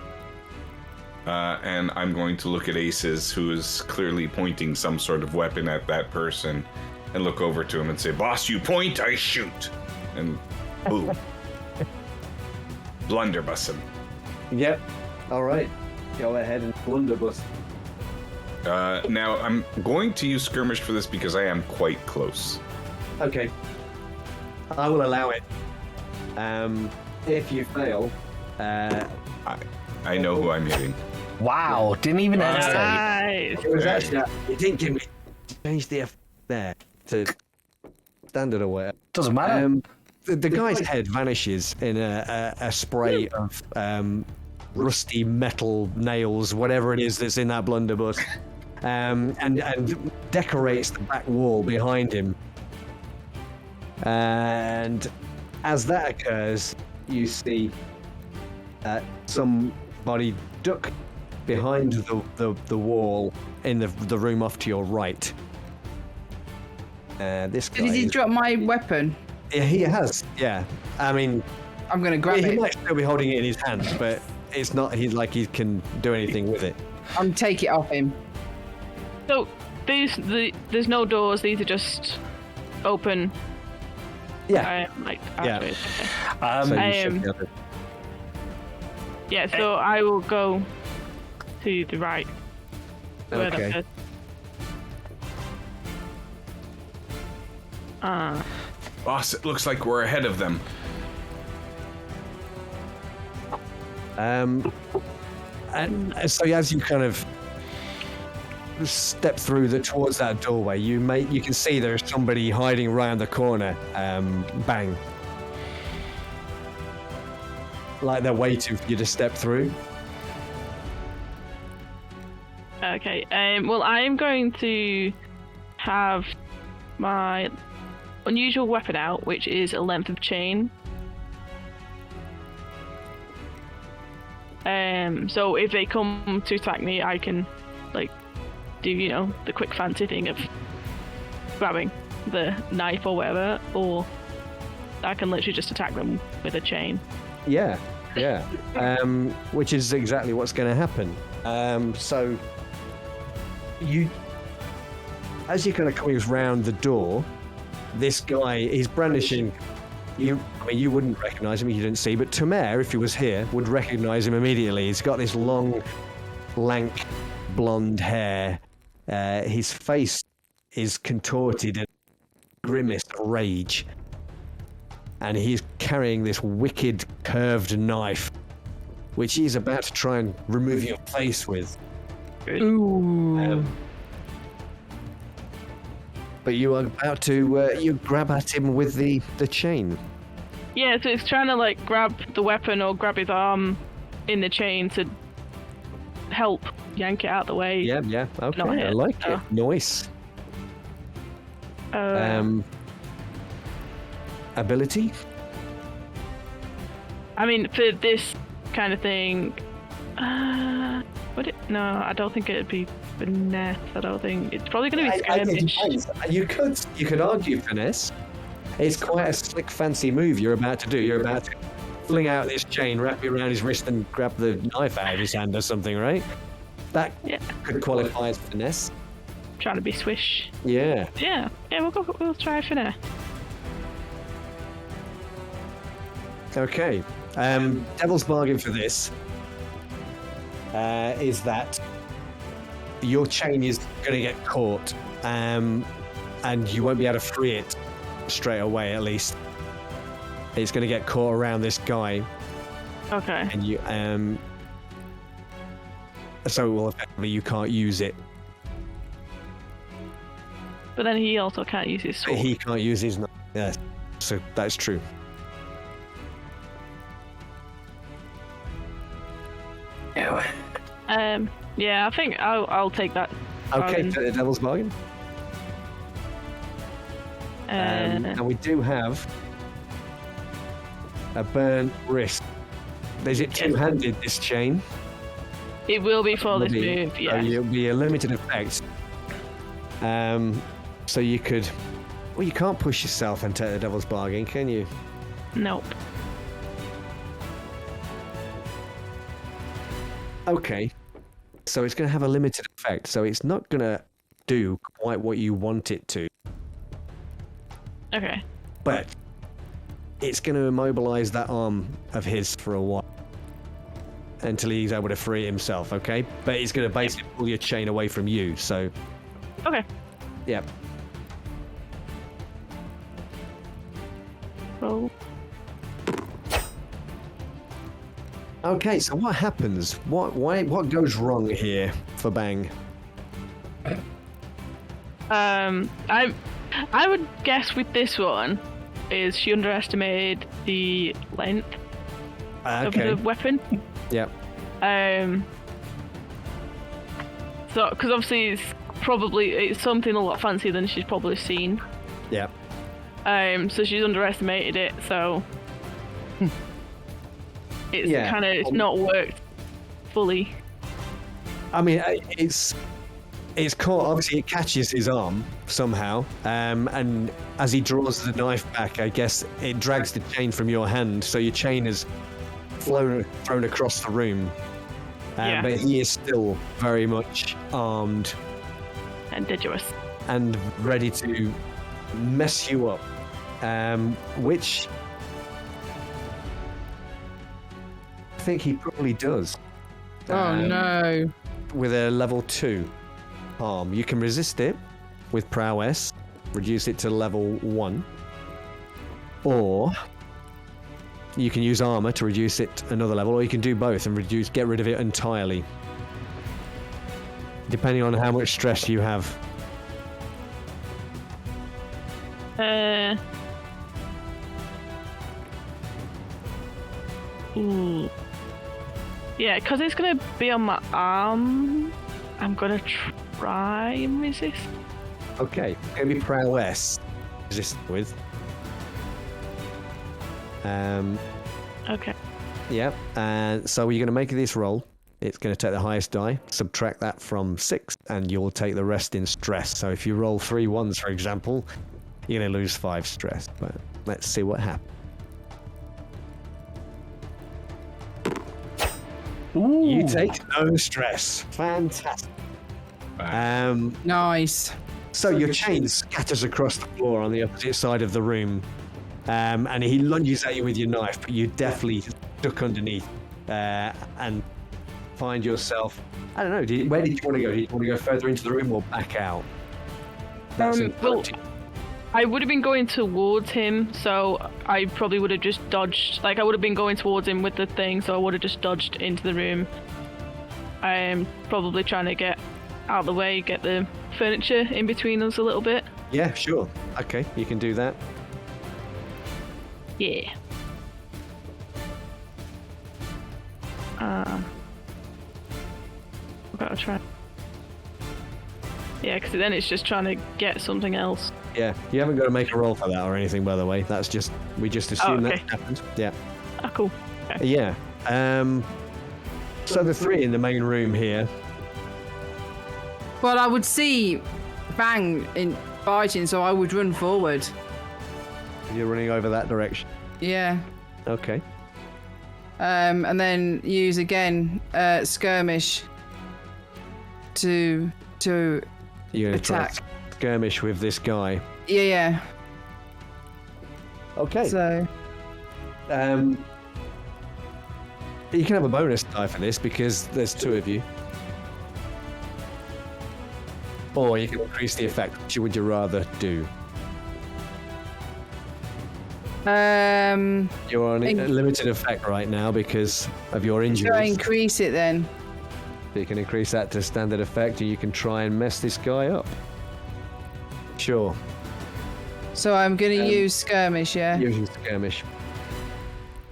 And I'm going to look at Aces, who is clearly pointing some sort of weapon at that person, and look over to him and say, "Boss, you point, I shoot." And boom. Blunderbuss him. Yep. All right. Go ahead and blunderbuss. Now, I'm going to use skirmish for this because I am quite close. Okay. I will allow it. If you fail, I know who I'm hitting. Wow, didn't even hesitate. nice. it was actually you didn't give me change the F there to standard or whatever. Doesn't matter. The guy's head vanishes in a spray of rusty metal nails, whatever it is that's in that blunderbuss, and decorates the back wall behind him. And as that occurs, you see somebody duck behind the wall in the room off to your right. This guy. Did he drop my weapon? Yeah, he has. Yeah, I mean, I'm gonna grab he it. might still be holding it in his hand, but it's not. He's like he can do anything with it. I'm take it off him. So there's no doors. These are just open. Yeah. Like Yeah. afterwards. Okay. Um, So you should be able to- Yeah, so I will go to the right. Where Okay. that is. Boss, it looks like we're ahead of them. And so as you kind of step through towards that doorway, you can see there's somebody hiding around the corner. Bang. Like they're waiting for you to step through. Okay. Well, I'm going to have my unusual weapon out, which is a length of chain. So if they come to attack me, I can, like, do the quick fancy thing of grabbing the knife or whatever, or I can literally just attack them with a chain. Yeah. Which is exactly what's going to happen. So as you're kind of coming around the door, this guy is brandishing. You wouldn't recognize him if you didn't see, but Tomer, if he was here, would recognize him immediately. He's got this long, lank, blonde hair. His face is contorted in a grimace of rage. And he's carrying this wicked, curved knife, which he's about to try and remove your face with. Ooh. But you are about to you grab at him with the chain. Yeah, so it's trying to like grab the weapon or grab his arm in the chain to help yank it out the way. Yeah, okay, Not I hit. like it. Oh. Nice. Ability? I mean, for this kind of thing, would it? No, I don't think it'd be finesse. I don't think it's probably going to be skirmish. You could argue finesse. It's quite a slick, fancy move you're about to do. You're about to fling out this chain, wrap it around his wrist, and grab the knife out of his hand or something, right? That could qualify as finesse. Trying to be swish. Yeah. Yeah, we'll try finesse. Okay. Devil's bargain for this is that your chain is going to get caught, and you won't be able to free it straight away. At least it's going to get caught around this guy, Okay. and you so well, effectively you can't use it. But then he also can't use his sword. He can't use his knife. Yes, so that's true. Yeah, I think I'll take that. Okay, bargain. the devil's bargain. And we do have a burnt wrist. Is it two-handed, this chain? It will be for this Maybe. move, yeah. It'll be a limited effect. So you could... Well, you can't push yourself and take the devil's bargain, can you? Nope. Okay. So it's going to have a limited effect. So it's not going to do quite what you want it to. Okay. But it's going to immobilize that arm of his for a while. Until he's able to free himself, okay? But it's going to basically pull your chain away from you, so... Okay. Yeah. Roll. Okay, so what happens? What goes wrong here for Bang? I would guess with this one is she underestimated the length of the weapon. Yeah. So, because obviously it's something a lot fancier than she's probably seen. Yeah. So she's underestimated it. So it's it's not worked fully. I mean, it's caught. Obviously, it catches his arm somehow, and as he draws the knife back, I guess it drags the chain from your hand, so your chain is thrown across the room. But he is still very much armed and dangerous and ready to mess you up. which I think he probably does. Oh no. With a level 2 arm. You can resist it with prowess, reduce it to level 1. Or you can use armor to reduce it another level, or you can do both and get rid of it entirely. Depending on how much stress you have. Yeah, because it's gonna be on my arm. I'm gonna try and resist. Okay, gonna be prowess. Resist with. Okay. Yeah, and so you're gonna make this roll. It's gonna take the highest die, subtract that from 6, and you'll take the rest in stress. So if you roll 3 1s, for example, you're gonna lose 5 stress. But let's see what happens. Ooh. You take no stress. Fantastic. Nice. So your chain scatters across the floor on the opposite side of the room, and he lunges at you with your knife, but you definitely duck underneath and find yourself. I don't know. Where did you want to go? Did you want to go further into the room or back out? That's Well, I would have been going towards him, so I probably would have just dodged. Like, I would have been going towards him with the thing, so I would have just dodged into the room. I'm probably trying to get out of the way, get the furniture in between us a little bit. Yeah, sure. Okay, you can do that. Yeah. I've got to try. Yeah, because then it's just trying to get something else. Yeah, you haven't got to make a roll for that or anything, by the way. That's just, we just assume okay. that happened. Yeah. Oh, cool. Okay. Yeah. So the 3 in the main room here. Well, I would see Bang in fighting, so I would run forward. You're running over that direction. Yeah. Okay. And then use again skirmish to You're going to try attack. to skirmish with this guy. Yeah. Okay. So you can have a bonus die for this because there's 2 of you. Or you can increase the effect. Which would you rather do? You're on a limited effect right now because of your so injuries. increase it then. You can increase that to standard effect and you can try and mess this guy up. Sure. So I'm going to use skirmish, yeah? Using skirmish.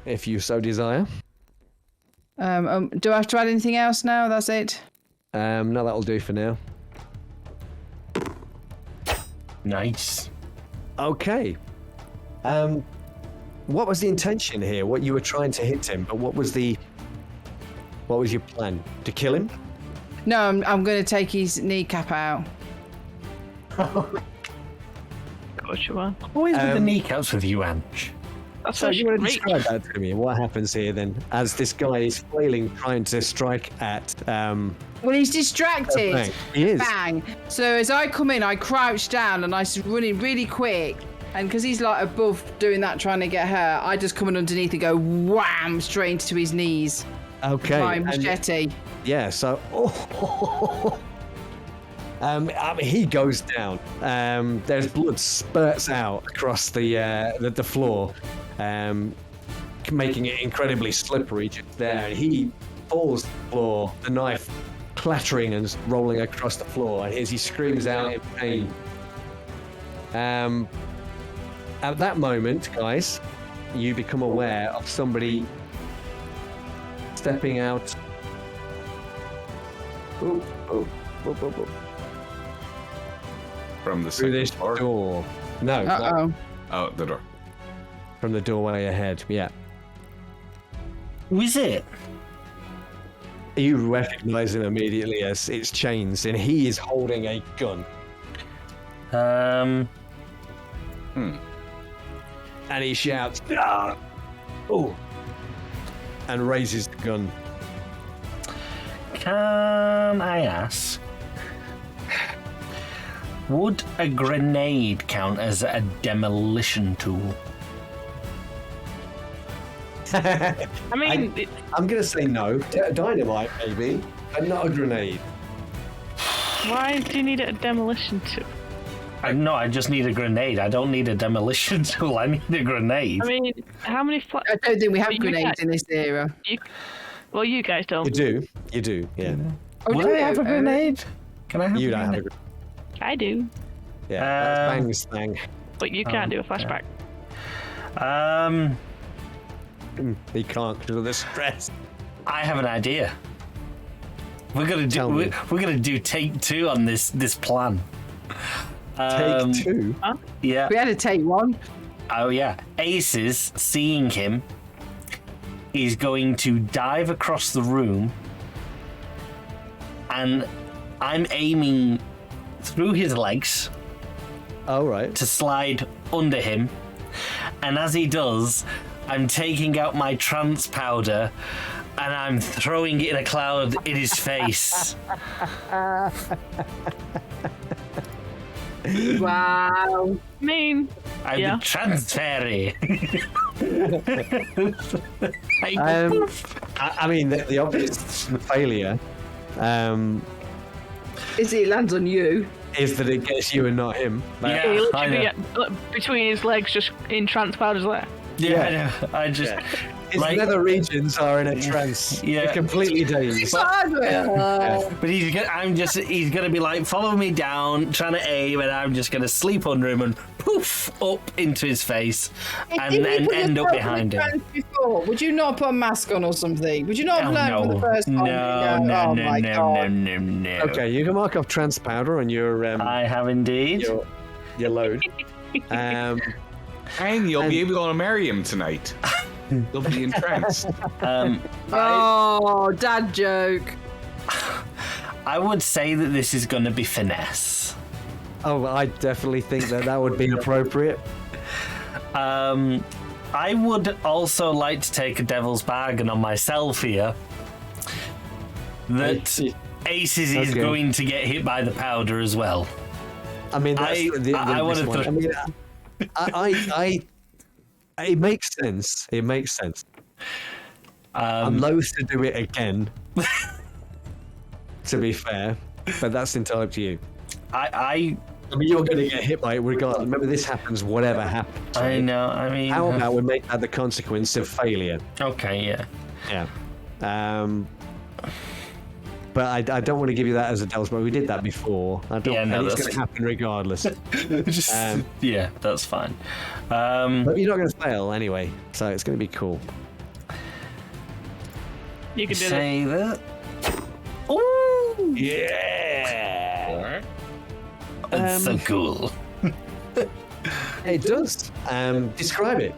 If you so desire. Do I have to add anything else now? That's it? No, that'll do for now. Nice. Okay. What was the intention here? What you were trying to hit him, but what was your plan? To kill him? No, I'm going to take his kneecap out. Gotcha, one. Always with the kneecaps with you, Ange. That's So you want to great. describe that to me? What happens here then, as this guy is flailing, trying to strike at? Well, he's distracted. Bang. He is. Bang. So as I come in, I crouch down and I run in really quick. And because he's like above doing that, trying to get her, I just come in underneath and go wham straight into his knees. Okay. My and- machete. Yeah. So. He goes down. There's blood spurts out across the floor, making it incredibly slippery just there. And he falls to the floor, the knife clattering and rolling across the floor. And as he screams out in pain. At that moment, guys, you become aware of somebody stepping out. From the Through second this floor. door. No, Uh-oh. Oh, the door. from the doorway ahead. Yeah. Who is it? You recognize him immediately as it's Chains, and he is holding a gun. And he shouts, "Ah!" Oh, and raises the gun. Can I ask Would a grenade count as a demolition tool? I mean, I'm going to say no. Dynamite, maybe, but not a grenade. why do you need a demolition tool? No, I just need a grenade. I don't need a demolition tool. I need a grenade. I mean, how many? I don't think we have You grenades guys- in this era. Well, you guys don't. You do, yeah. Oh, Would do I we? have a grenade? Can I have You a don't have a grenade? grenade. I do, Yeah, that's Bang's thing. but you can't do a flashback. He can't because of the stress. I have an idea. We're gonna do. Tell me. We're gonna do take 2 on this plan. Take 2. Yeah. We had to take one. Oh yeah. Aces, seeing him, is going to dive across the room, and I'm aiming through his legs Oh, right. to slide under him, and as he does, I'm taking out my trance powder and I'm throwing it in a cloud in his face. Wow. I mean, I'm Yeah. the trance fairy. I mean, the obvious failure Is it lands on you? is that it gets you and not him. Yeah. he I literally know. between his legs, just in trance powder's there. Yeah, I know. I just His like, nether regions are in a trance. Yeah. They're completely dazed. but he's gonna be like, follow me down, trying to aim, and I'm just gonna sleep under him and poof up into his face, and Didn't you then put end up yourself in behind the him. trance Before? Would you not put a mask on or something? Would you not have Oh, learned for the first time? Oh my god. no. Okay, you can mark off trance powder on your I have indeed. your load. And you'll be able to marry him tonight. You'll be entranced. Oh, dad joke. I would say that this is going to be finesse. Oh, I definitely think that would be appropriate. I would also like to take a devil's bargain on myself here. That Aces is Okay. going to get hit by the powder as well. I mean, that's I wanna one. I mean, it makes sense. It makes sense. I'm loath to do it again. To be fair, but that's entirely up to you. I I mean, you're going to get hit by it regardless. Remember, this happens whatever happens. I right? know. I mean, How about we make that the consequence of failure? okay, yeah. Yeah. But I don't want to give you that as a devil's but we did that before. I don't. Yeah, no, and it's that's- going to happen regardless. Just, yeah, that's fine. But you're not going to fail anyway, so it's going to be cool. You can do that. Say that. Ooh, Yeah. that's so cool. It does. Describe it.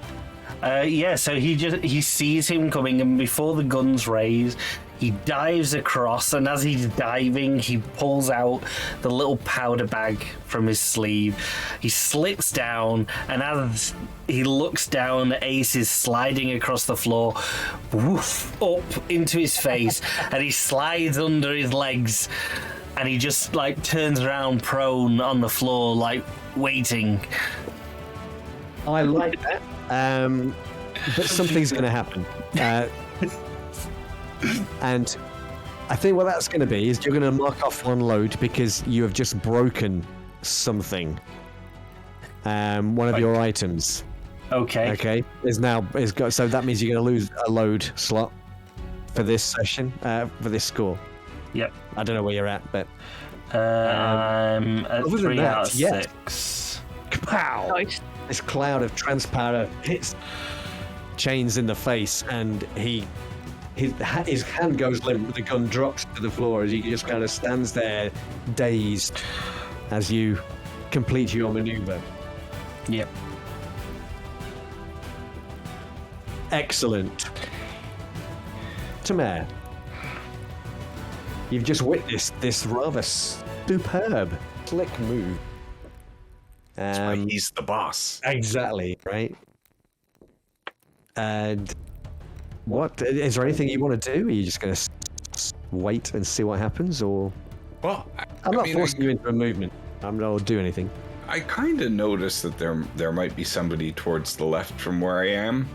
Yeah, so he sees him coming, and before the gun's raised, he dives across, and as he's diving, he pulls out the little powder bag from his sleeve. He slips down, and as he looks down, Ace is sliding across the floor, woof, up into his face, and he slides under his legs, and he just like turns around prone on the floor, like waiting. I like that. But something's going to happen. And I think what that's going to be is you're going to mark off one load because you have just broken something. One of your items. Okay. Okay. So that means you're going to lose a load slot for this session, for this score. Yep. I don't know where you're at, but I'm at other than 3 that, out of yes. 6. kapow! Nice. This cloud of transparent hits Chains in the face, and his hand goes limp. The gun drops to the floor as he just kind of stands there, dazed, as you complete your maneuver. Yep. Excellent. Tamar, you've just witnessed this rather superb, slick move. That's why he's the boss. Exactly, right? And what is there anything you want to do? Are you just going to wait and see what happens, or Well, I'm not forcing you into a movement. I'm not going to do anything. I kind of noticed that there might be somebody towards the left from where I am.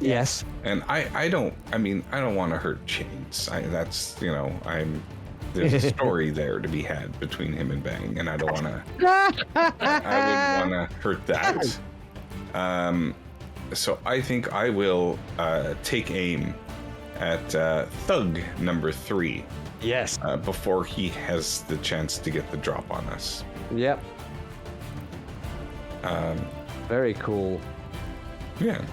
Yes. And I don't want to hurt Chains. There's a story there to be had between him and Bang, and I don't want to. I wouldn't want to hurt that. So I think I will take aim at Thug number 3. Yes. Before he has the chance to get the drop on us. Yep. Very cool. Yeah.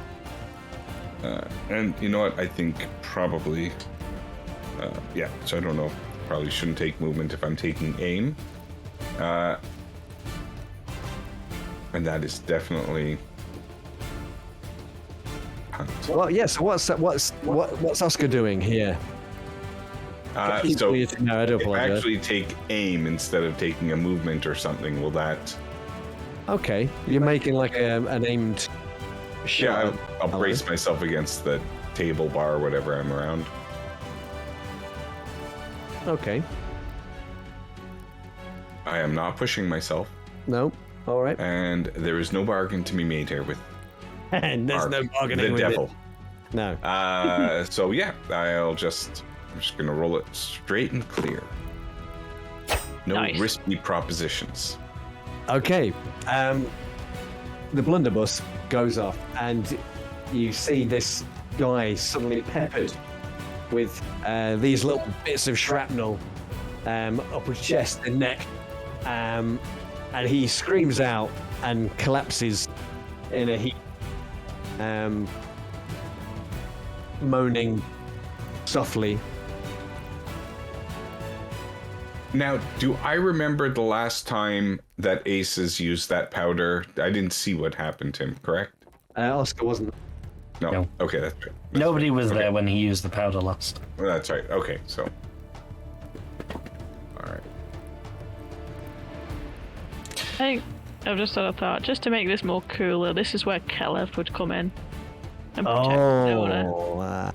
And you know what? I think probably. Yeah. So I don't know. Probably shouldn't take movement if I'm taking aim. And that is definitely. Hunt. Well, yes. Yeah, so what's Oscar doing here? So no, I don't if I apologize. actually take aim instead of taking a movement or something, will that? Okay, you're making like an aimed shot. Yeah, I'll brace myself against the table bar or whatever I'm around. Okay. I am not pushing myself, No. All right. and there is no bargain to be made here with And there's no bargaining the with devil. it. No. So yeah, I'm just gonna roll it straight and clear. No Nice. risky propositions. Okay. The blunderbuss goes off, and you see this guy suddenly peppered with these little bits of shrapnel up his chest and neck, and he screams out and collapses in a heap, moaning softly. Now, do I remember the last time that Aces used that powder? I didn't see what happened to him, correct? Oscar wasn't. No. No. Okay, that's right. Nobody was there when he used the powder last. Well, that's right. Okay, so. All right. I think I've just had a thought. Just to make this more cooler, this is where Kelev would come in and protect the owner. Oh,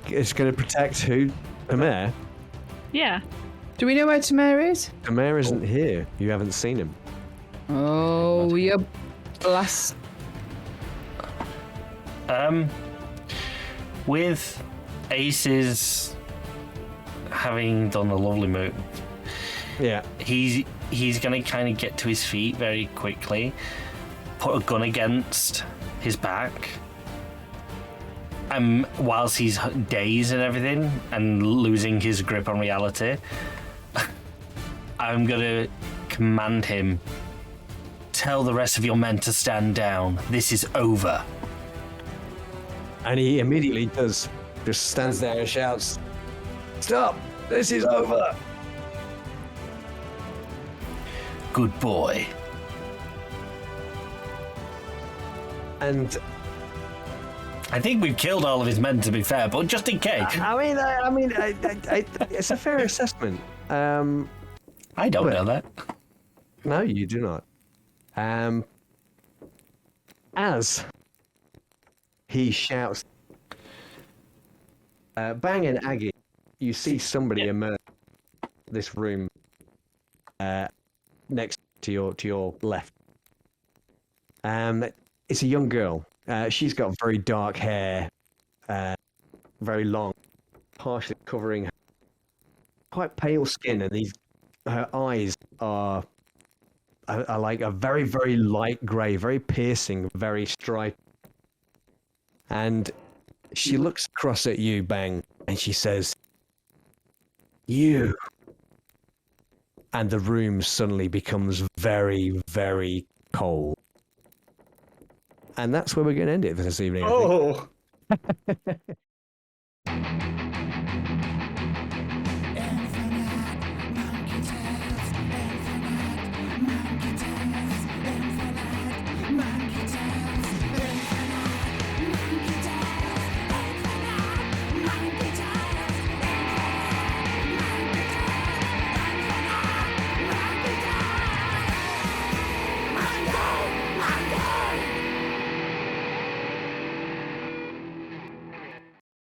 it's going to protect who? Amer? Yeah. Do we know where Tamara is? Amer isn't here. You haven't seen him. Oh, you blast. With Aces having done a lovely move, Yeah. he's gonna kind of get to his feet very quickly, put a gun against his back, and whilst he's dazed and everything and losing his grip on reality, I'm gonna command him, tell the rest of your men to stand down. This is over. And he immediately does. Just stands there and shouts, "Stop! This is over!" Good boy. And I think we've killed all of his men, to be fair, but just in case. it's a fair assessment. I don't know that. No, you do not. As he shouts, Bang and Aggie, you see somebody emerge this room next to your left. It's a young girl. She's got very dark hair, very long, partially covering her, quite pale skin, and her eyes are like a very, very light grey, very piercing, very striped. And she looks across at you, Bang, and she says, "You." And the room suddenly becomes very, very cold. And that's where we're going to end it for this evening. I think.